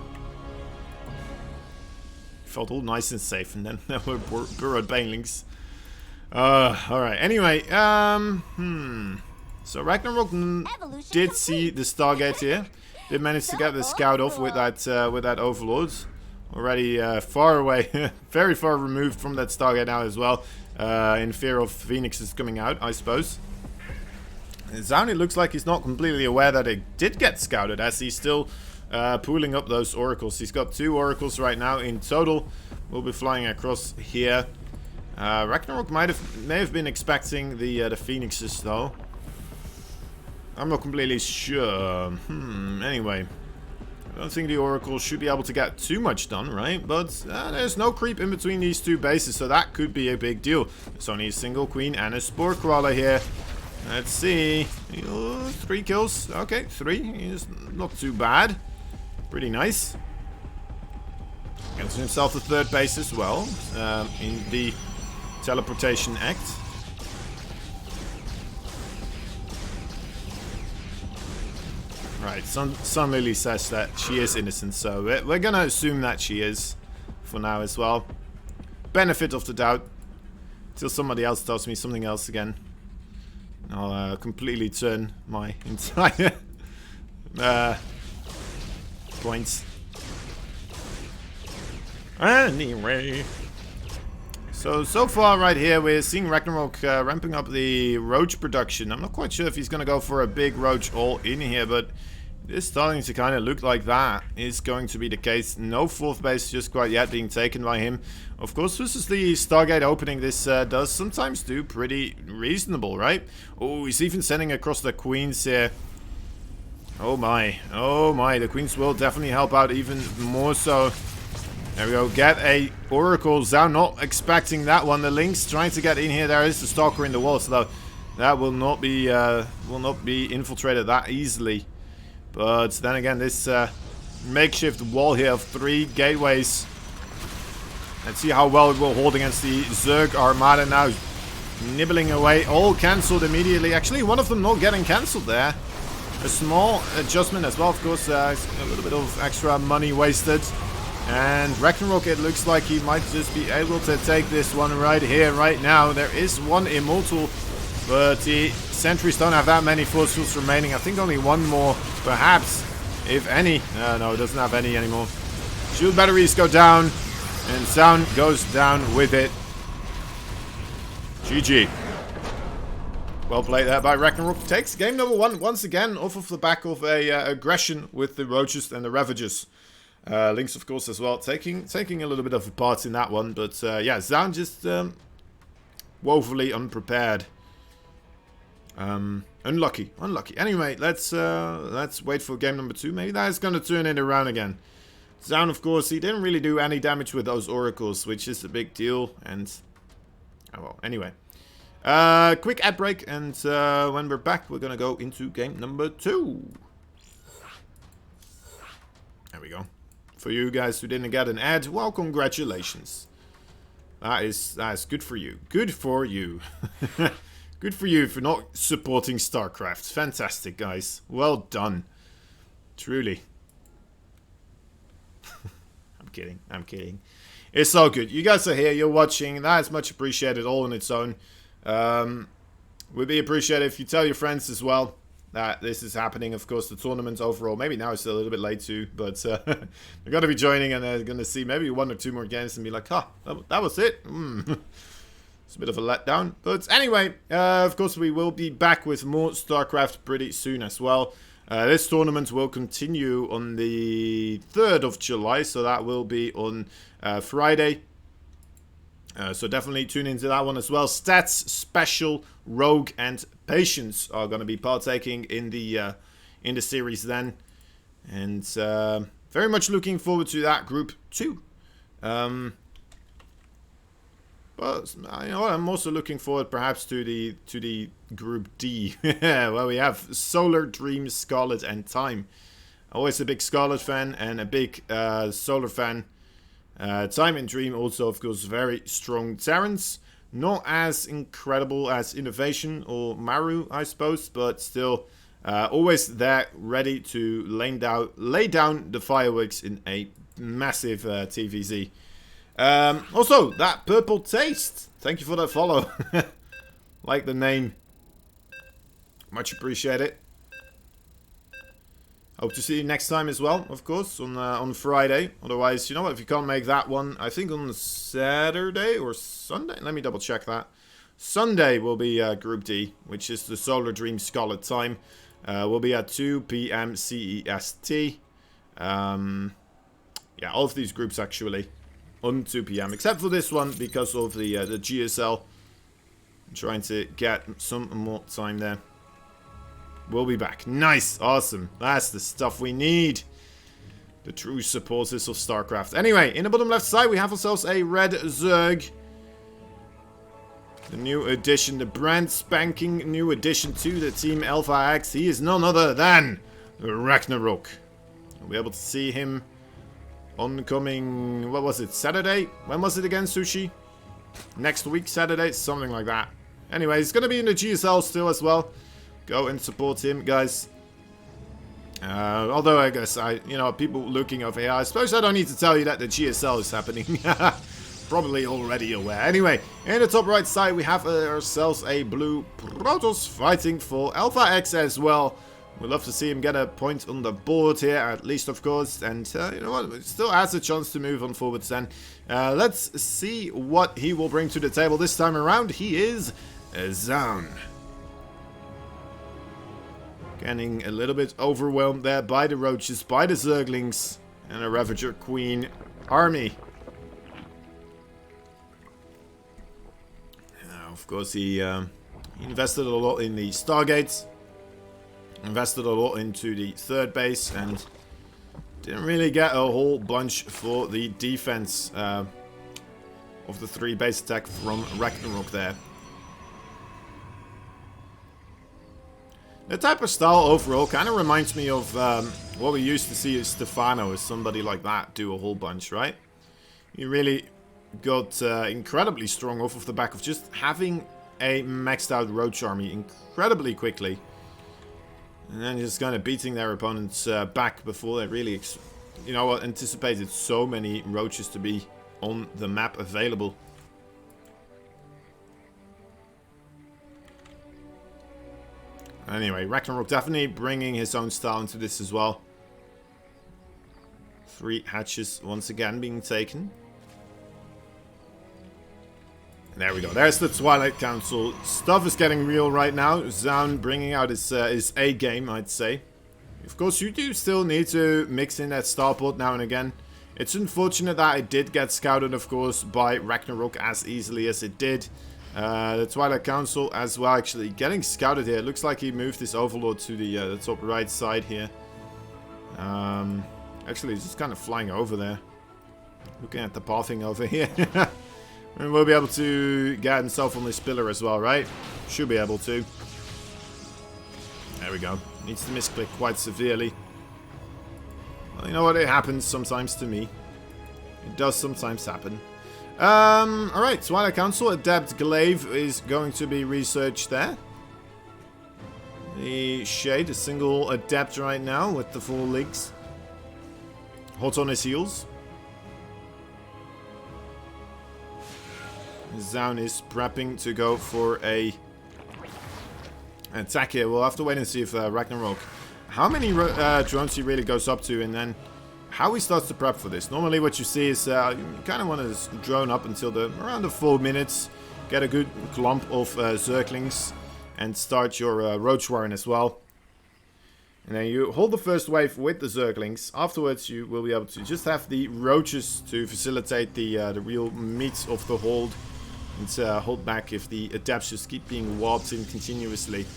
Felt all nice and safe, and then there were burrowed banelings. Alright. Anyway, So Ragnarok did see the Stargate here. Did manage to get the scout off with that Overlord. Already far away, very far removed from that Stargate now as well, in fear of Phoenixes coming out, I suppose. Zaun, it looks like he's not completely aware that it did get scouted, as he's still pooling up those oracles. He's got 2 oracles right now in total. We'll be flying across here. Ragnarok may have been expecting the Phoenixes though. I'm not completely sure. Anyway. I don't think the Oracle should be able to get too much done, right? But there's no creep in between these 2 bases, so that could be a big deal. There's only a single queen and a Spore Crawler here. Let's see. 3 kills. Okay, 3 is not too bad. Pretty nice. Gets himself a 3rd base as well, in the Teleportation Act. Right, Sun Lily says that she is innocent, so we're gonna assume that she is for now as well. Benefit of the doubt. Till somebody else tells me something else again. I'll completely turn my entire points. Anyway. So far right here, we're seeing Ragnarok ramping up the Roach production. I'm not quite sure if he's going to go for a big Roach all in here, but it is starting to kind of look like that is going to be the case. No 4th base just quite yet being taken by him. Of course, this is the Stargate opening. This does sometimes do pretty reasonable, right? Oh, he's even sending across the Queens here. Oh my, the Queens will definitely help out even more so. There we go, get a Oracle. Zhao not expecting that one. The Lynx trying to get in here. There is the Stalker in the wall, so that will not be infiltrated that easily. But then again, this makeshift wall here of 3 gateways. Let's see how well it will hold against the Zerg Armada now. Nibbling away, all cancelled immediately. Actually, one of them not getting cancelled there. A small adjustment as well, of course. A little bit of extra money wasted. And Ragnarok, it looks like he might just be able to take this one right here, right now. There is one Immortal, but the Sentries don't have that many force fields remaining. I think only one more, perhaps, if any. No, it doesn't have any anymore. Shield batteries go down, and Sound goes down with it. GG. Well played there by Ragnarok. Takes game number 1 once again off of the back of a aggression with the Roaches and the Ravagers. Lynx, of course, as well, taking a little bit of a part in that one, but yeah, Zhao just woefully unprepared. Unlucky. Anyway, let's wait for game number 2. Maybe that is going to turn it around again. Zhao, of course, he didn't really do any damage with those Oracles, which is a big deal. And oh well. Anyway, quick ad break, and when we're back, we're gonna go into game number 2. There we go. For you guys who didn't get an ad, well, congratulations. That is good for you. Good for you. Good for you for not supporting StarCraft. Fantastic, guys. Well done. Truly. I'm kidding. It's all good. You guys are here. You're watching. That is much appreciated all on its own. Would be appreciated if you tell your friends as well that this is happening. Of course, the tournament overall, maybe now it's a little bit late too, but they're going to be joining and they're going to see maybe 1 or 2 more games and be like, huh, that was it? It's a bit of a letdown. But anyway, of course, we will be back with more StarCraft pretty soon as well. This tournament will continue on the 3rd of July, so that will be on Friday. So definitely tune into that one as well. Stats, Special, Rogue, and Patience are going to be partaking in the series then, and very much looking forward to that group too. But you know, I'm also looking forward perhaps to the group D, where we have Solar, Dream, Scarlet, and Time. Always a big Scarlet fan and a big Solar fan. Time and Dream also, of course, very strong Terrans. Not as incredible as Innovation or Maru, I suppose, but still always there, ready to lay down the fireworks in a massive TVZ. Also, that Purple Taste. Thank you for that follow. Like the name. Much appreciate it. Hope to see you next time as well, of course, on Friday. Otherwise, you know what, if you can't make that one, I think on Saturday or Sunday? Let me double check that. Sunday will be Group D, which is the Solar Dream Scarlet time. Will be at 2 p.m. CEST. Yeah, all of these groups actually on 2 p.m. except for this one because of the GSL. I'm trying to get some more time there. We'll be back. Nice. Awesome. That's the stuff we need. The true supporters of StarCraft. Anyway, in the bottom left side, we have ourselves a red Zerg. The new addition, the brand spanking new addition to the Team Alpha X. He is none other than Ragnarok. We'll be able to see him on coming, what was it, Saturday? When was it again, Sushi? Next week, Saturday? Something like that. Anyway, he's going to be in the GSL still as well. Go and support him, guys. Although I guess people looking over here, I suppose I don't need to tell you that the GSL is happening. Probably already aware. Anyway, in the top right side, we have ourselves a blue Protoss fighting for Alpha X as well. We'd love to see him get a point on the board here, at least, of course. And you know what? Still has a chance to move on forwards then. Let's see what he will bring to the table this time around. He is Zaun. Getting a little bit overwhelmed there by the roaches, by the zerglings, and a Ravager Queen army. Of course, he invested a lot in the Stargates. Invested a lot into the third base and didn't really get a whole bunch for the defense of the 3 base attack from Ragnarok there. The type of style overall kind of reminds me of what we used to see as Stefano, as somebody like that do a whole bunch, right? He really got incredibly strong off of the back of just having a maxed out roach army incredibly quickly. And then just kind of beating their opponents back before they really, you know what, anticipated so many roaches to be on the map available. Anyway, Ragnarok definitely bringing his own style into this as well. 3 hatches once again being taken. There we go. There's the Twilight Council. Stuff is getting real right now. Zaun bringing out his A game, I'd say. Of course, you do still need to mix in that starport now and again. It's unfortunate that it did get scouted, of course, by Ragnarok as easily as it did. The Twilight Council as well, actually getting scouted here. It looks like he moved his Overlord to the top right side here. Actually, he's just kind of flying over there. Looking at the pathing over here. And we'll be able to get himself on this pillar as well, right? Should be able to. There we go. Needs to misclick quite severely. Well, you know what? It happens sometimes to me. It does sometimes happen. Alright, Twilight Council. Adept Glaive is going to be researched there. The Shade, a single Adept right now with the 4 legs. Hot on his heels. Zaun is prepping to go for a attack here. We'll have to wait and see if Ragnarok, how many drones he really goes up to, and then how he starts to prep for this. Normally what you see is you kind of want to drone up until around the 4 minutes, get a good clump of zerglings, and start your roach warren as well. And then you hold the first wave with the zerglings. Afterwards you will be able to just have the roaches to facilitate the real meat of the hold. And hold back if the adepts just keep being warped in continuously.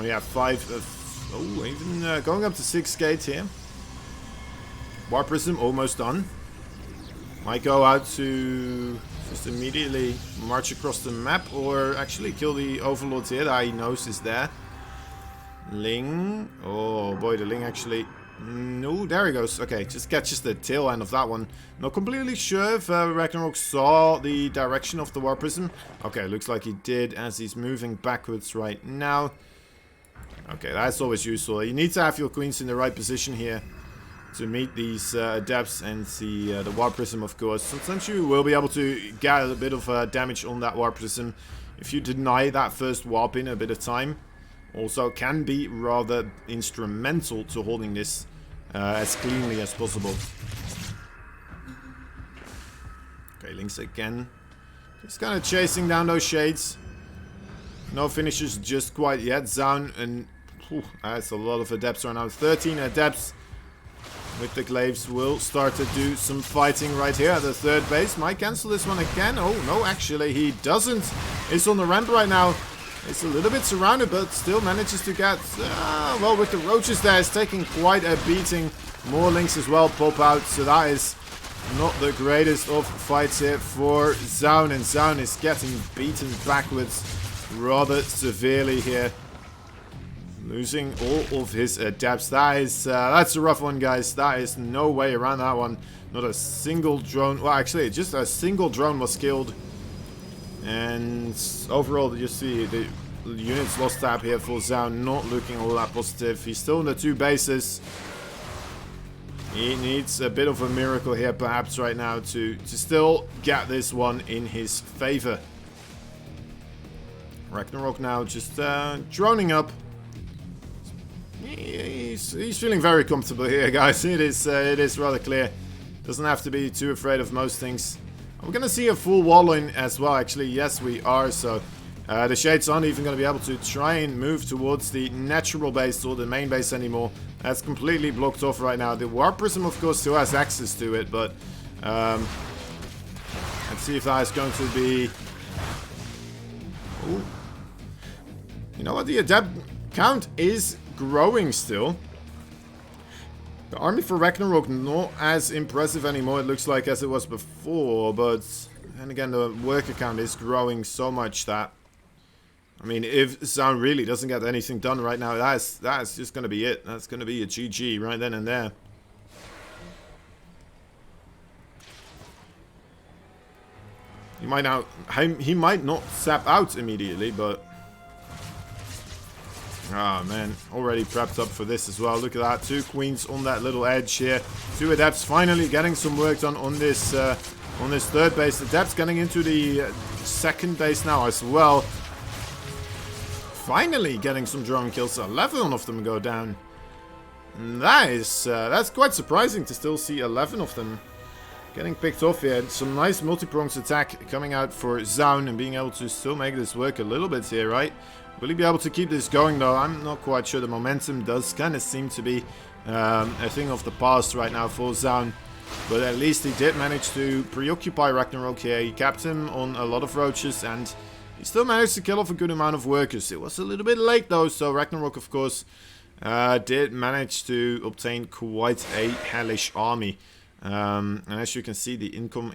We have 5 of... Oh, even going up to 6 gates here. War Prism almost done. Might go out to just immediately march across the map, or actually kill the Overlord here that he knows is there. Ling. Oh boy, the Ling actually... No, there he goes. Okay, just catches the tail end of that one. Not completely sure if Ragnarok saw the direction of the War Prism. Okay, looks like he did as he's moving backwards right now. Okay, that's always useful. You need to have your queens in the right position here to meet these adepts and the War Prism, of course. Sometimes you will be able to get a bit of damage on that War Prism if you deny that first warp in a bit of time. Also can be rather instrumental to holding this as cleanly as possible. Okay, Lynx again. Just kind of chasing down those shades. No finishes just quite yet. Zaun and... that's a lot of adepts right now. 13 adepts with the glaives will start to do some fighting right here at the 3rd base. Might cancel this one again. Oh, no, actually he doesn't. It's on the ramp right now. It's a little bit surrounded, but still manages to get... well, with the roaches there, it's taking quite a beating. More links as well pop out, so that is not the greatest of fights here for Zaun. And Zaun is getting beaten backwards rather severely here. Losing all of his adepts. That's a rough one, guys. That is no way around that one. Not a single drone... Well, actually, just a single drone was killed. And overall, you see the units lost tab here for Zaun, not looking all that positive. He's still in the 2 bases. He needs a bit of a miracle here, perhaps, right now to still get this one in his favor. Ragnarok now just droning up. He's feeling very comfortable here, guys. It is rather clear. Doesn't have to be too afraid of most things. We're gonna see a full wall in as well, actually. Yes, we are. So the Shades aren't even gonna be able to try and move towards the natural base or the main base anymore. That's completely blocked off right now. The Warp Prism, of course, still has access to it, but let's see if that is going to be. Ooh. You know what? The adept count is growing still. The army for Ragnarok not as impressive anymore, it looks like, as it was before, but then again, the worker count is growing so much that, I mean, if Sound really doesn't get anything done right now, that's just going to be it. That's going to be a GG right then and there. He might not sap out immediately, but ah, man, already prepped up for this as well. Look at that, 2 queens on that little edge here. 2 adepts finally getting some work done on this third base. Adepts getting into the second base now as well. Finally getting some drone kills. 11 of them go down. And that's quite surprising to still see 11 of them getting picked off here. Some nice multi-prongs attack coming out for Zaun and being able to still make this work a little bit here, right? Will he be able to keep this going, though? I'm not quite sure. The momentum does kind of seem to be a thing of the past right now for Zaun. But at least he did manage to preoccupy Ragnarok here. He capped him on a lot of roaches, and he still managed to kill off a good amount of workers. It was a little bit late, though, so Ragnarok, of course, did manage to obtain quite a hellish army. And as you can see, the income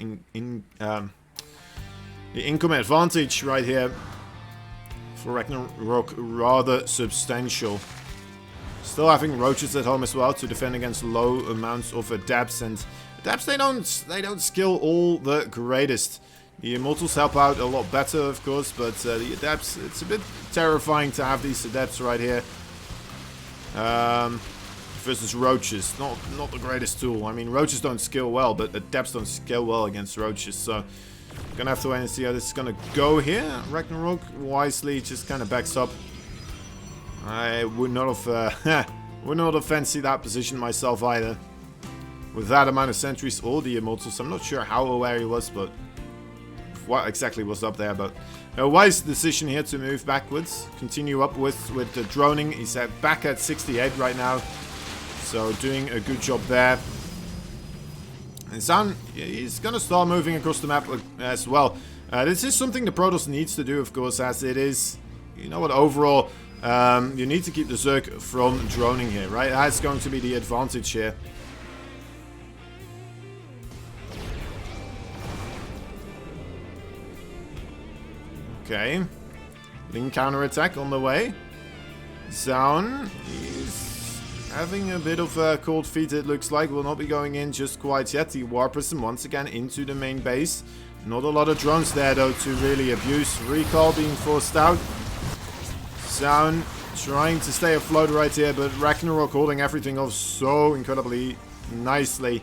advantage right here for Ragnarok rather substantial. Still having roaches at home as well to defend against low amounts of adepts, and adepts they don't skill all the greatest. The immortals help out a lot better, of course, but the adepts, it's a bit terrifying to have these adepts right here. Versus roaches, not the greatest tool. I mean, roaches don't skill well, but adepts don't skill well against roaches, so gonna have to wait and see how this is gonna go here. Ragnarok wisely just kind of backs up. I would not have fancied that position myself either. With that amount of sentries or the immortals, I'm not sure how aware he was, but what exactly was up there. But a wise decision here to move backwards, continue up with the droning. He's back at 68 right now, so doing a good job there. And Zaun, he's going to start moving across the map as well. This is something the Protoss needs to do, of course, as it is, you know what, overall, you need to keep the Zerg from droning here, right? That's going to be the advantage here. Okay. Ling counterattack on the way. Zaun, he's having a bit of cold feet, it looks like. Will not be going in just quite yet. The Warp Prism once again into the main base. Not a lot of drones there, though, to really abuse. Recall being forced out. Zaun trying to stay afloat right here, but Ragnarok holding everything off so incredibly nicely.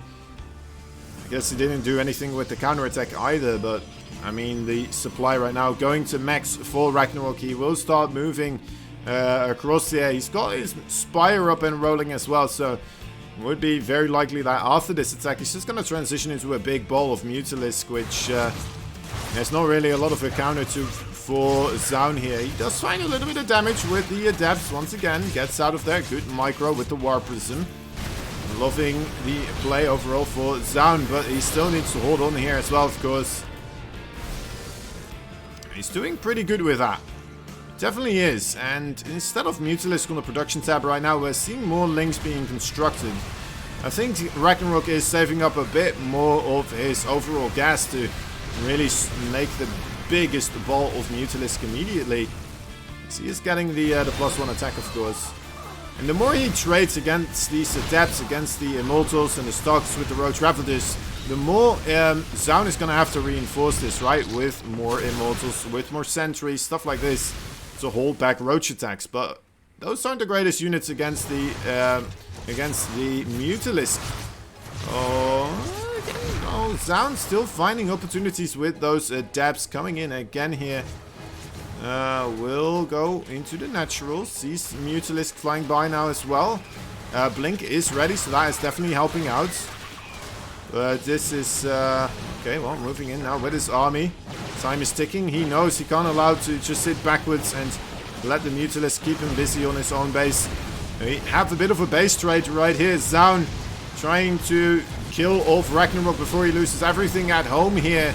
I guess he didn't do anything with the counterattack either, but I mean, the supply right now going to max for Ragnarok. He will start moving across there. He's got his Spire up and rolling as well, so it would be very likely that after this attack he's just going to transition into a big ball of Mutalisk, which there's not really a lot of a counter to for Zaun here. He does find a little bit of damage with the Adepts once again. Gets out of there. Good micro with the Warp Prism. Loving the play overall for Zaun, but he still needs to hold on here as well, of course. He's doing pretty good with that. Definitely is. And instead of Mutalisk on the production tab right now, we're seeing more links being constructed. I think Ragnarok is saving up a bit more of his overall gas to really make the biggest ball of Mutalisk immediately. So he is getting the +1 attack, of course. And the more he trades against these Adepts, against the Immortals and the stocks with the Roach Ravagers, the more Zaun is going to have to reinforce this, right? With more Immortals, with more Sentries, stuff like this, to hold back Roach attacks. But those aren't the greatest units against the Mutalisk. Oh, Zaun still finding opportunities with those Adepts coming in again here. will go into the natural. Sees Mutalisk flying by now as well. Blink is ready, so that is definitely helping out. But this is... okay, well, moving in now with his army. Time is ticking. He knows he can't allow to just sit backwards and let the Mutalisk keep him busy on his own base. We have a bit of a base trade right here. Zaun trying to kill off Ragnarok before he loses everything at home here.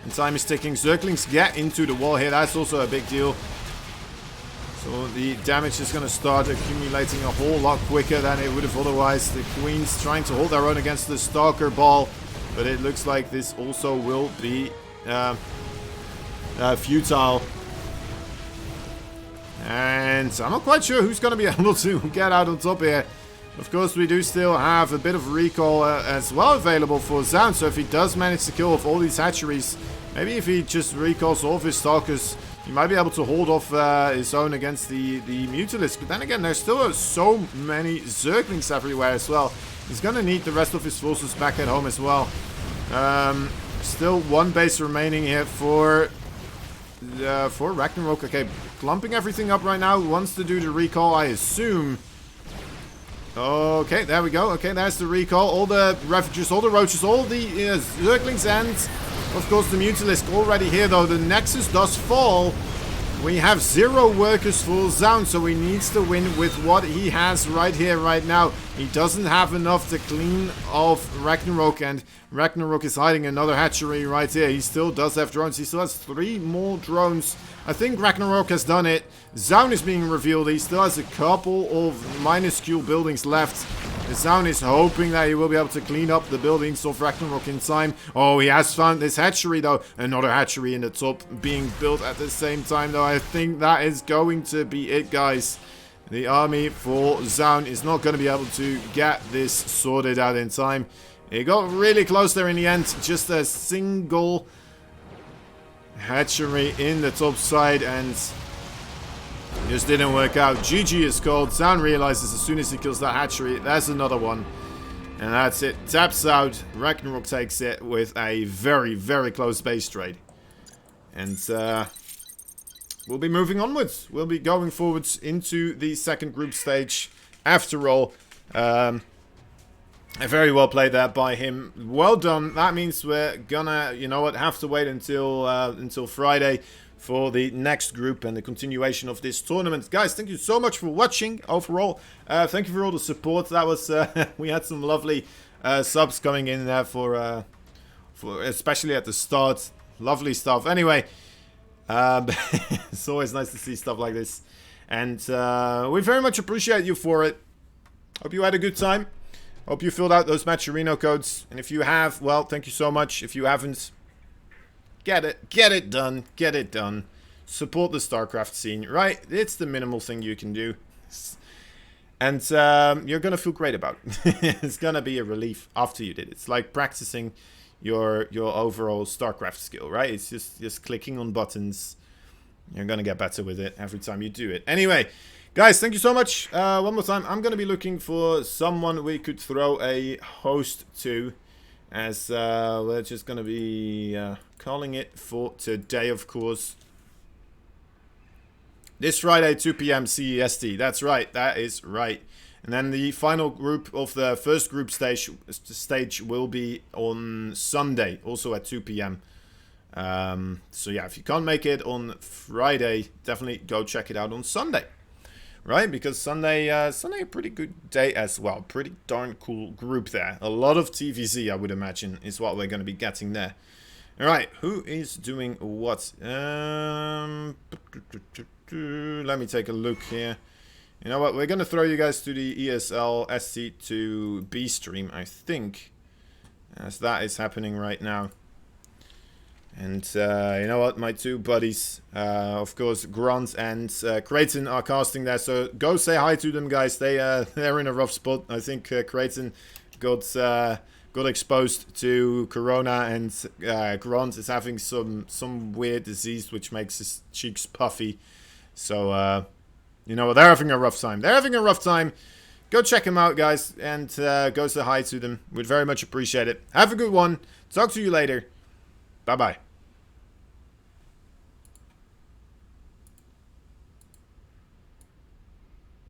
And time is ticking. Zerglings get into the wall here. That's also a big deal. So the damage is going to start accumulating a whole lot quicker than it would have otherwise. The Queens trying to hold their own against the Stalker Ball. But it looks like this also will be futile. And I'm not quite sure who's going to be able to get out on top here. Of course, we do still have a bit of recall as well available for Zaun. So if he does manage to kill off all these hatcheries, maybe if he just recalls all of his Stalkers, he might be able to hold off his own against the Mutalisk. But then again, there's still so many Zerglings everywhere as well. He's going to need the rest of his forces back at home as well. Still one base remaining here for Ragnarok. Okay, clumping everything up right now. Wants to do the recall, I assume. Okay, there we go. Okay, there's the recall. All the refugees, all the roaches, all the Zerglings, and of course the Mutalisk already here, though. The Nexus does fall. We have 0 workers for Zaun, so he needs to win with what he has right here, right now. He doesn't have enough to clean off Ragnarok, and Ragnarok is hiding another hatchery right here. He still does have drones. He still has 3 more drones. I think Ragnarok has done it. Zaun is being revealed. He still has a couple of minuscule buildings left. Zaun is hoping that he will be able to clean up the buildings of Ragnarok in time. Oh, he has found this hatchery, though. Another hatchery in the top being built at the same time, though. I think that is going to be it, guys. The army for Zaun is not going to be able to get this sorted out in time. It got really close there in the end. Just a single hatchery in the top side, and just didn't work out. GG is called. Zaun realizes as soon as he kills that hatchery, there's another one. And that's it. Taps out. Ragnarok takes it with a very, very close base trade. And we'll be moving onwards. We'll be going forwards into the second group stage. After all, very well played there by him. Well done. That means we're gonna, you know what, have to wait until Friday for the next group and the continuation of this tournament. Guys, thank you so much for watching overall. Thank you for all the support. That was we had some lovely subs coming in there for especially at the start. Lovely stuff. Anyway, it's always nice to see stuff like this, and we very much appreciate you for it. Hope you had a good time. Hope you filled out those Matcherino codes, and if you have, well, thank you so much. If you haven't, get it done, get it done. Support the StarCraft scene, right? It's the minimal thing you can do, and you're gonna feel great about it. It's gonna be a relief after you did it. It's like practicing your overall StarCraft skill, right? It's just clicking on buttons. You're gonna get better with it every time you do it. Anyway, guys, thank you so much. One more time, I'm gonna be looking for someone we could throw a host to, as we're just gonna be calling it for today, of course. This Friday, 2 p.m. CEST. That's right, that is right. And then the final group of the first group stage will be on Sunday, also at 2 p.m. So yeah, if you can't make it on Friday, definitely go check it out on Sunday. Right, because Sunday a pretty good day as well. Pretty darn cool group there. A lot of TVZ, I would imagine, is what we're going to be getting there. Alright, who is doing what? Let me take a look here. You know what, we're going to throw you guys to the ESL SC2B stream, I think. As that is happening right now. And you know what, my two buddies, of course, Grant and Creighton are casting there. So go say hi to them, guys. They're in a rough spot. I think Creighton got exposed to Corona, and Grant is having some weird disease which makes his cheeks puffy. So you know what, they're having a rough time. They're having a rough time. Go check them out, guys, and go say hi to them. We'd very much appreciate it. Have a good one. Talk to you later. Bye-bye.